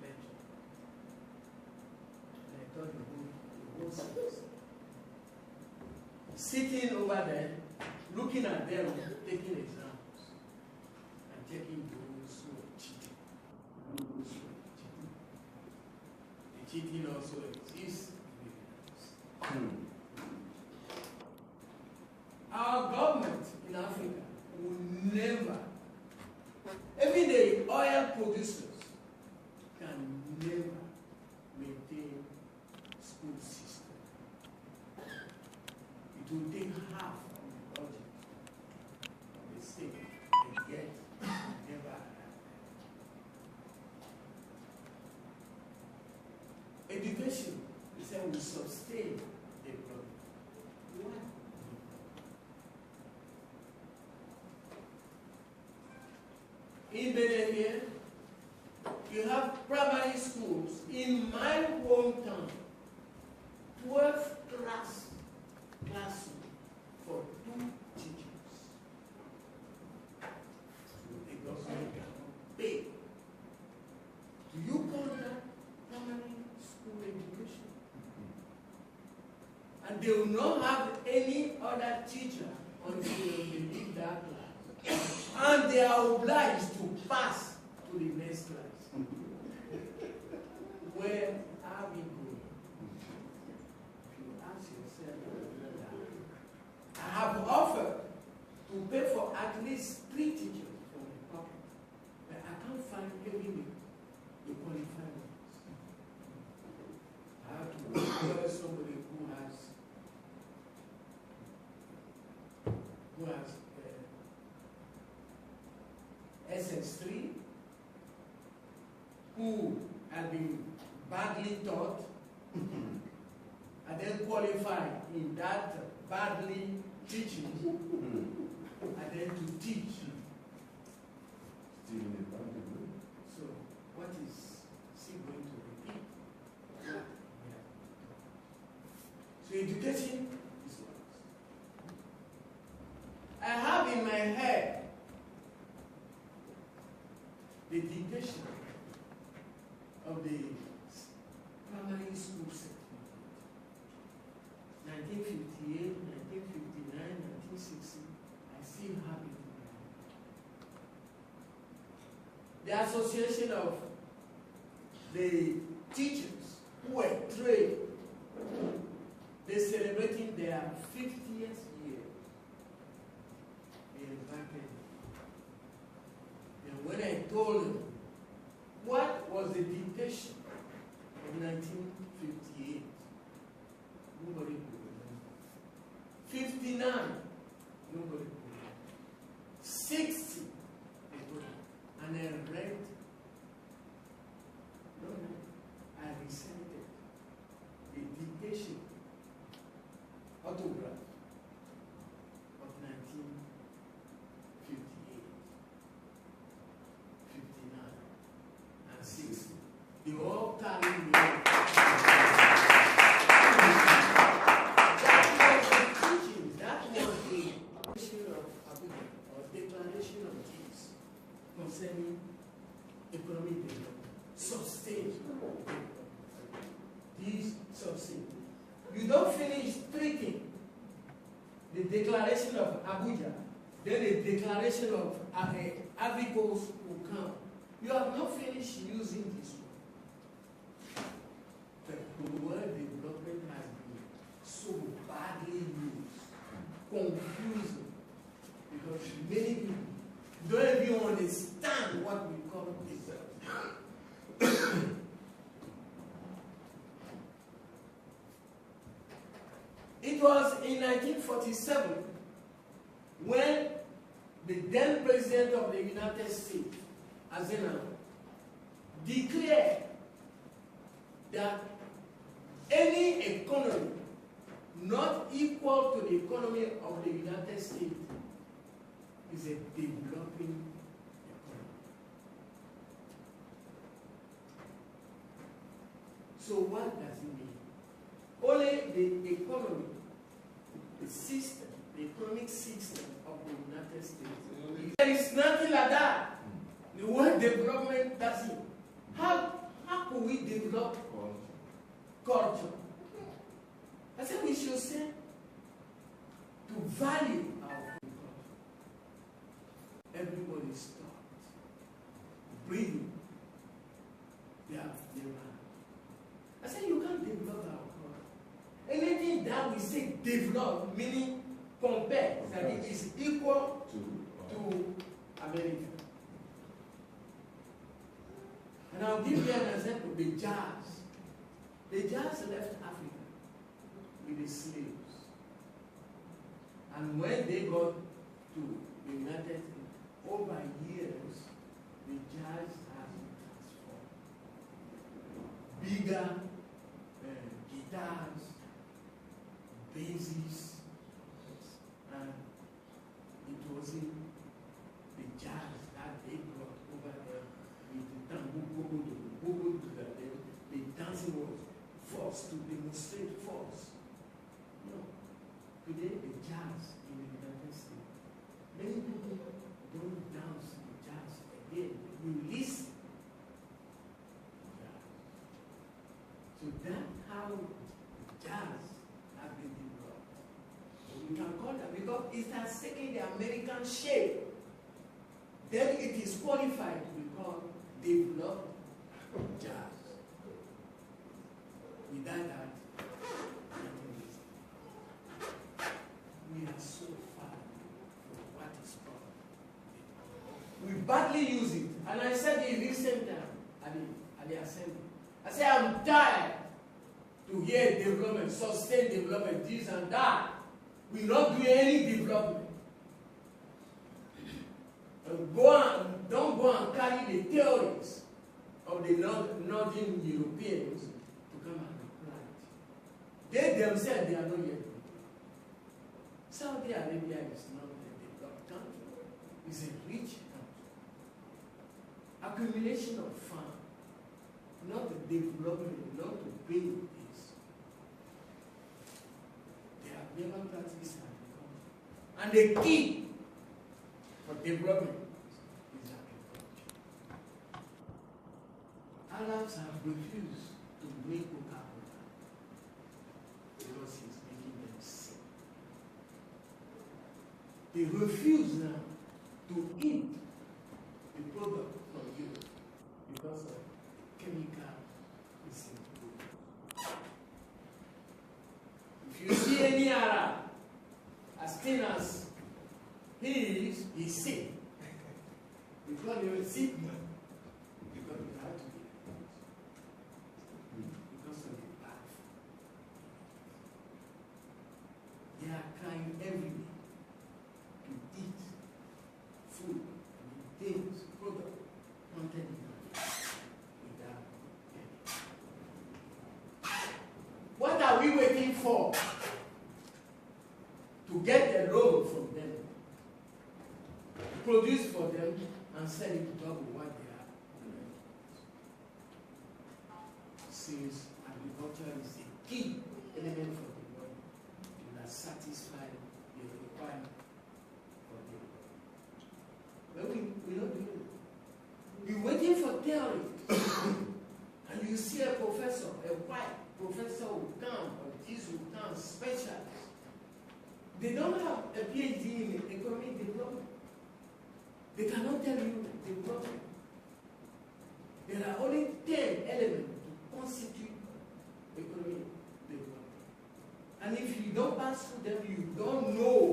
Speaker 16: lecturing. And I thought the whole service. Sitting over there, looking at them, taking exams, and checking those who are cheating. Those who are cheating. The cheating also exists. Our government in Africa will never, even the oil producers can never maintain school system. It will take half of the budget of the state, and yet never arrive. Education, we say, will sustain the problem. Why? In Benin here, you have primary schools in my hometown, 12 classroom for 2 teachers. The government cannot pay. Do you call that primary school education? And they will not have any other teacher until they leave that class. And they are obliged to pass to the next class. Where are we going? If you ask yourself that, I have offered to pay for at least 3 teachers from my pocket, but I can't find even the qualified ones. I have to employ somebody who has SS3, who have been badly taught and then qualified in that badly teaching and then to teach. So what is he going to repeat? So education is what? I have in my head the dictation of the primary school certificate. 1958, 1959, 1960, I still have it in my head. The association of the teachers who were trained, they're celebrating their 50th year. They invited me. And when I told them what was the dictation of 1958, nobody could remember. 59, nobody could remember. 60, and I read, I recited the dictation autograph of 1958. 59 and 60. They all carry me. That was the teaching. That was the declaration of Abuja, or declaration of peace concerning economic development. Sustain. These sustain. You don't finish treating the declaration of Abuja, then the declaration of Oddygo will come. You have not finished using this one. The word development has been so badly used, confusing, because many people don't even understand what we call development. It was in 1947 when the then President of the United States, Eisenhower, declared that any economy not equal to the economy of the United States is a developing economy. So what does it mean? Only the economy, the system, the economic system of the United States. There is nothing like that. The word development doesn't. How could we develop culture? I said we should say to value our culture. Everybody start breathing their land. I said you can't develop our culture. Anything that we say develop, meaning compare, that it is equal to America. And I'll give you an example, the Jazz. The Jazz left Africa with the slaves. And when they got to the United States, over years, the Jazz has been transformed. Bigger guitars, basses, and it was in the jazz that they brought over there with the tambour, the dancing was forced to demonstrate force. No. Today, the jazz in the United States, many people don't dance the jazz again. You listen. So that's how jazz has been developed. We can call that because it has taken the American shape. Then it is qualified to be called developed jazz. Without that, we are so far from what is called. We badly use it. And I said in recent time at the assembly, I say I'm tired to hear development, sustain development, this and that. We not do any development. And don't go and carry the theories of the Northern Europeans to come and apply it. They themselves, they are not yet. Saudi Arabia is not a developed country. It's a rich country. Accumulation of funds, not the development, not to build this. They have never practiced agriculture. And the key for development is agriculture. Arabs have refused to make Coca-Cola because it's making them sick. They refuse now to eat the product from Europe because of chemical disinfection. If you see any Arab as thin as he is, he's sick. Because he was sick, because he had to be because of the bath. They are crying every day to eat food and things, product, content without any. What are we waiting for? To get the loan from them, produce for them, and sell it to double what they are. Since agriculture is a key element for the world, it will satisfy the requirement for them. But we don't do it. We're waiting for theory. And you see a professor, a white professor will come, or this will come, specialist. They don't have a PhD in economic development. They cannot tell you development. There are only 10 elements to constitute economic development. And if you don't pass through them, you don't know.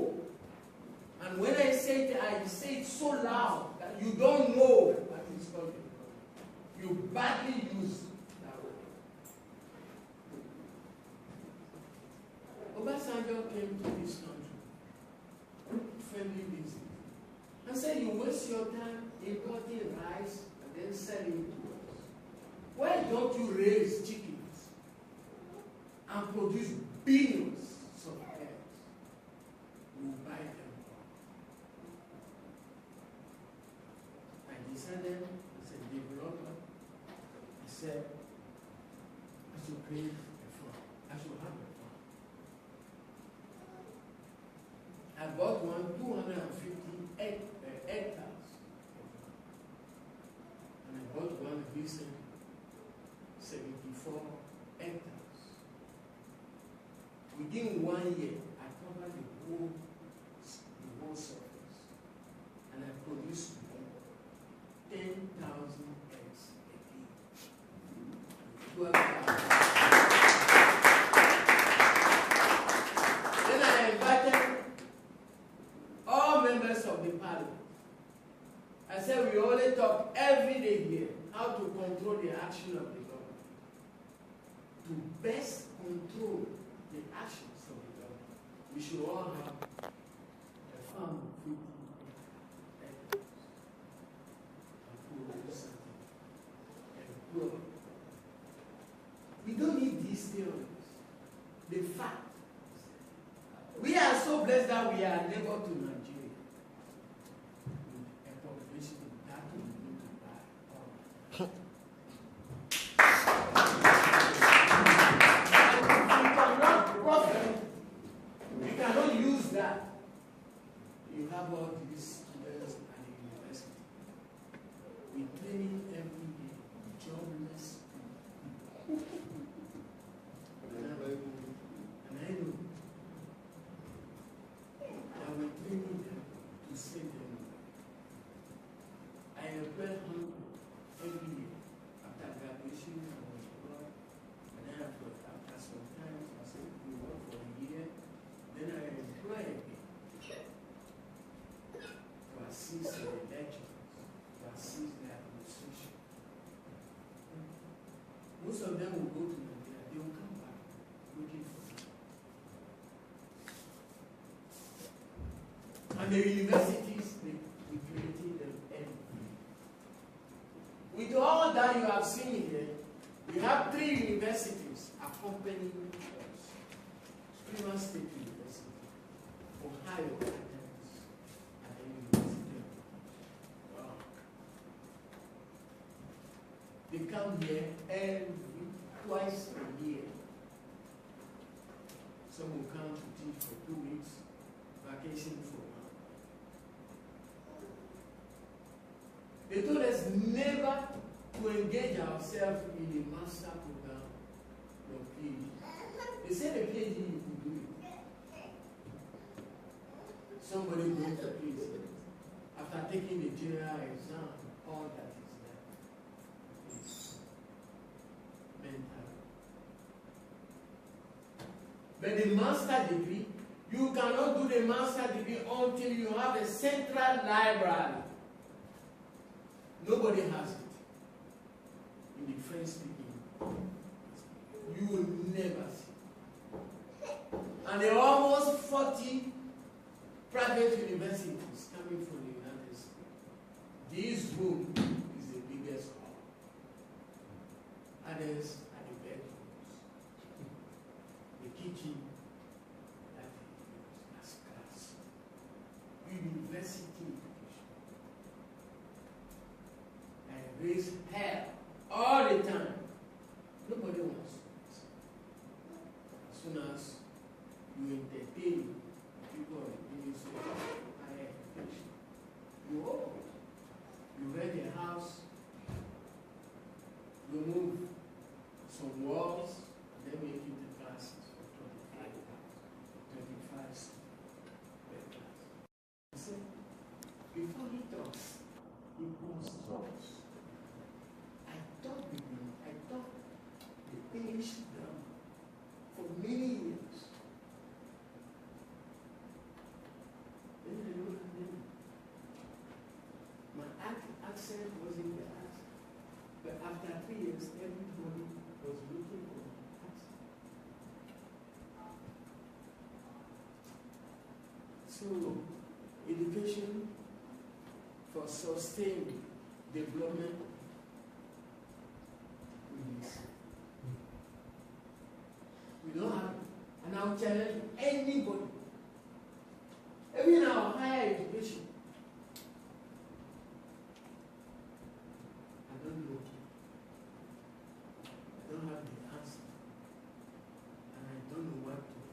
Speaker 16: And when I say it so loud that you don't know what is called development. You badly use that word. Obasanjo came to this country, friendly visit, and said, you waste your time importing rice and then selling it to us. Why don't you raise chickens and produce billions of eggs? We'll buy them all. And he said, developer, he said, I should create a farm. I should have a farm. recently, 74 hectares. Within 1 year, I covered the whole surface, and I produced 10,000 eggs a day. 12,000. Then I invited all members of the parliament. I said we only talk every day here how to control the action of the government. To best control the actions of the government, we should all have a farm of 50 hectares and produce something and grow. We don't need these theories. The fact. We are so blessed that we are neighbor to Nigeria. With a population that we need to buy. We cannot use that. You have all these students at the university. We training every day, jobless people. And I know that we training them to save them. I employ 100 every year. After graduation, I was abroad, and then after some time, I said, we work for a year. Then I employ again to assist the lecturers, to assist the administration. Most of them will go to Nigeria, they will come back looking for them. And the universities, we created them every. With all that you have seen here, we have 3 universities accompanying us. Fremont State University, Ohio Academics, and the University of Wow. They come here twice a year. Some will come to teach for 2 weeks, vacation for 1. They told us never to engage ourselves in a master program or PhD. They said the PhD you could do it. Somebody going to PhD after taking the general exam, all that is there is mental. But the master degree, you cannot do the master degree until you have a central library. Nobody has it in the French speaking. You will never see. And there are almost 40 private universities coming from the United States. This room is the biggest hall. Others are the bedrooms. The kitchen, that's class. University education. And raise hell all the time. Nobody wants it. As soon as you entertain people of the ministry of higher education, you rent a house, you move some walls, and then make it the classes for 25 per class. I said, before he talks, he must talk. I taught the English grammar for many years. Then I look at them. My accent wasn't the accent. But after 3 years, everybody was looking for my accent. So, education for sustained development we don't have it. And I'll challenge anybody, even in our higher education. I don't know. I don't have the answer. And I don't know what to do.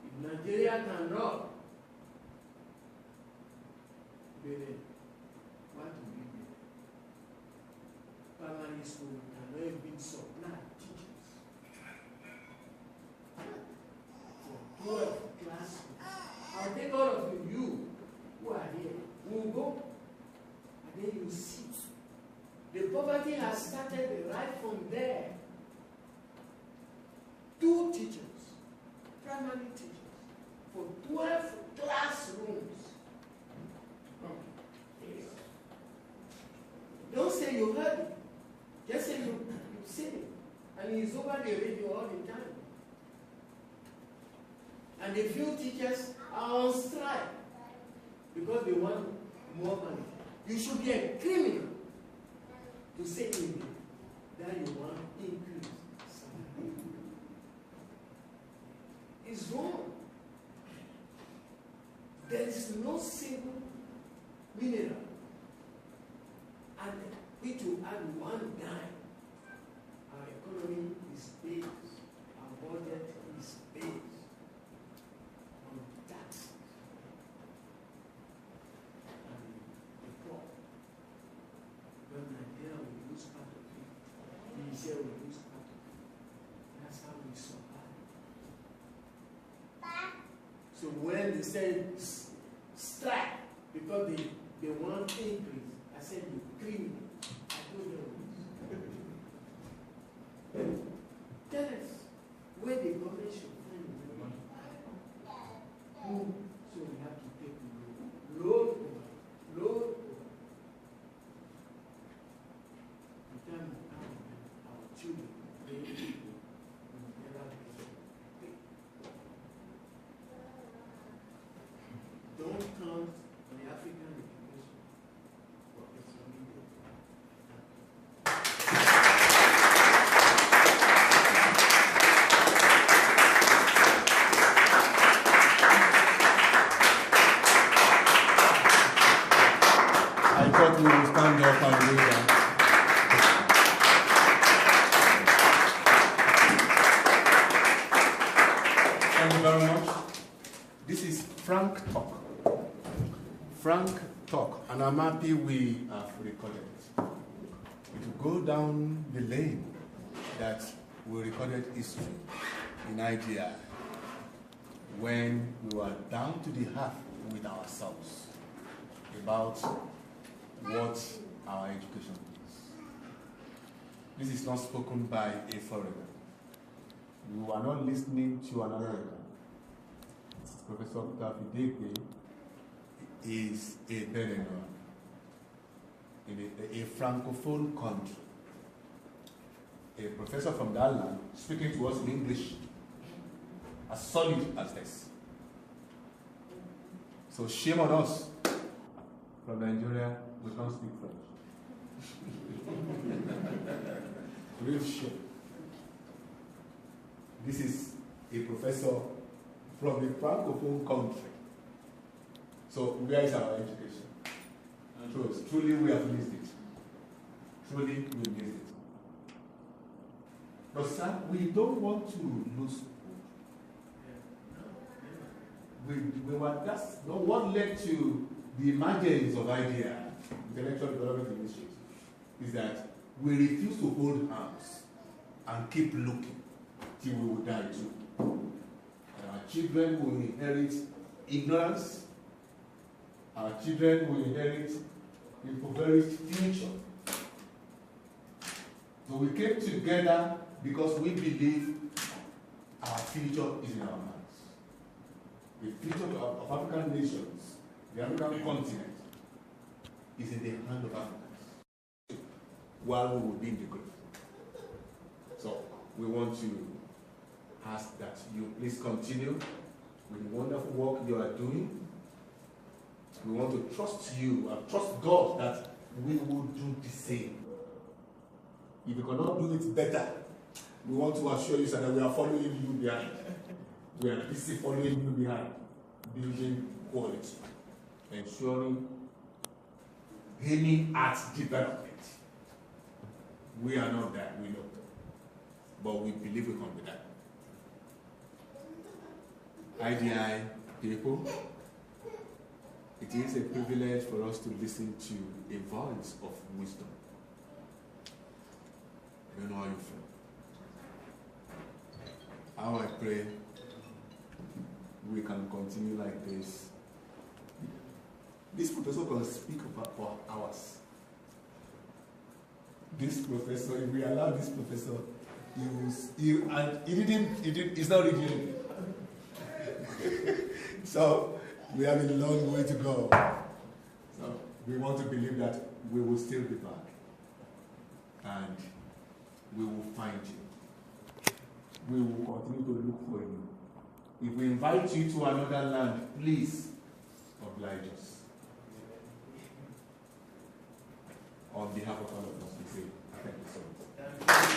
Speaker 16: If Nigeria cannot, then what do we do? primary teachers for 12 classrooms. Don't say you heard it. Just say you've seen it. And it's over the radio all the time. And the few teachers are on strike because they want more money. You should be a criminal to say anything that you want increase. It's wrong. There is no single mineral. And we to add one dime. Our economy is based, our budget is based on tax and the poor. But Nigeria will lose part of it. Nigeria will lose part of it. That's how we survive. So when they say strike because they want increase, I said you criminal. I told them. Tell us where the government should find the money. So we have to take load over. The time will come when our children, they will never be paid. Don't count on the African education for economic.
Speaker 14: I thought we would stand up and do that. Thank you very much. This is Frank Talk. Frank Talk, and I'm happy we have recorded it. It will go down the lane that we recorded history in IGI when we were down to the earth with ourselves about what our education is. This is not spoken by a foreigner. You are not listening to an American. Professor Oddygo is a Berean in a francophone country. A professor from that land speaking to us in English, as solid as this. So shame on us. From Nigeria, we can't speak French. Real shame. This is a professor from a francophone country. So where is our education? Truly we have missed it. Truly we missed it. But sir, we don't want to lose. That's not what led to the emergence of IDEA, Intellectual Development Initiative, is that we refuse to hold hands and keep looking till we will die too. And our children will inherit ignorance. Our children will inherit impoverished future. So we came together because we believe our future is in our hands. The future of African nations, the African continent, is in the hand of Africans while we will be in the grave. So we want to ask that you please continue with the wonderful work you are doing. We want to trust you and trust God that we will do the same. If we cannot do it better, we want to assure you that we are following you behind. We are busy following you behind, building quality, ensuring aiming at development. We are not there, we know. But we believe we can be there. IDI people, it is a privilege for us to listen to a voice of wisdom. I don't know how you feel. How I pray we can continue like this. This professor can speak for hours. This professor, if we allow this professor, he's not reading anything. So we have a long way to go. So we want to believe that we will still be back. And we will find you. We will continue to look for you. If we invite you to another land, please oblige us. On behalf of all of us, we say thank you so much.